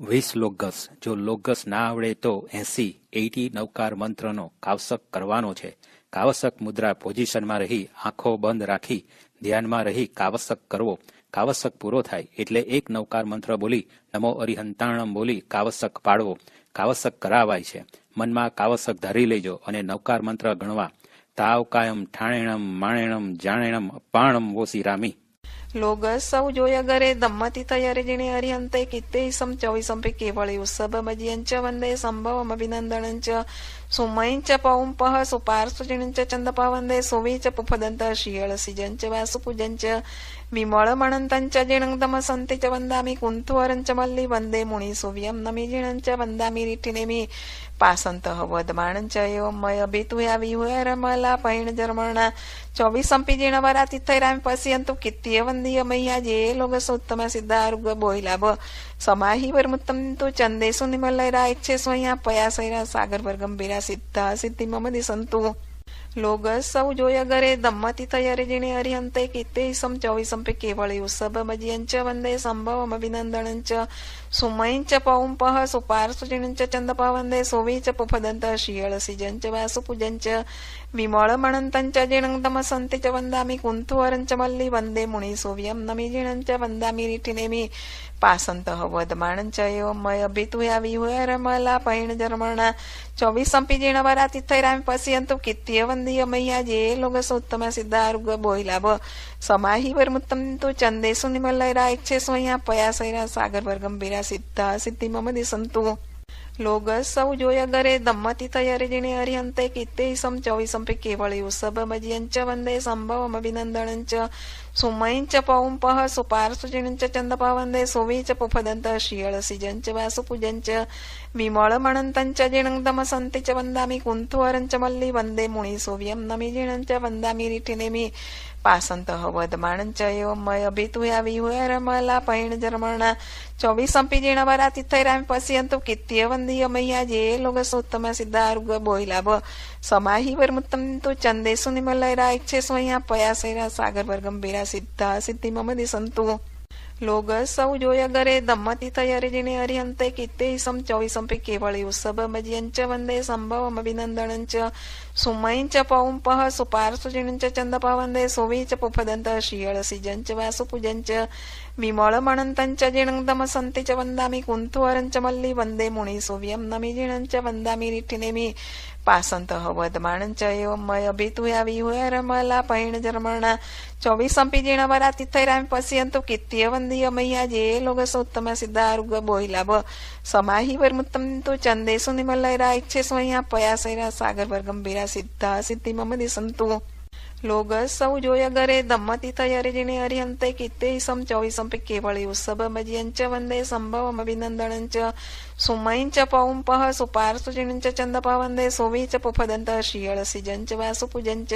20 લોગસ. જો લોગસ ના આવડે તો 80 નવકાર મંત્રનો કાવસક કરવાનો છે. કાવસક મુદ્રા પોઝિશનમાં રહી આંખો બંધ રાખી ધ્યાનમાં રહી કાવસક કરવો. કાવસક પૂરો થાય એટલે એક નવકાર મંત્ર બોલી નમો અરિહંતાણમ બોલી કાવસક પાડવો. કાવસક કરાવાય છે. મનમાં કાવસક ધારી લેજો અને નવકાર મંત્ર ગણવા. તાવ કાયમ ઠાણેણમ માણેણમ જાણેણમ અપાણમ વોસી રામી. લોગસ સૌ જોય ગરે દમ્મતિ તયરે જીણે હરિહંતે કિત્તે સમ ચોવીસંપે કેવળે ઉત્સવ મજ્યંચ વંદે સંભવમ અભિનંદનંચ સુમૈંચ પૌંપઃ સુપાર્શ્વજીણંચ ચંદપા વંદે સુવીચ પુફદંત શિયળ સિજંચ વાસુ પૂજંચ વિમળ મણંતંચ જીણંગદમ સંતિ ચ વંદામિ કુંથુવરંચ મલ્લી વંદે મુનિ સુવ્યમ નમી જીણંચ વંદામિ રીઠિનેમિ પાસંતઃ વદમાણંચ એવં મય ભીતુયા વિહુરમલા પૈણ જર્મણા 24 જીણ વરાતિથૈરામ પશ્યંતુ કિત્ય વંદીય મહ્યા જે લોગસોત્તમ સિદ્ધારુગ બોયલાભ સમાહી વર્મુત્તમ તુ ચંદેસુ નિમલૈરા ઇચ્છે સ્વયા પયાસૈરા સાગર વર્ગંભીરા સિદ્ધા સિદ્ધિ મમદી સંતુ. લોગસ સૌ જોય ગરે દમ્મતિ તયરે જીણે હરિહંતે કિત્તે સમ ચોવીસંપે કેવળે ઉત્સવ મજ્યંચ વંદે સંભવમ અભિનંદનંચ સુમૈંચ પૌંપઃ સુપાર્શ્વજીણંચ ચંદપા વંદે સોવીચ પુફદંત શિયળ સિજંચ વાસુ પૂજંચ વિમળ મણંતંચ જીણંગદમ સંતિ ચ વંદામિ કુંથુવરંચ મલ્લી વંદે મુનિ સોવ્યમ નમી જીણંચ વંદામિ રીઠિનેમિ પાસંતઃ વદમાણંચ એવં મય ભીતુયા વિહુરમલા પૈણ જર્મણા 24 જીણ વરાતિથૈરામ પશ્યંતુ કિત્ય વંદીય મહ્યા જે લોગસોત્તમ સિદ્ધારુગ બોયલાભ સમાહી વર્મુત્તમ તુ ચંદેસુ નિમલૈરા ઇચ્છે સ્વયા પયાસૈરા સાગર વર્ગંભીરા સિદ્ધા સિદ્ધિ મમદી સંતુ. લોગસ સૌ જોય ગરે દમ્મતિ તયરે જીણે હરિહંતે કિત્તે સમ ચોવીસંપે કેવળે ઉત્સવ મજ્યંચ વંદે સંભવમ અભિનંદનંચ સુમૈંચ પૌંપઃ સુપાર્શ્વજીણંચ ચંદપા વંદે સોવીચ પુફદંત શિયળ સિજંચ વાસુ પૂજંચ વિમળ મણંતંચ જીણંગદમ સંતિ ચ વંદામિ કુંથુવરંચ મલ્લી વંદે મુનિ સોવ્યમ નમી જીણંચ વંદામિ રીઠિનેમિ પાસંતઃ વદમાણંચ એવં મય ભીતુયા વિહુરમલા પૈણ જર્મણા 24 જીણ વરાતિથૈરામ પશ્યંતુ કિત્ય વંદીય મહ્યા જે લોગસોત્તમ સિદ્ધારુગ બોયલાભ સમાહી વર્મુત્તમ તુ ચંદેસુ નિમલૈરા ઇચ્છે સ્વયા પયાસૈરા સાગર વર્ગંભીરા સિદ્ધા સિદ્ધિ મમદી સંતુ. લોગસ સૌ જોય ગરે દમ્મતિ તયરે જીણે હરિહંતે કિત્તે સમ ચોવીસંપે કેવળે ઉત્સવ મજ્યંચ વંદે સંભવમ અભિનંદનંચ સુમૈંચ પૌંપઃ સુપાર્શ્વજીણંચ ચંદપા વંદે સોવીચ પુફદંત શિયળ સિજંચ વાસુ પૂજંચ વિમળ મણંતંચ જીણંગદમ સંતિ ચ વંદામિ કુંથુવરંચ મલ્લી વંદે મુનિ સોવ્યમ નમી જીણંચ વંદામિ રીઠિનેમિ પાસંતઃ વદમાણંચ એવં મય ભીતુયા વિહુરમલા પૈણ જર્મણા 24 જીણ વરાતિથૈરામ પશ્યંતુ કિત્ય વંદીય મહ્યા જે લોગસોત્તમ સિદ્ધારુગ બોયલાભ સમાહી વર્મુત્તમ તુ ચંદેસુ નિમલૈરા ઇચ્છે સ્વયા પયાસૈરા સાગર વર્ગંભીરા સિદ્ધા સિદ્ધિ મમદી સંતુ. लोगसौ जोयगरे दम्मति तयरिजिणे अर्यन्ते कित्ते सं चौविसंपि केवळी उत्सवमजियञ्च वन्दे सम्भवमभिनन्दनञ्च सुमयञ्च पौंपः सुपार्सुजिणञ्च चन्दपा वन्दे सोवीच पुफदन्तः श्रियळसिजञ्च वासुपूजञ्च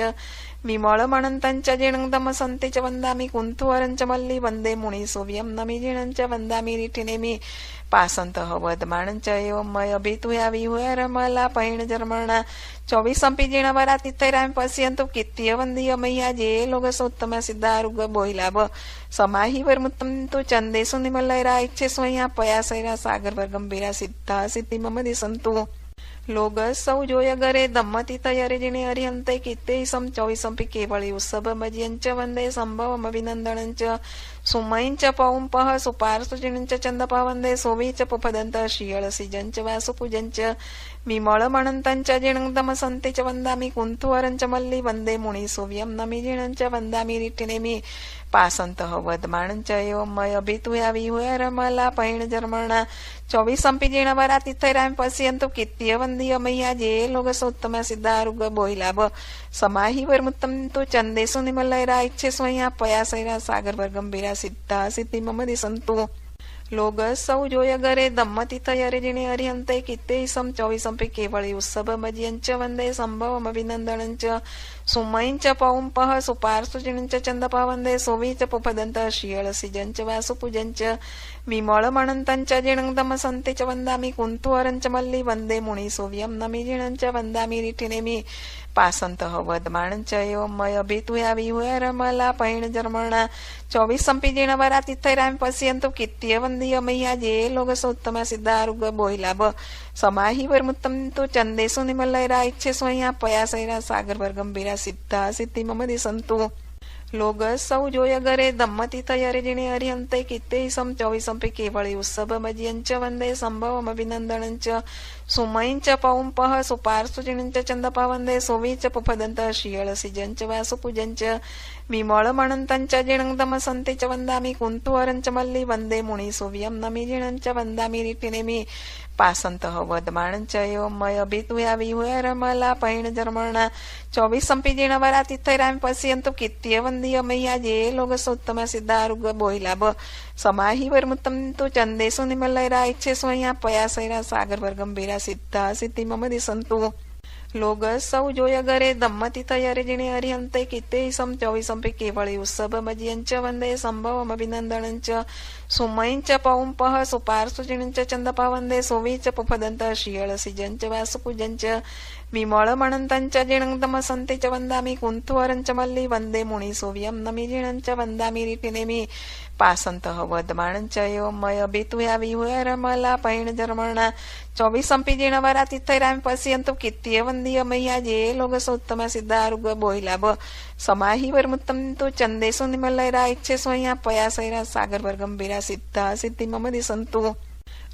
विमलमणन्तञ्च जिणङ्दमसन्ति च वन्दामि कुन्थुवरञ्च मल्लि वन्दे मुनिसोव्यं नमिजिणञ्च वन्दामि रिठिनेमि पासन्तः वदमाणञ्च एवं मय भितुया विहुयरमला पैणजर्मणा चौविसंपि जिणवरा तिथैराम पश्यन्तु कित्तीय वन्दीय मय्या जे लोगसोत्तम सिद्धारुग बोहिलाभ समाहिवर्मुत्तम तु चन्देषु निमलैरा इच्छे स्वया पयासैरा सागरवर्गम्भीरा सिद्धा सिद्धि मम दिसन्तु लोगसौ जोयगरे दम्मति तयरिजिणे अर्यन्ते कित्ते सं चौविसंपि केवळी उत्सवमजियञ्च वन्दे सम्भवमभिनन्दनञ्च सुमयञ्च पौंपः सुपार्सुजिणञ्च चन्दपा वन्दे सोवीच पुफदन्तः श्रियळसिजञ्च वासुपूजञ्च विमलमणन्तञ्च जिणङ्दमसन्ति च वन्दामि कुन्थुवरञ्च मल्लि वन्दे मुनिसोव्यं नमिजिणञ्च वन्दामि रिठिनेमि पासन्तः वदमाणञ्च एवं मय भितुया विहुयरमला पैणजर्मणा चौविसंपि जिणवरा तिथैराम पश्यन्तु कित्तीय वन्दीय मय्या जे लोगसोत्तम सिद्धारुग बोहिलाभ समाहिवर्मुत्तम तु चन्देषु निमलैरा इच्छे स्वया पयासैरा सागरवर्गम्भीरा सिद्धा सिद्धि मम दिसन्तु लोगसौ जोयगरे दम्मति तयरिजिणे अर्यन्ते कित्ते सं चौविसंपि केवळी उत्सवमजियञ्च वन्दे सम्भवमभिनन्दनञ्च सुमयञ्च पौंपः सुपार्सुजिणञ्च चन्दपा वन्दे सोवीच पुफदन्तः श्रियळसिजञ्च वासुपूजञ्च विमलमणन्तञ्च जिणङ्दमसन्ति च वन्दामि कुन्थुवरञ्च मल्लि वन्दे मुनिसोव्यं नमिजिणञ्च वन्दामि रिठिनेमि पासन्तः वदमाणञ्च एवं मय भितुया विहुयरमला पैणजर्मणा चौविसंपि जिणवरा तिथैराम पश्यन्तु कित्तीय वन्दीय मय्या जे लोगसोत्तम सिद्धारुग बोहिलाभ समाहिवर्मुत्तम तु चन्देषु निमलैरा इच्छे स्वया पयासैरा सागरवर्गम्भीरा सिद्धा सिद्धि मम दिसन्तु लोगसौ जोयगरे दम्मति तयरिजिणे अर्यन्ते कित्ते सं चौविसंपि केवळी उत्सवमजियञ्च वन्दे सम्भवमभिनन्दनञ्च सुमयञ्च पौंपः सुपार्सुजिणञ्च चन्दपा वन्दे सोवीच पुफदन्तः श्रियळसिजञ्च वासुपूजञ्च विमलमणन्तञ्च जिणङ्दमसन्ति च वन्दामि कुन्थुवरञ्च मल्लि वन्दे मुनिसोव्यं नमिजिणञ्च वन्दामि रिठिनेमि पासन्तः वदमाणञ्च एवं मय भितुया विहुयरमला पैणजर्मणा चौविसंपि जिणवरा तिथैराम पश्यन्तु कित्तीय वन्दीय मय्या जे लोगसोत्तम सिद्धारुग बोहिलाभ समाहिवर्मुत्तम तु चन्देषु निमलैरा इच्छे स्वया पयासैरा सागरवर्गम्भीरा सिद्धा सिद्धि मम दिसन्तु लोगसौ जोयगरे दम्मति तयरिजिणे अर्यन्ते कित्ते सं चौविसंपि केवळी उत्सवमजियञ्च वन्दे सम्भवमभिनन्दनञ्च सुमयञ्च पौंपः सुपार्सुजिणञ्च चन्दपा वन्दे सोवीच पुफदन्तः श्रियळसिजञ्च वासुपूजञ्च विमलमणन्तञ्च जिणङ्दमसन्ति च वन्दामि कुन्थुवरञ्च मल्लि वन्दे मुनिसोव्यं नमिजिणञ्च वन्दामि रिठिनेमि पासन्तः वदमाणञ्च एवं मय भितुया विहुयरमला पैणजर्मणा चौविसंपि जिणवरा तिथैराम पश्यन्तु कित्तीय वन्दीय मय्या जे लोगसोत्तम सिद्धारुग बोहिलाभ समाहिवर्मुत्तम तु चन्देषु निमलैरा इच्छे स्वया पयासैरा सागरवर्गम्भीरा सिद्धा सिद्धि मम दिसन्तु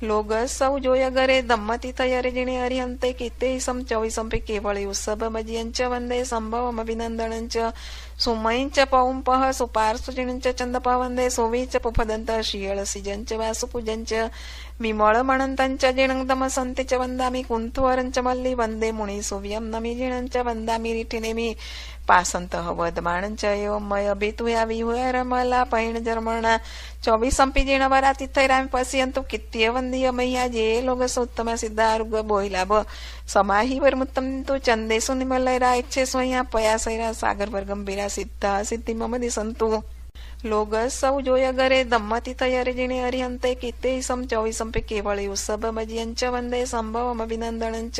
लोगसौ जोयगरे दम्मति तयरिजिणे अर्यन्ते कित्ते सं चौविसंपि केवळी उत्सवमजियञ्च वन्दे सम्भवमभिनन्दनञ्च सुमयञ्च पौंपः सुपार्सुजिणञ्च चन्दपा वन्दे सोवीच पुफदन्तः श्रियळसिजञ्च वासुपूजञ्च विमलमणन्तञ्च जिणङ्दमसन्ति च वन्दामि कुन्थुवरञ्च मल्लि वन्दे मुनिसोव्यं नमिजिणञ्च वन्दामि रिठिनेमि पासन्तः वदमाणञ्च एवं मय भितुया विहुयरमला पैणजर्मणा चौविसंपि जिणवरा तिथैराम पश्यन्तु कित्तीय वन्दीय मय्या जे लोगसोत्तम सिद्धारुग बोहिलाभ समाहिवर्मुत्तम तु चन्देषु निमलैरा इच्छे स्वया पयासैरा सागरवर्गम्भीरा सिद्धा सिद्धि मम दिसन्तु लोगसौ जोयगरे दम्मति तयरिजिणे अर्यन्ते कित्ते सं चौविसंपि केवळी उत्सवमजियञ्च वन्दे सम्भवमभिनन्दनञ्च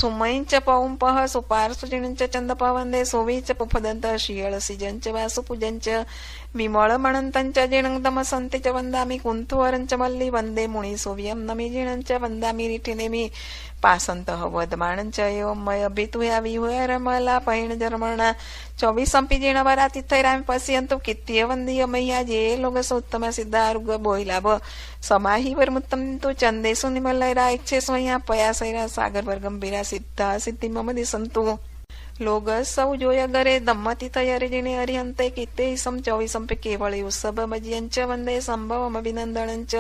सुमयञ्च पौंपः सुपार्सुजिणञ्च चन्दपा वन्दे सोवीच पुफदन्तः श्रियळसिजञ्च वासुपूजञ्च विमलमणन्तञ्च जिणङ्दमसन्ति च वन्दामि कुन्थुवरञ्च मल्लि वन्दे मुनिसोव्यं नमिजिणञ्च वन्दामि रिठिनेमि पासन्तः वदमाणञ्च एवं मय भितुया विहुयरमला पैणजर्मणा चौविसंपि जिणवरा तिथैराम पश्यन्तु कित्तीय वन्दीय मय्या जे लोगसोत्तम सिद्धारुग बोहिलाभ समाहिवर्मुत्तम तु चन्देषु निमलैरा इच्छे स्वया पयासैरा सागरवर्गम्भीरा सिद्धा सिद्धि मम दिसन्तु लोगसौ जोयगरे दम्मति तयरिजिने अरिहन्ते कित्ते सं चौविसंपि केवलि उत्सवमजियञ्च वन्दे सम्भवमभिनन्दनञ्च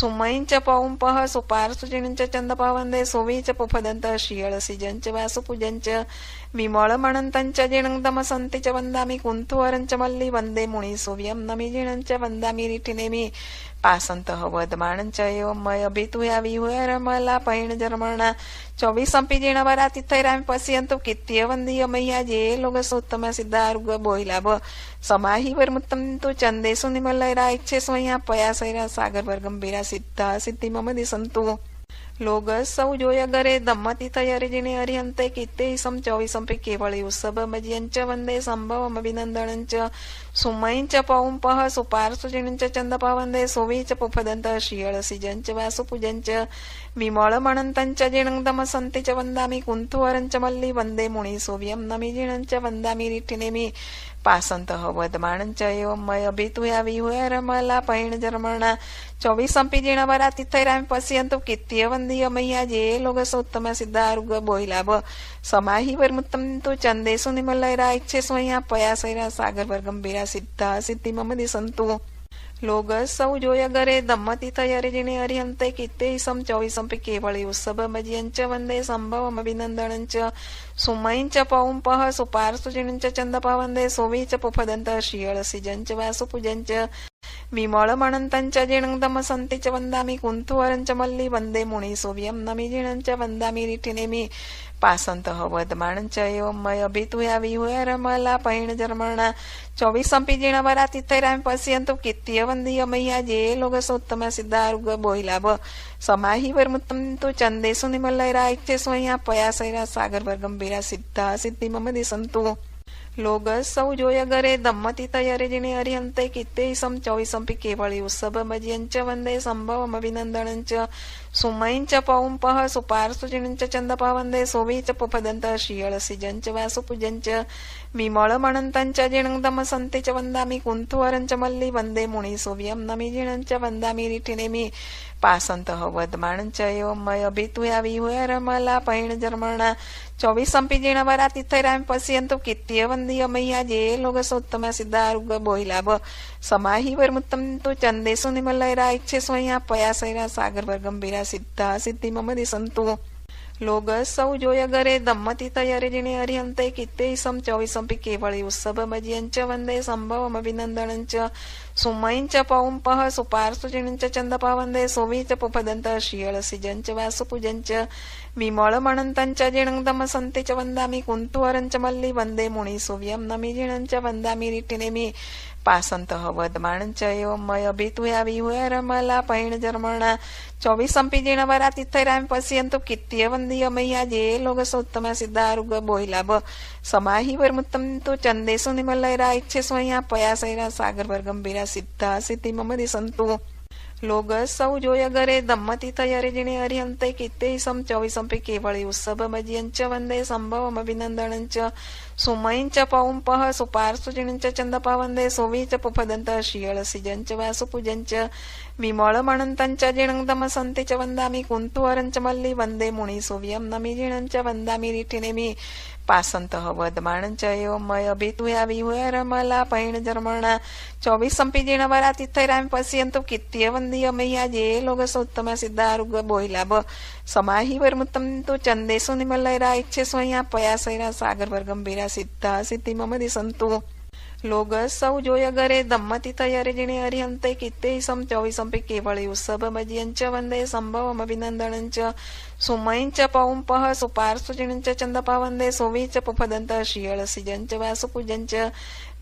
सुमयञ्च पौंपः सुपार्सुजिनञ्च चन्दपः वन्दे सुवीच पुफदन्तः श्रियळसिजञ्च वासुपूजञ्च विमलमणन्तञ्च जिणं दमसन्ति च वन्दामि कुन्थुवरञ्च मल्लि वन्दे मुनिसुव्यं नमिजिणञ्च वन्दामि रिटिनेमि पासन्तः वदमाणञ्च एवं मय अभितुया विहुरमला पैणजर्मणा चौविसंपि जिणवरातिथैरामि पश्यन्तु कित्य वन्दीय मह्या जे लोगसोत्तम सिद्धारुग बोहिलाभ समाहि वर्मुत्तम तु चन्देषु निमलैरा इच्छे स्वया पयासैरा सागरवर्गम्भीरा सिद्धा सिद्धि मम दिसन्तु लोगसौ जोयगरे दम्मति तयरिजिने अरिहन्ते कित्ते सं चौविसंपि केवलि उत्सवमजियञ्च वन्दे सम्भवमभिनन्दनञ्च सुमयञ्च पौंपः सुपार्सुजिनञ्च चन्दपः वन्दे सुवीच पुफदन्तः श्रियळसिजञ्च वासुपूजञ्च विमलमणन्तञ्च जिणं दमसन्ति च वन्दामि कुन्थुवरञ्च मल्लि वन्दे मुनिसुव्यं नमिजिणञ्च वन्दामि रिटिनेमि पासन्तः वदमाणञ्च एवं मय अभितुया विहुरमला पैणजर्मणा चौविसंपि जिणवरातिथैरामि पश्यन्तु कित्य वन्दीय मह्या जे लोगसोत्तम सिद्धारुग बोहिलाभ समाहि वर्मुत्तम तु चन्देषु निमलैरा इच्छे स्वया पयासैरा सागरवर्गम्भीरा सिद्धा सिद्धि मम दिसन्तु लोगसौ जोयगरे दम्मति तयरिजिने अरिहन्ते कित्ते सं चौविसंपि केवलि उत्सवमजियञ्च वन्दे सम्भवमभिनन्दनञ्च सुमयञ्च पौंपः सुपार्सुजिनञ्च चन्दपः वन्दे सुवीच पुफदन्तः श्रियळसिजञ्च वासुपूजञ्च विमलमणन्तञ्च जिणं दमसन्ति च वन्दामि कुन्थुवरञ्च मल्लि वन्दे मुनिसुव्यं नमिजिणञ्च वन्दामि रिटिनेमि पासन्तः वदमाणञ्च एवं मय अभितुया विहुरमला पैणजर्मणा चौविसंपि जिणवरातिथैरामि पश्यन्तु कित्य वन्दीय मह्या जे लोगसोत्तम सिद्धारुग बोहिलाभ समाहि वर्मुत्तम तु चन्देषु निमलैरा इच्छे स्वया पयासैरा सागरवर्गम्भीरा सिद्धा सिद्धि मम दिसन्तु लोगसौ जोयगरे दम्मति तयरिजिने अरिहन्ते कित्ते सं चौविसंपि केवलि उत्सवमजियञ्च वन्दे सम्भवमभिनन्दनञ्च सुमयञ्च पौंपः सुपार्सुजिनञ्च चन्दपः वन्दे सुवीच पुफदन्तः श्रियळसिजञ्च वासुपूजञ्च विमलमणन्तञ्च जिणं दमसन्ति च वन्दामि कुन्थुवरञ्च मल्लि वन्दे मुनिसुव्यं नमिजिणञ्च वन्दामि रिटिनेमि पासन्तः वदमाणञ्च एवं मय अभितुया विहुरमला पैणजर्मणा चौविसंपि जिणवरातिथैरामि पश्यन्तु कित्य वन्दीय मह्या जे लोगसोत्तम सिद्धारुग बोहिलाभ समाहि वर्मुत्तम तु चन्देषु निमलैरा इच्छे स्वया पयासैरा सागरवर्गम्भीरा सिद्धा सिद्धि मम दिसन्तु लोगसौ जोयगरे दम्मति तयरिजिने अरिहन्ते कित्ते सं चौविसंपि केवलि उत्सवमजियञ्च वन्दे सम्भवमभिनन्दनञ्च सुमयञ्च पौंपः सुपार्सुजिनञ्च चन्दपः वन्दे सुवीच पुफदन्तः श्रियळसिजञ्च वासुपूजञ्च विमलमणन्तञ्च जिणं दमसन्ति च वन्दामि कुन्थुवरञ्च मल्लि वन्दे मुनिसुव्यं नमिजिणञ्च वन्दामि रिटिनेमि पासन्तः वदमाणञ्च एवं मय अभितुया विहुरमला पैणजर्मणा चौविसंपि जिणवरातिथैरामि पश्यन्तु कित्य वन्दीय मह्या जे लोगसोत्तम सिद्धारुग बोहिलाभ समाहि वर्मुत्तम तु चन्देषु निमलैरा इच्छे स्वया पयासैरा सागरवर्गम्भीरा सिद्धा सिद्धि मम दिसन्तु लोगसौ जोयगरे दम्मति तयरिजिने अरिहन्ते कित्ते सं चौविसंपि केवलि उत्सवमजियञ्च वन्दे सम्भवमभिनन्दनञ्च सुमयञ्च पौंपः सुपार्सुजिनञ्च चन्दपः वन्दे सुवीच पुफदन्तः श्रियळसिजञ्च वासुपूजञ्च विमलमणन्तञ्च जिणं दमसन्ति च वन्दामि कुन्थुवरञ्च मल्लि वन्दे मुनिसुव्यं नमिजिणञ्च वन्दामि रिटिनेमि पासन्तः वदमाणञ्च एवं मय अभितुया विहुरमला पैणजर्मणा चौविसंपि जिणवरातिथैरामि पश्यन्तु कित्य वन्दीय मह्या जे लोगसोत्तम सिद्धारुग बोहिलाभ समाहि वर्मुत्तम तु चन्देषु निमलैरा इच्छे स्वया पयासैरा सागरवर्गम्भीरा सिद्धा सिद्धि मम दिसन्तु लोगसौ जोयगरे दम्मति तयरिजिने अरिहन्ते कित्ते सं चौविसंपि केवलि उत्सवमजियञ्च वन्दे सम्भवमभिनन्दनञ्च सुमयञ्च पौंपः सुपार्सुजिनञ्च चन्दपः वन्दे सुवीच पुफदन्तः श्रियळसिजञ्च वासुपूजञ्च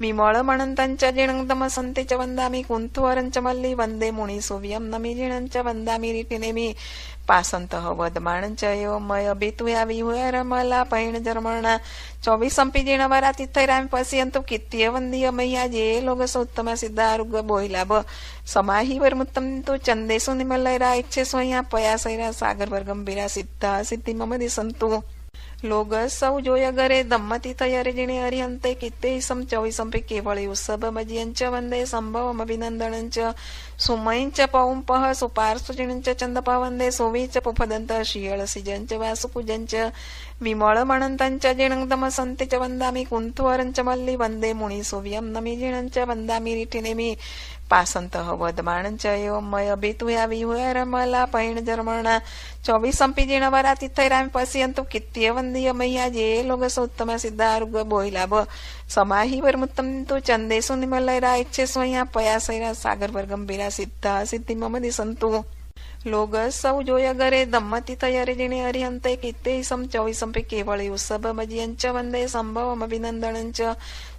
विमलमणन्तञ्च जिणं दमसन्ति च वन्दामि कुन्थुवरञ्च मल्लि वन्दे मुनिसुव्यं नमिजिणञ्च वन्दामि रिटिनेमि पासन्तः वदमाणञ्च एवं मय अभितुया विहुरमला पैणजर्मणा चौविसंपि जिणवरातिथैरामि पश्यन्तु कित्य वन्दीय मह्या जे लोगसोत्तम सिद्धारुग बोहिलाभ समाहि वर्मुत्तम तु चन्देषु निमलैरा इच्छे स्वया पयासैरा सागरवर्गम्भीरा सिद्धा सिद्धि मम दिसन्तु लोग सौ जोय गरे दम्मती तयारे जिणे हरिहंते कित्ते सम चौविसंपे केवळे उत्सवमजियंच वंदे संभवमभिनंदनंच सुमयंच पौंपः सुपार्श्वजिणंच चंदपा वंदे सोवीच पुफदंत शियळसिजंच वासुपूजंच विमळमणंतंच जिणंदमसंते च वंदामि कुंथुवरंच मल्लि वंदे मुनि सोव्यं नमि जिणंच वंदामि रिठिनेमि पासंतः वदमाणंच एवं मय बितुया विहुयर मला पैण जर्मणा चौवीसंपी जिणवरा तिथैराम पश्यन्तु कित्य वंदीय मैया जे लोगसोत्तम सिद्धारुग बोहिलाभ समाही वर्मुत्तम तु चंदेसु निमलैरा इच्छे स्वया पयासैरा सागर वर्गंभीरा सिद्धा सिद्धि मम दिसंतु लोग सौ जोय गरे दम्मती तयारे जिणे हरिहंते कित्ते सम चौविसंपे केवळे उत्सवमजियंच वंदे संभवमभिनंदनंच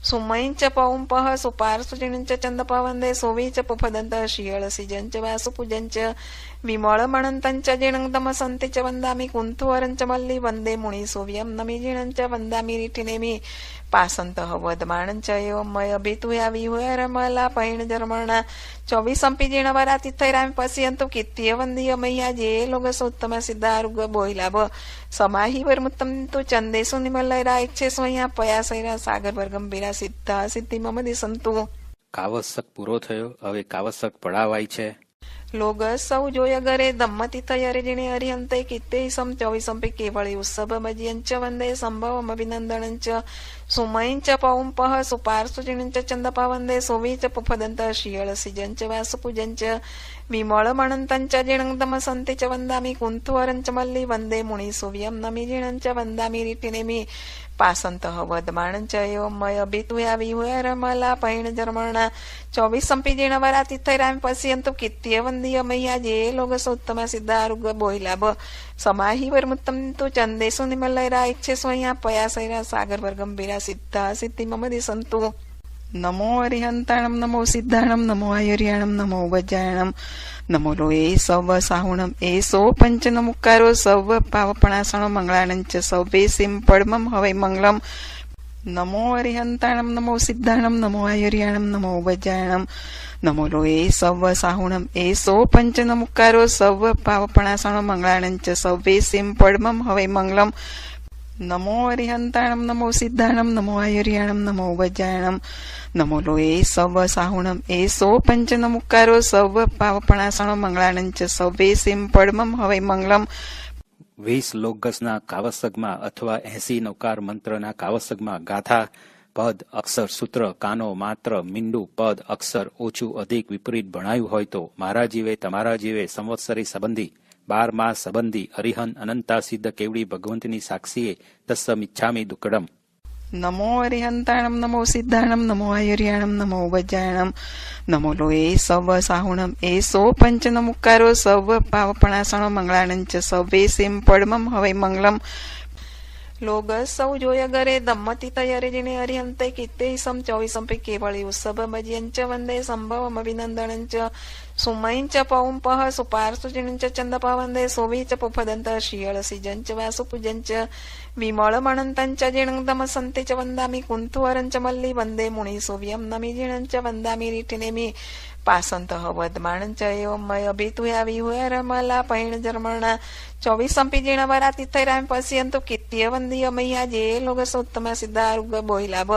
सुमयंच पौंपः सुपार्श्वजिणंच चंदपा वंदे सोवीच पुफदंत शियळसिजंच वासुपूजंच विमळमणंतंच जिणंदमसंते च वंदामि कुंथुवरंच मल्लि वंदे मुनि सोव्यं नमि जिणंच वंदामि रिठिनेमि पासंतः वदमाणंच एवं मय बितुया विहुयर मला पैण जर्मणा चौवीसंपी जिणवरा तिथैराम पश्यन्तु कित्य वंदीय मैया जे लोगसोत्तम सिद्धारुग बोहिलाभ समाही वर्मुत्तम तु चंदेसु निमलैरा इच्छे स्वया पयासैरा सागर वर्गंभीरा सिद्धा सिद्धि मम दिसंतु કાવસક પૂરો થયો. હવે કાવસક પડાવાય છે. लोग सौ जोय गरे दम्मती तयारे जिणे हरिहंते कित्ते सम चौविसंपे केवळे उत्सवमजियंच वंदे संभवमभिनंदनंच सुमयंच पौंपः सुपार्श्वजिणंच चंदपा वंदे सोवीच पुफदंत शियळसिजंच वासुपूजंच विमळमणंतंच जिणंदमसंते च वंदामि कुंथुवरंच मल्लि वंदे मुनि सोव्यं नमि जिणंच वंदामि रिठिनेमि पासंतः वदमाणंच एवं मय बितुया विहुयर मला पैण जर्मणा चौवीसंपी जिणवरा तिथैराम पश्यन्तु कित्य वंदीय मैया जे लोगसोत्तम सिद्धारुग बोहिलाभ समाही वर्मुत्तम तु चंदेसु निमलैरा इच्छे स्वया पयासैरा सागर वर्गंभीरा सिद्धा सिद्धि मम दिसंतु नमो हरिहंताणं नमो सिद्धाणं नमो आयुर्याणं नमो वज्रायणं नमो लोये सव साहुणं एसो पंचनमुक्कारो सव पावपणासणो मंगळानंच सव्वे सिंपडमं हवै मंगलम नमो हरिहंताणं नमो सिद्धाणं नमो आयुर्याणं नमो वज्रायणं नमो लोये सव साहुणं एसो पंचनमुक्कारो सव पावपणासणो मंगळानंच सव्वे सिंपडमं हवै मंगलम नमो हरिहंताणं नमो सिद्धाणं नमो आयुर्याणं नमो वज्रायणं नमो लोये सव साहुणं एसो पंचनमुक्कारो सव पावपणासणो मंगळानंच सव्वे सिंपडमं हवै मंगलम 20 લોકગસના કાવસકમાં અથવા 80 નવકાર મંત્રના કાવસકમાં ગાથા પદ અક્ષર સૂત્ર કાનો માત્ર મીંડું પદ અક્ષર ઓછું અધિક વિપરીત ભણાયું હોય તો મારા જીવે તમારા જીવે સંવત્સરી સંબંધી 12 માસ સંબંધી અરિહન અનંતા સિદ્ધ કેવડી ભગવંતની સાક્ષીએ તસ્સમિચ્છામિ દુક્કડમ नमो हरिहंताणं नमो सिद्धाणं नमो आयुर्याणं नमो वज्रायणं नमो लोये सव साहुणं एसो पंचनमुक्कारो सव पावपणासणो मंगळानंच सव्वे सिंपडमं हवै मंगलम लोग सौ जोय गरे दम्मती तयारे जिणे हरिहंते कित्ते सम चौविसंपे केवळे उत्सवमजियंच वंदे संभवमभिनंदनंच सुमयंच पौंपः सुपार्श्वजिणंच चंदपा वंदे सोवीच पुफदंत शियळसिजंच वासुपूजंच विमळमणंतंच जिणंदमसंते च वंदामि कुंथुवरंच मल्लि वंदे मुनि सोव्यं नमि जिणंच वंदामि रिठिनेमि पासंतः वदमाणंच एवं मय बितुया विहुयर मला पैण जर्मणा चौवीसंपी जिणवरा तिथैराम पश्यन्तु कित्य वंदीय मैया जे लोगसोत्तम सिद्धारुग बोहिलाभ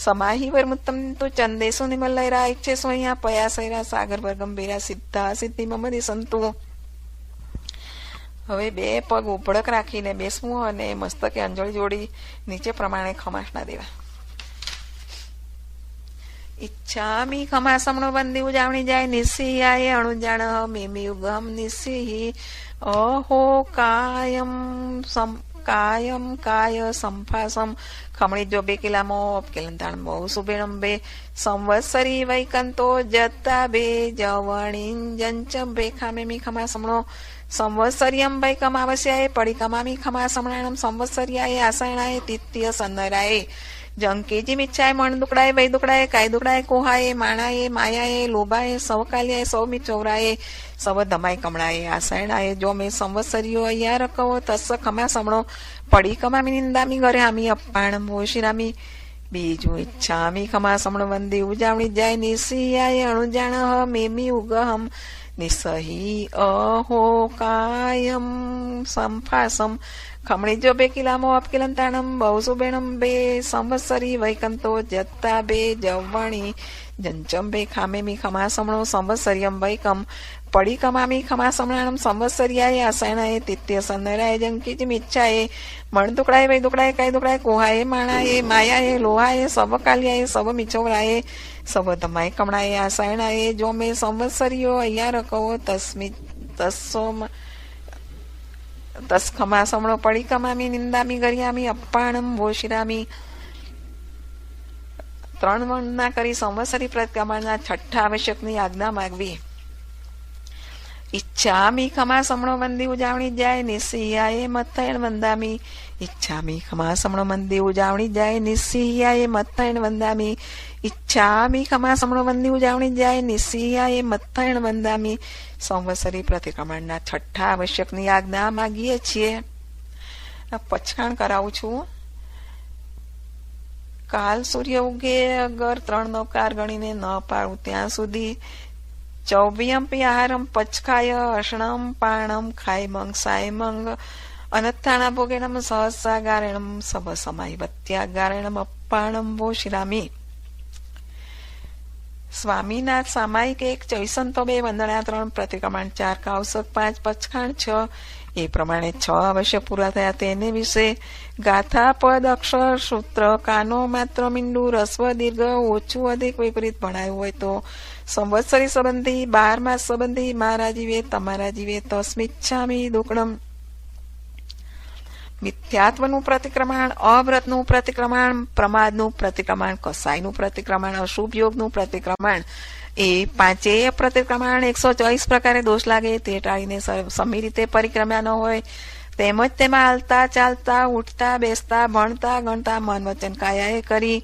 समाही वर्मुत्तम तु चंदेसु निमलैरा इच्छे स्वया पयासैरा सागर वर्गंभीरा सिद्धा सिद्धि मम दिसंतु હવે બે પગ ઉપડક રાખીને બેસવું અને મસ્તકે અંજળી જોડી નીચે પ્રમાણે ખમાસના દેવા इच्छामि खमासमणो वंदी उजावणी जाय निस्सियाय अणुजाण मेमि युगम निस्सिहि अहो कायम काय संफासम खमणी जो बे किलामो किलंताण बहु सुबेणम बे संवत्सरी वैकंतो जत्ता बे जवणिंजंच बे खामेमि खमासमणो संवत्सर्यं वै कमावस्याय पडिकमामि खमासमणाणं संवत्सर्याय आसयणाय तिथ्य सन्नराय जंकेजी मिच्छाय मण दुकडाय वै दुकडाय काय दुकडाय कोहाय माणाय मायाय लोभाय सवकाल्याय सौमी चौराय सव धमाय कमळाय आसयणाय जो मे संवत्सरियो अय्या रकवो तस्स खमा समणो पडी कमामी निंदामी घरे आमी अप्पाण मोशिरामी बीजू इच्छामी खमा समण वंदी उजावणी जाय निसियाय अणुजाण मेमी उगहम નિસહી અહો કાયમ સંફાસમ ખમણી જો બે કિલામો અપકિલંતાણમ બહુસુબેણમ બે સંવત્સરી વૈકંતો જત્તા બે જવણી જંચમ બે ખામેમી ખમાસમણો સંવત્સર્યમ વૈકમ પડી કમામી ખમાસમણાણમ સંવત્સર્યાય આસણાએ તિત્ય સન્નરાય જંકિચિમિચ્છાએ મણ દુકડાય વૈ દુકડાય કાય દુકડાય કોહાએ માણાએ માયાએ લોહાએ સવ કાલિયાએ સવ મિચોરાએ સવ ધમાય કમણાએ આસણાએ જો મેં સંવત્સરીઓ અહીંયા રકવો તસ ખમાસમણો પડી કમામી નિંદામી ગરિયામી અપ્પાણમ ભોશિરામી 3 વંદના કરી સંવત્સરી પ્રતિક્રમણના છઠ્ઠા આવશ્યકની આજ્ઞા માગવી. ઈચ્છામી ખમાસમણો મંદી ઉજાવણી જાય નિસ્સિયાએ મથૈણ વંદામી ઈચ્છામી ખમાસમણો મંદી ઉજાવણી જાય નિસ્સિયાએ મથૈણ વંદામી ઈચ્છામી ખમાસમણો મંદી ઉજાવણી જાય નિસ્સિયાએ મથૈણ વંદામી સંવત્સરી પ્રતિક્રમણના છઠ્ઠા આવશ્યકની આજ્ઞા માગીએ છીએ. પછાણ કરાવું છું. કાલ સૂર્ય ઉગે અગર 3 નવકાર ગણીને ન પાડું ત્યાં સુધી ચૌવ્યમપી આહારમ પચખાય અષણમ પાણમ ખાયમંગ સાયમંગ અનત્થાણા ભોગેણમ સહસ્રાગારેણમ સવ સમાય વત્યાગારેણમ અપ્પાણમ ભોશિરામી. સ્વામીનાથ સામાયિક 1 ચોઈસંતો 2 વંદના 3 પ્રતિક્રમણ 4 કાવસક 5 પચખાણ 6 એ પ્રમાણે 6 અવશ્ય પૂરા થયા. તેને વિશે ગાથા પદ અક્ષર સૂત્ર કાનો માત્ર મીંડું રસ્વ દીર્ઘ ઓછું અધિક વિપરીત ભણાયું હોય તો સંવત્સરી સંબંધી 12 માસ સંબંધી મારા જીવે તમારા જીવે તસ્મિચ્છામી દુક્કડમ. મિથ્યાત્વનું પ્રતિક્રમણ, અવ્રતનું પ્રતિક્રમણ, પ્રમાદનું પ્રતિક્રમણ, કસાયનું પ્રતિક્રમણ, અશુભ યોગનું પ્રતિક્રમણ એ પાંચેય પ્રતિક્રમણ 124 પ્રકારે દોષ લાગે તે ટાળીને સમી રીતે પરિક્રમ્યા ન હોય તેમજ તેમાં હાલતા ચાલતા ઉઠતા બેસતા ભણતા ગણતા મન વચન કાયાએ કરી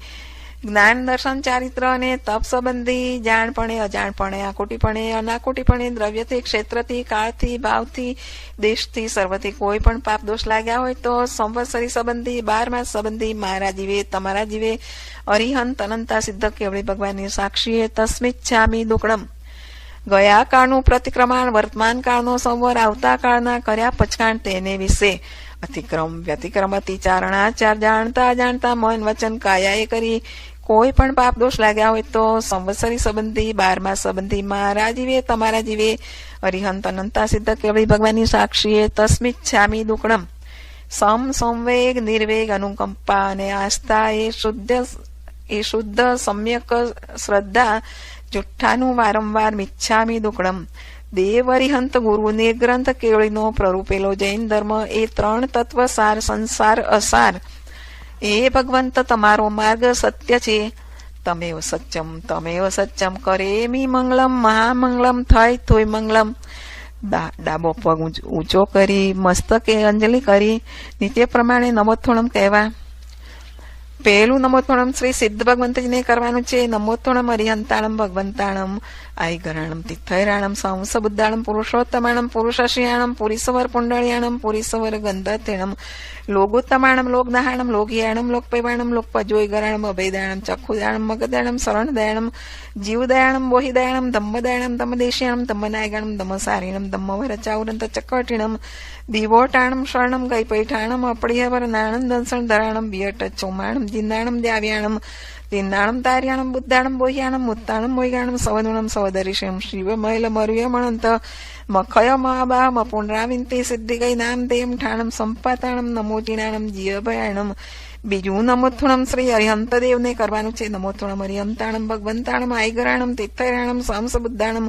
જ્ઞાન દર્શન ચારિત્ર અને તપ સંબંધી જાણપણે અજાણપણે આકુટીપણે અનાકુટીપણે દ્રવ્યથી ક્ષેત્રથી કાળથી ભાવથી દેશથી સર્વથી કોઈ પણ પાપ દોષ લાગ્યા હોય તો સંવત્સરી સંબંધી 12 માસ સંબંધી મારા જીવે તમારા જીવે અરિહંત અનંતા સિદ્ધ કેવળી ભગવાનની સાક્ષીએ તસ્મિચ્છામી દુક્કડમ. ગયા કાળનું પ્રતિક્રમણ, વર્તમાન કાળનો સંવર, આવતા કાળના કર્યા પચખાણ તેને વિશે અતિક્રમ વ્યતિક્રમ અતિચારણાચાર જાણતા અજાણતા મન વચન કાયાએ કરી કોઈ પણ પાપ દોષ લાગ્યા હોય તો સંવત્સરી સંબંધી 12 માસ સંબંધી મારા જીવે તમારા જીવે અરિહંત અનંતા સિદ્ધ કેવળી ભગવાનની સાક્ષીએ તસ્મિચ્છામી દુક્કડમ. સંવેગ નિર્વેગ અનુકંપા અને આસ્થા એ શુદ્ધ સમ્યક શ્રદ્ધા જુઠ્ઠાનું વારંવાર મિચ્છામી દુક્કડમ. દેવ અરિહંત ગુરુ નિર્ગ્રંથ કેવળીનો પ્રરૂપેલો જૈન ધર્મ એ 3 તત્વ સાર સંસાર અસાર એ ભગવંત તમારો માર્ગ સત્ય છે. તમેવ સત્યમ કરેમી મંગલમ મહામંગલમ થાય તોય મંગલમ. ડાબો પગ ઊંચો કરી મસ્તકે અંજલિ કરી નીચે પ્રમાણે નમોત્થોણમ કહેવા. પહેલું નમોત્થોણમ શ્રી સિદ્ધ ભગવંતજીને કરવાનું છે. નમોત્થોણમ અરિહંતાણમ ભગવંતાણમ આઈગરાણમ તિથૈરાણમ સંસ બુદ્ધાણમ પુરુષોત્તમાણમ પુરુષશિયાણમ પુરીસવર પુંડળિયાણમ પુરીસવર ગંધતેણમ લોગોત્તમાણમ લોકદાહાણમ લોકહિયાણમ લોકપૈવાણમ લોકપજોયગરાણમ અભયદાણમ ચક્ષુદાણમ મગદાણમ શરણદયાણમ જીવદયાણમ બોહિદયાણમ ધમ્મદયાણમ ધમ્મદેશિયાણમ ધમ્મનાયગાણમ ધમ્મસારીણમ ધમ્મવરચાઉરંત ચક્કટીણમ દીવોટાણમ શરણમ ગૈપૈઠાણમ અપડિયવર નાણમ દંસણ ધરાણમ બિયટ ચોમાણમ જિંદાણમ દ્યાવ્યાણમ તિન્નાણમ તાર્યાણમ બુદ્ધાણમ બોહ્યાણમ મુત્તાણમ મોયગાણમ સવદુણમ સવદરિષમ શિવ મૈલ મરુયમણંત મખય મહાબાહ પુનરાવિંતી સિદ્ધિગઈ નામ દેમ ઠાણમ સંપાતાણમ નમોજીણાણમ જીવભયાણમ. બીજું નમોત્થુણમ શ્રી અરિહંતદેવને કરવાનું છે. નમોત્થુણમ અરિહંતાણમ ભગવંતાણમ આઈગરાણમ તિથૈરાણમ સાંસ બુદ્ધાણમ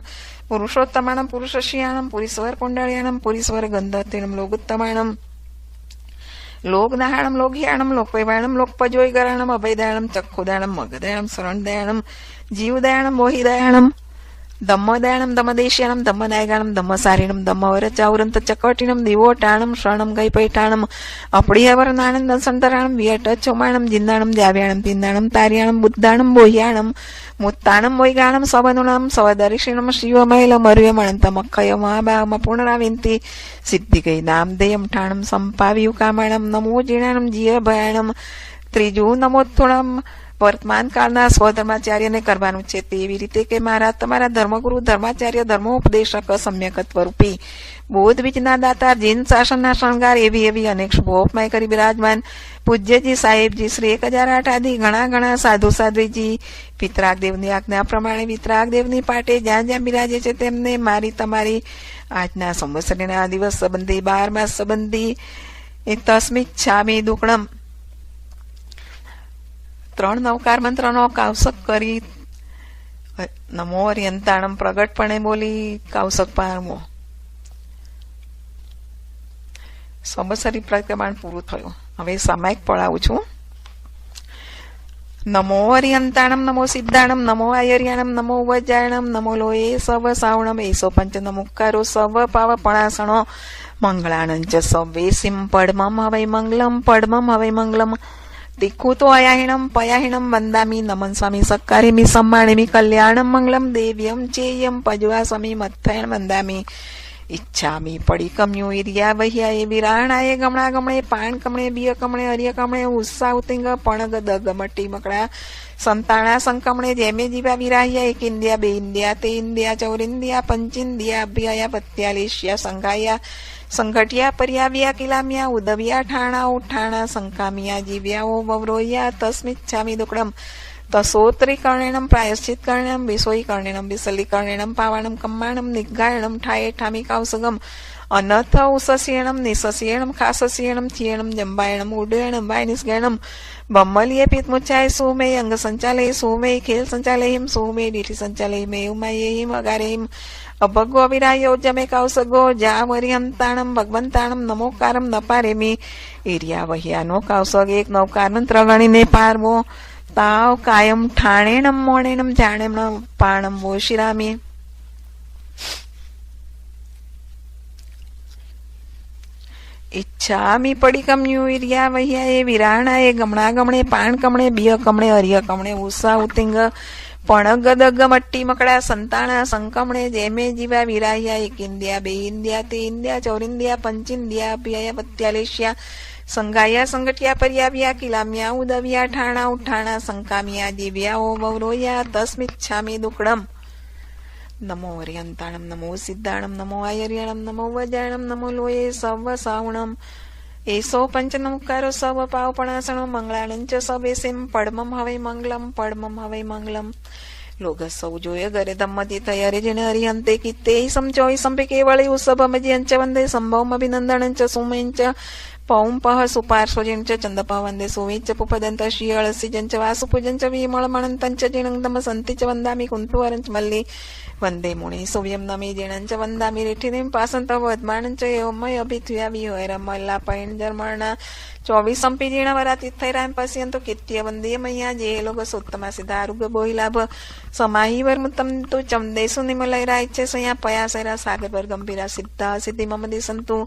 પુરુષોત્તમાણમ પુરુષશિયાણમ પુરીશ્વર પુંડળિયાણમ પુરીશ્વર ગંધતેણમ લોગોત્તમાણમ લોકદાહાણમ લોકહિયાણમ લોકપૈવાણમ લોકપજોયગરાણમ અભયદાણમ ચક્ષુદાણમ મગદાણમ શરણદયાણમ જીવદયાણમ મોહિદયાણમ ધમ્મદયાણમ ધમ્મદેશિયાણમ ધમ્મનાયગાણમ ધમ્મસારીણમ ધમ્મવરચાઉરંત ચકટીણમ દીવોટાણમ શરણમ ગૈપૈઠાણમ અપડિયવર નાણમ દંસંતરાણમ વિયટ ચોમાણમ જિંદાણમ દ્યાવ્યાણમ તિન્નાણમ તાર્યાણમ બુદ્ધાણમ બોહ્યાણમ મુત્તાણમ મોયગાણમ સવનુણમ સવદર્શિણમ શિવમૈલ મરુયમણંત મખય મહાબાહમ પુનરાવિંતી સિદ્ધિગઈ નામદેયમ ઠાણમ સંપાવ્યું કામાણમ નમો જીણાણમ જીય ભયાણમ. ત્રીજું નમોત્થુણમ વર્તમાન કાળના સ્વધર્માચાર્યને કરવાનું છે તેવી રીતે કે મારા તમારા ધર્મગુરુ ધર્માચાર્ય ધર્મોપદેશક સમ્યકત્વ રૂપી બોધ બીજના દાતા જીન શાસનના શણગાર એવી અનેક શુભોપમાય કરી બિરાજમાન પૂજ્યજી સાહેબજી શ્રી 1008 આદિ ઘણા સાધુ સાધ્વીજી વિતરાગ દેવની આજ્ઞા પ્રમાણે વિતરાગ દેવની પાટે જ્યાં જ્યાં બિરાજે છે તેમને મારી તમારી આજના સંવત્સરીના દિવસ સંબંધી 12 માસ સંબંધી તસ્મિચ્છામિ દુક્કડમ 3 નવકાર મંત્રનો કાવસક કરી નમો અર્યંતાણમ પ્રગટપણે બોલી કાવસક પારમો. સંવત્સરી પ્રમાણ પૂરું થયું. હવે સામાયિક પડાવું છું. નમો અર્યંતાણમ નમો સિદ્ધાણમ નમો આયર્યાણમ નમો વજ્જાયણમ નમો લોએ સવ સાવણમ એસો પંચ નમુકારો સવ પાવપણાસણો મંગળાનંચ સવેસિમ પડમમ હવૈ મંગલમ પડમમ હવૈ મંગલમ તિખુતો અયાહિણમ પયાહિણમ વંદામી નમન સ્વામી સક્કારિમી સમ્માણિમી કલ્યાણમ મંગલમ દેવ્યમ ચેયમ પજવા સ્વામી મથયણ વંદામી ઈચ્છામી પડીકમ્યુ ઇરિયા વહ્યાએ વિરાણાએ ગમણા ગમણે પાણ કમણે બિય કમણે અરિય કમણે ઉત્સાહ ઉતિંગ પણગ દગ મટી મકડા સંતાણા સંકમણે જેમે જીવા વિરાહ્યા એક ઇન્ડિયા બે ઇન્ડિયા તે ઇન્ડિયા ચૌરિન્ડિયા પંચિન્ડિયા અભ્યાયા પત્યાલીસ્યા સંઘાયા સંઘટિયા પર્યાવ્યા કિલામ્યા ઉદવ્યા ઠાણા ઉઠાણા સંકામિયા જીવ્યાઓ વવરોયા તસ્મિચ્છામિ દુક્કડમ તસોત્રી કર્ણેણમ પ્રાયશ્ચિત કર્ણેણમ વિસોઈ કર્ણેણમ વિસલી કર્ણેણમ પાવાણમ કમ્માણમ નિગ્ગાયણમ ઠાયે ઠામી કાવસગમ અનથ ઉસસ્યેણમ નિસસ્યેણમ ખાસસ્યેણમ થિયેણમ જંબાયણમ ઉડ્ડયણમ વાયનિસ્ગેણમ બમ્મલીએ પિત્મુચ્છાય સોમે અંગ સંચાલય સોમે ખેલ સંચાલયહિમ સોમે દીઠી સંચાલયહિમ એવમાયેહિમ અગારેહિમ અભગો વિરાયો જમે કાવસગો જાવર્યંતાણમ ભગવંતાણમ નમોકારમ નપારેમી એરિયા વહ્યાનો કાવસગ 1 નવકાર મંત્ર ગણીને પારવો. તાવ કાયમ ઠાણેણમ મોણેણમ જાણેણમ પાણમ વોશિરામી. ઈચ્છામી પડીકમ્યુ ઇરિયા વહ્યાએ વિરાણાએ ગમણા ગમણે પાણ કમણે બિય કમણે અરિય કમણે ઉષા ઉતિંગ પણગ દગ મટ્ટી મકડા સંતાણા સંકમણે જેમે જીવા વિરાહ્યા એક ઇન્ડિયા બે ઇન્ડિયા તે ઇન્ડિયા ચૌરિન્ડિયા પંચિન્ડિયા અભ્યાયા પત્યાલીસ્યા સંઘાયા સંગઠિયા પર્યાવ્યા કિલામ્યા ઉદવ્યા ઠાણા ઉઠાણા સંકામિયા જીવ્યાઓ વવરોયા તસ્મિચ્છામિ દુક્કડમ. નમો અર્યંતાણમ નમો સિદ્ધાણમ નમો આયર્યાણમ નમો વજ્જાયણમ નમો લોએ સવ સાવણમ એસો પંચ નમુકારો સવ પાવપણાસણો મંગળાનંચ સવેસિમ પડમમ હવૈ મંગલમ પડમમ હવૈ મંગલમ. લોગ સૌ જોય ગરે ધમ્મતી તૈયારી જેને હરિહંતે કીતે સમચોય સંપે કેવળી ઉસભમજ્યંચ વંદે સંભવમ અભિનંદનંચ સુમેંચ પૌં પહ સુપાર્શ્વજિંચ ચંદપહ વંદે સુવિચ પુપદંત શિયળસિજંચ વાસુપુજંચ વિમળમણંતંચ જીણંતમ સંતિચ વંદામિ કુંતુવરંચ મલ્લી વંદે મુનિ સુવ્યમ નમી જીણંચ વંદામિ રીઠિનિમ પાસંત વદમાણંચ એવમય અભિથ્યા વિહોર મલ્લા પૈણ જર્મણા 24 સંપી જીણ વરા તિથૈરામ પશ્યંતો કીર્ત્ય વંદે મૈયા જે લોગ સોત્તમા સિદ્ધારુગ બોહિલાભ સમાહી વર્મુતમ તુ ચમદેસુ નિમલૈરા ઇચ્છે સયા પયાસૈરા સાગર ગંભીરા સિદ્ધા સિદ્ધિ મમ દિસંતુ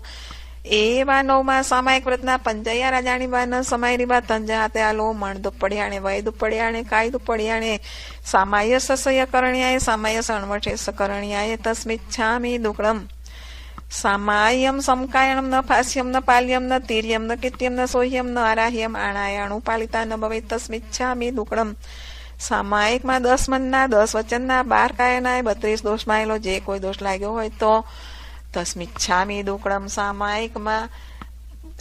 એવા 9મા સામાયિક વ્રતના પંજયા રાજાણી બાન સમાય રીબા તંજાતે આલો મણ દુપડિયાણે વય દુપડિયાણે કાય દુપડિયાણે સામાય સસય કરણ્યાય સામાય સણવઠે સકરણ્યાય તસ્મિચ્છામિ દુક્કડમ. સામાયમ સમકાયણમ ન ફાસ્યમ ન પાલ્યમ ન તીર્યમ ન કિત્યમ ન સોહ્યમ ન આરાહ્યમ આણાયાણુ પાલિતા ન ભવે તસ્મિચ્છામિ દુક્કડમ. સામાયિકમાં 10 મનના 10 વચનના 12 કાયના 32 દોષ માયેલો જે કોઈ દોષ લાગ્યો હોય તો તસ્મિચ્છામિ દુક્કડમ. સામાયિકમાં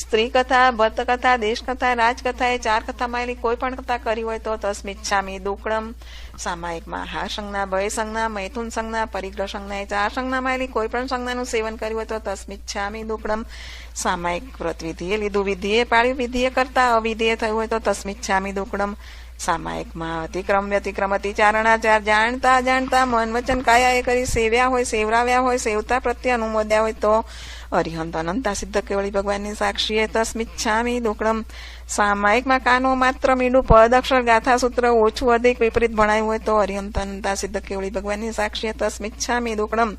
સ્ત્રી કથા ભરત કથા દેશ કથા રાજકથા એ 4 કથા માયેલી કોઈ પણ કથા કરી હોય તો તસ્મિચ્છામિ દુક્કડમ. સામાયિકમાં હાર સંજ્ઞા ભય સંજ્ઞા મૈથુન સંજ્ઞા પરિગ્રહ સંજ્ઞા એ 4 સંજ્ઞા માયેલી કોઈ પણ સંજ્ઞાનું સેવન કર્યું હોય તો તસ્મિચ્છામિ દુક્કડમ. સામાયિક વ્રત વિધિએ લીધું વિધિએ પાળ્યું વિધિએ કરતા અવિધિએ થયું હોય તો તસ્મિચ્છામિ દુક્કડમ. સામાયિકમાં અતિક્રમ વ્યતિક્રમ અતિચારણાચાર જાણતા જાણતા મન વચન કાયાએ કરી સેવ્યા હોય સેવરાવ્યા હોય સેવતા પ્રત્યે અનુમોદ્યા હોય તો અરિહંત અનંતા સિદ્ધ કેવળી ભગવાનની સાક્ષીએ તસ્મિચ્છામિ દુક્કડમ. સામાયિકમાં કાનો માત્ર મીંડું પદ અક્ષર ગાથા સૂત્ર ઓછું અધિક વિપરીત ભણાયું હોય તો અરિહંત અનંતા સિદ્ધ કેવળી ભગવાનની સાક્ષીએ તસ્મિચ્છામિ દુક્કડમ.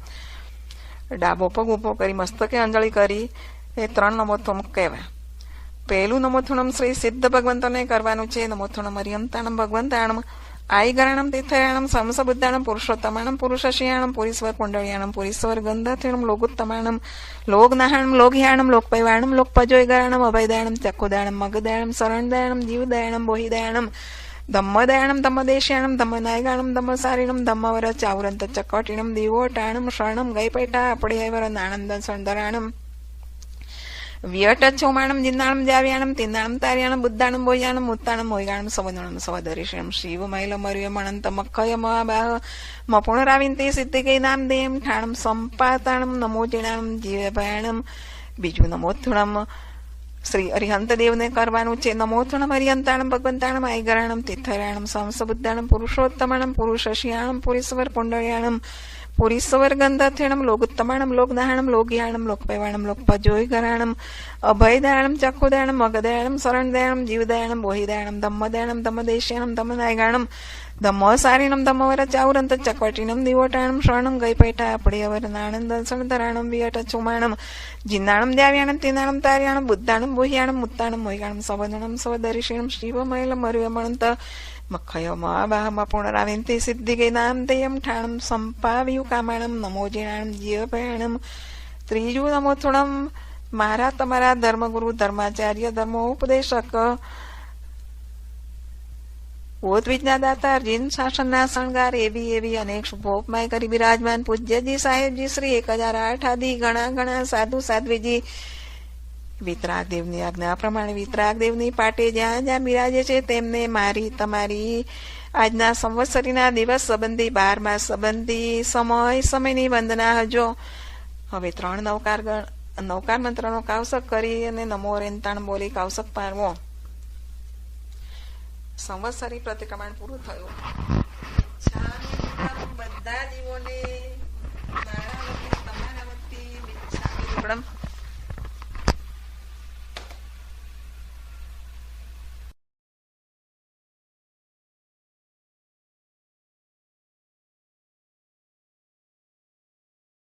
ડાબો પગ ઉભો કરી મસ્તકે અંજલિ કરી એ 3 નમોથુમ કહેવાય. પહેલું નમોથુણમ શ્રી સિદ્ધ ભગવંતોને કરવાનું છે. નમોથુણમ અરિહંતાણમ ભગવંતાણમ આઈગરાણમ તીર્થયાણમ સમસબુદ્ધાણમ પુરુષોત્તમાણમ પુરુષશિયાણમ પુરીશ્વર પુંડળિયાણમ પુરીશ્વર ગંધાથીણમ લોગુત્તમાણમ લોગનાહાણમ લોગહ્યાણમ લોકપૈવાણમ લોકપજોયગરાણમ અભયદાયણમ ચક્ષુદાયણમ મગદાયણમ શરણદાયણમ જીવદાયણમ બોહિદાયણમ ધમ્મદયાણમ ધમ્મદેશ્યાણમ ધમ્મનાયગાણમ ધમ્મસારીણમ ધમ્મવર ચાવરંત ચકવટીણમ દીવોટાણમ શરણમ ગઈપૈઠા આપડેવર નાણંદ સંદરાણમ વ્યટચ્છોમાણમ જિન્નાણમ જાવ્યાણમ તિન્નાણમ તાર્યાણમ બુદ્ધાણમ બોયાણમ મુત્તાણમ મોયગાણમ સવદણમ સવદરીષણમ શિવમૈલ મર્યમણંત મખય મહાબાહ મપુણરાવિંતે સિદ્ધિકૈ નામદેયમ ઠાણમ સંપાતાણમ નમોજીણાણમ જીવભાણમ બીજું નમોથુણમ શ્રી અરિહંત દેવને કરવાનું છે. નમોથુણમ અરિહંતાણમ ભગવંતાણમ આઈગરાણમ તિથરાણમ સંસબુદ્ધાણમ પુરુષોત્તમાણમ પુરુષશિયાણમ પુરીશ્વર પુંડળિયાણમ પુરીશ્વર ગંધથેણમ લોગુત્તમાણમ લોકદાહણમ લોગિયાણમ લોકપૈવાણમ લોકપજોયગરાણમ અભયદાણમ ચક્ષુદાણમ મગદયાણમ શરણદયાણમ જીવદયાણમ બોહિદાણમ ધમ્મદયાણમ ધમ્મદેશ્યાણમ ધમ્મનાયગાણમ ધમ્મસારીણમ ધમ્મવર ચાવરંત ચકવટીણમ દીવોટાણમ શરણમ ગઈપૈઠા આપડેવર નાણંદ સંદરાણમ વ્યટચ્છોમાણમ જિન્નાણમ જાવ્યાણમ તિન્નાણમ તાર્યાણમ બુદ્ધાણમ બોહ્યાણમ મુત્તાણમ મોયગાણમ સવદણમ સવદરીષણમ શિવમૈલ મર્યમણંત મખય મહાબાહ પુનરાવિંતે સિદ્ધિકૈ નામદેયમ ઠાણમ સંપાવ્યુ કામાણમ નમોજીણાણમ જીવભાણમ. ત્રીજું નમોથુણમ મારા તમારા ધર્મગુરુ ધર્માચાર્ય ધર્મોપદેશક બોધ વિજ્ઞાદાતા જીન શાસનના શણગાર એવી અનેક શુભોપમાય કરી બિરાજમાન પૂજ્યજી સાહેબજી શ્રી 1008 આદિ ઘણા સાધુ સાધ્વીજી વિતરાગ દેવની આજ્ઞા પ્રમાણે વિતરાગ દેવની પાટે જ્યાં જ્યાં બિરાજે છે તેમને મારી તમારી આજના સંવત્સરીના દિવસ સંબંધી 12 માસ સંબંધી સમયની વંદના હજો. હવે 3 નવકાર મંત્રનો કાવસક કરી અને નમો રેંતાણ બોલી કાવસક પારવો. સંવત્સરી પ્રતિક્રમણ પૂરું થયું. બધા જીવોને તમારા વતી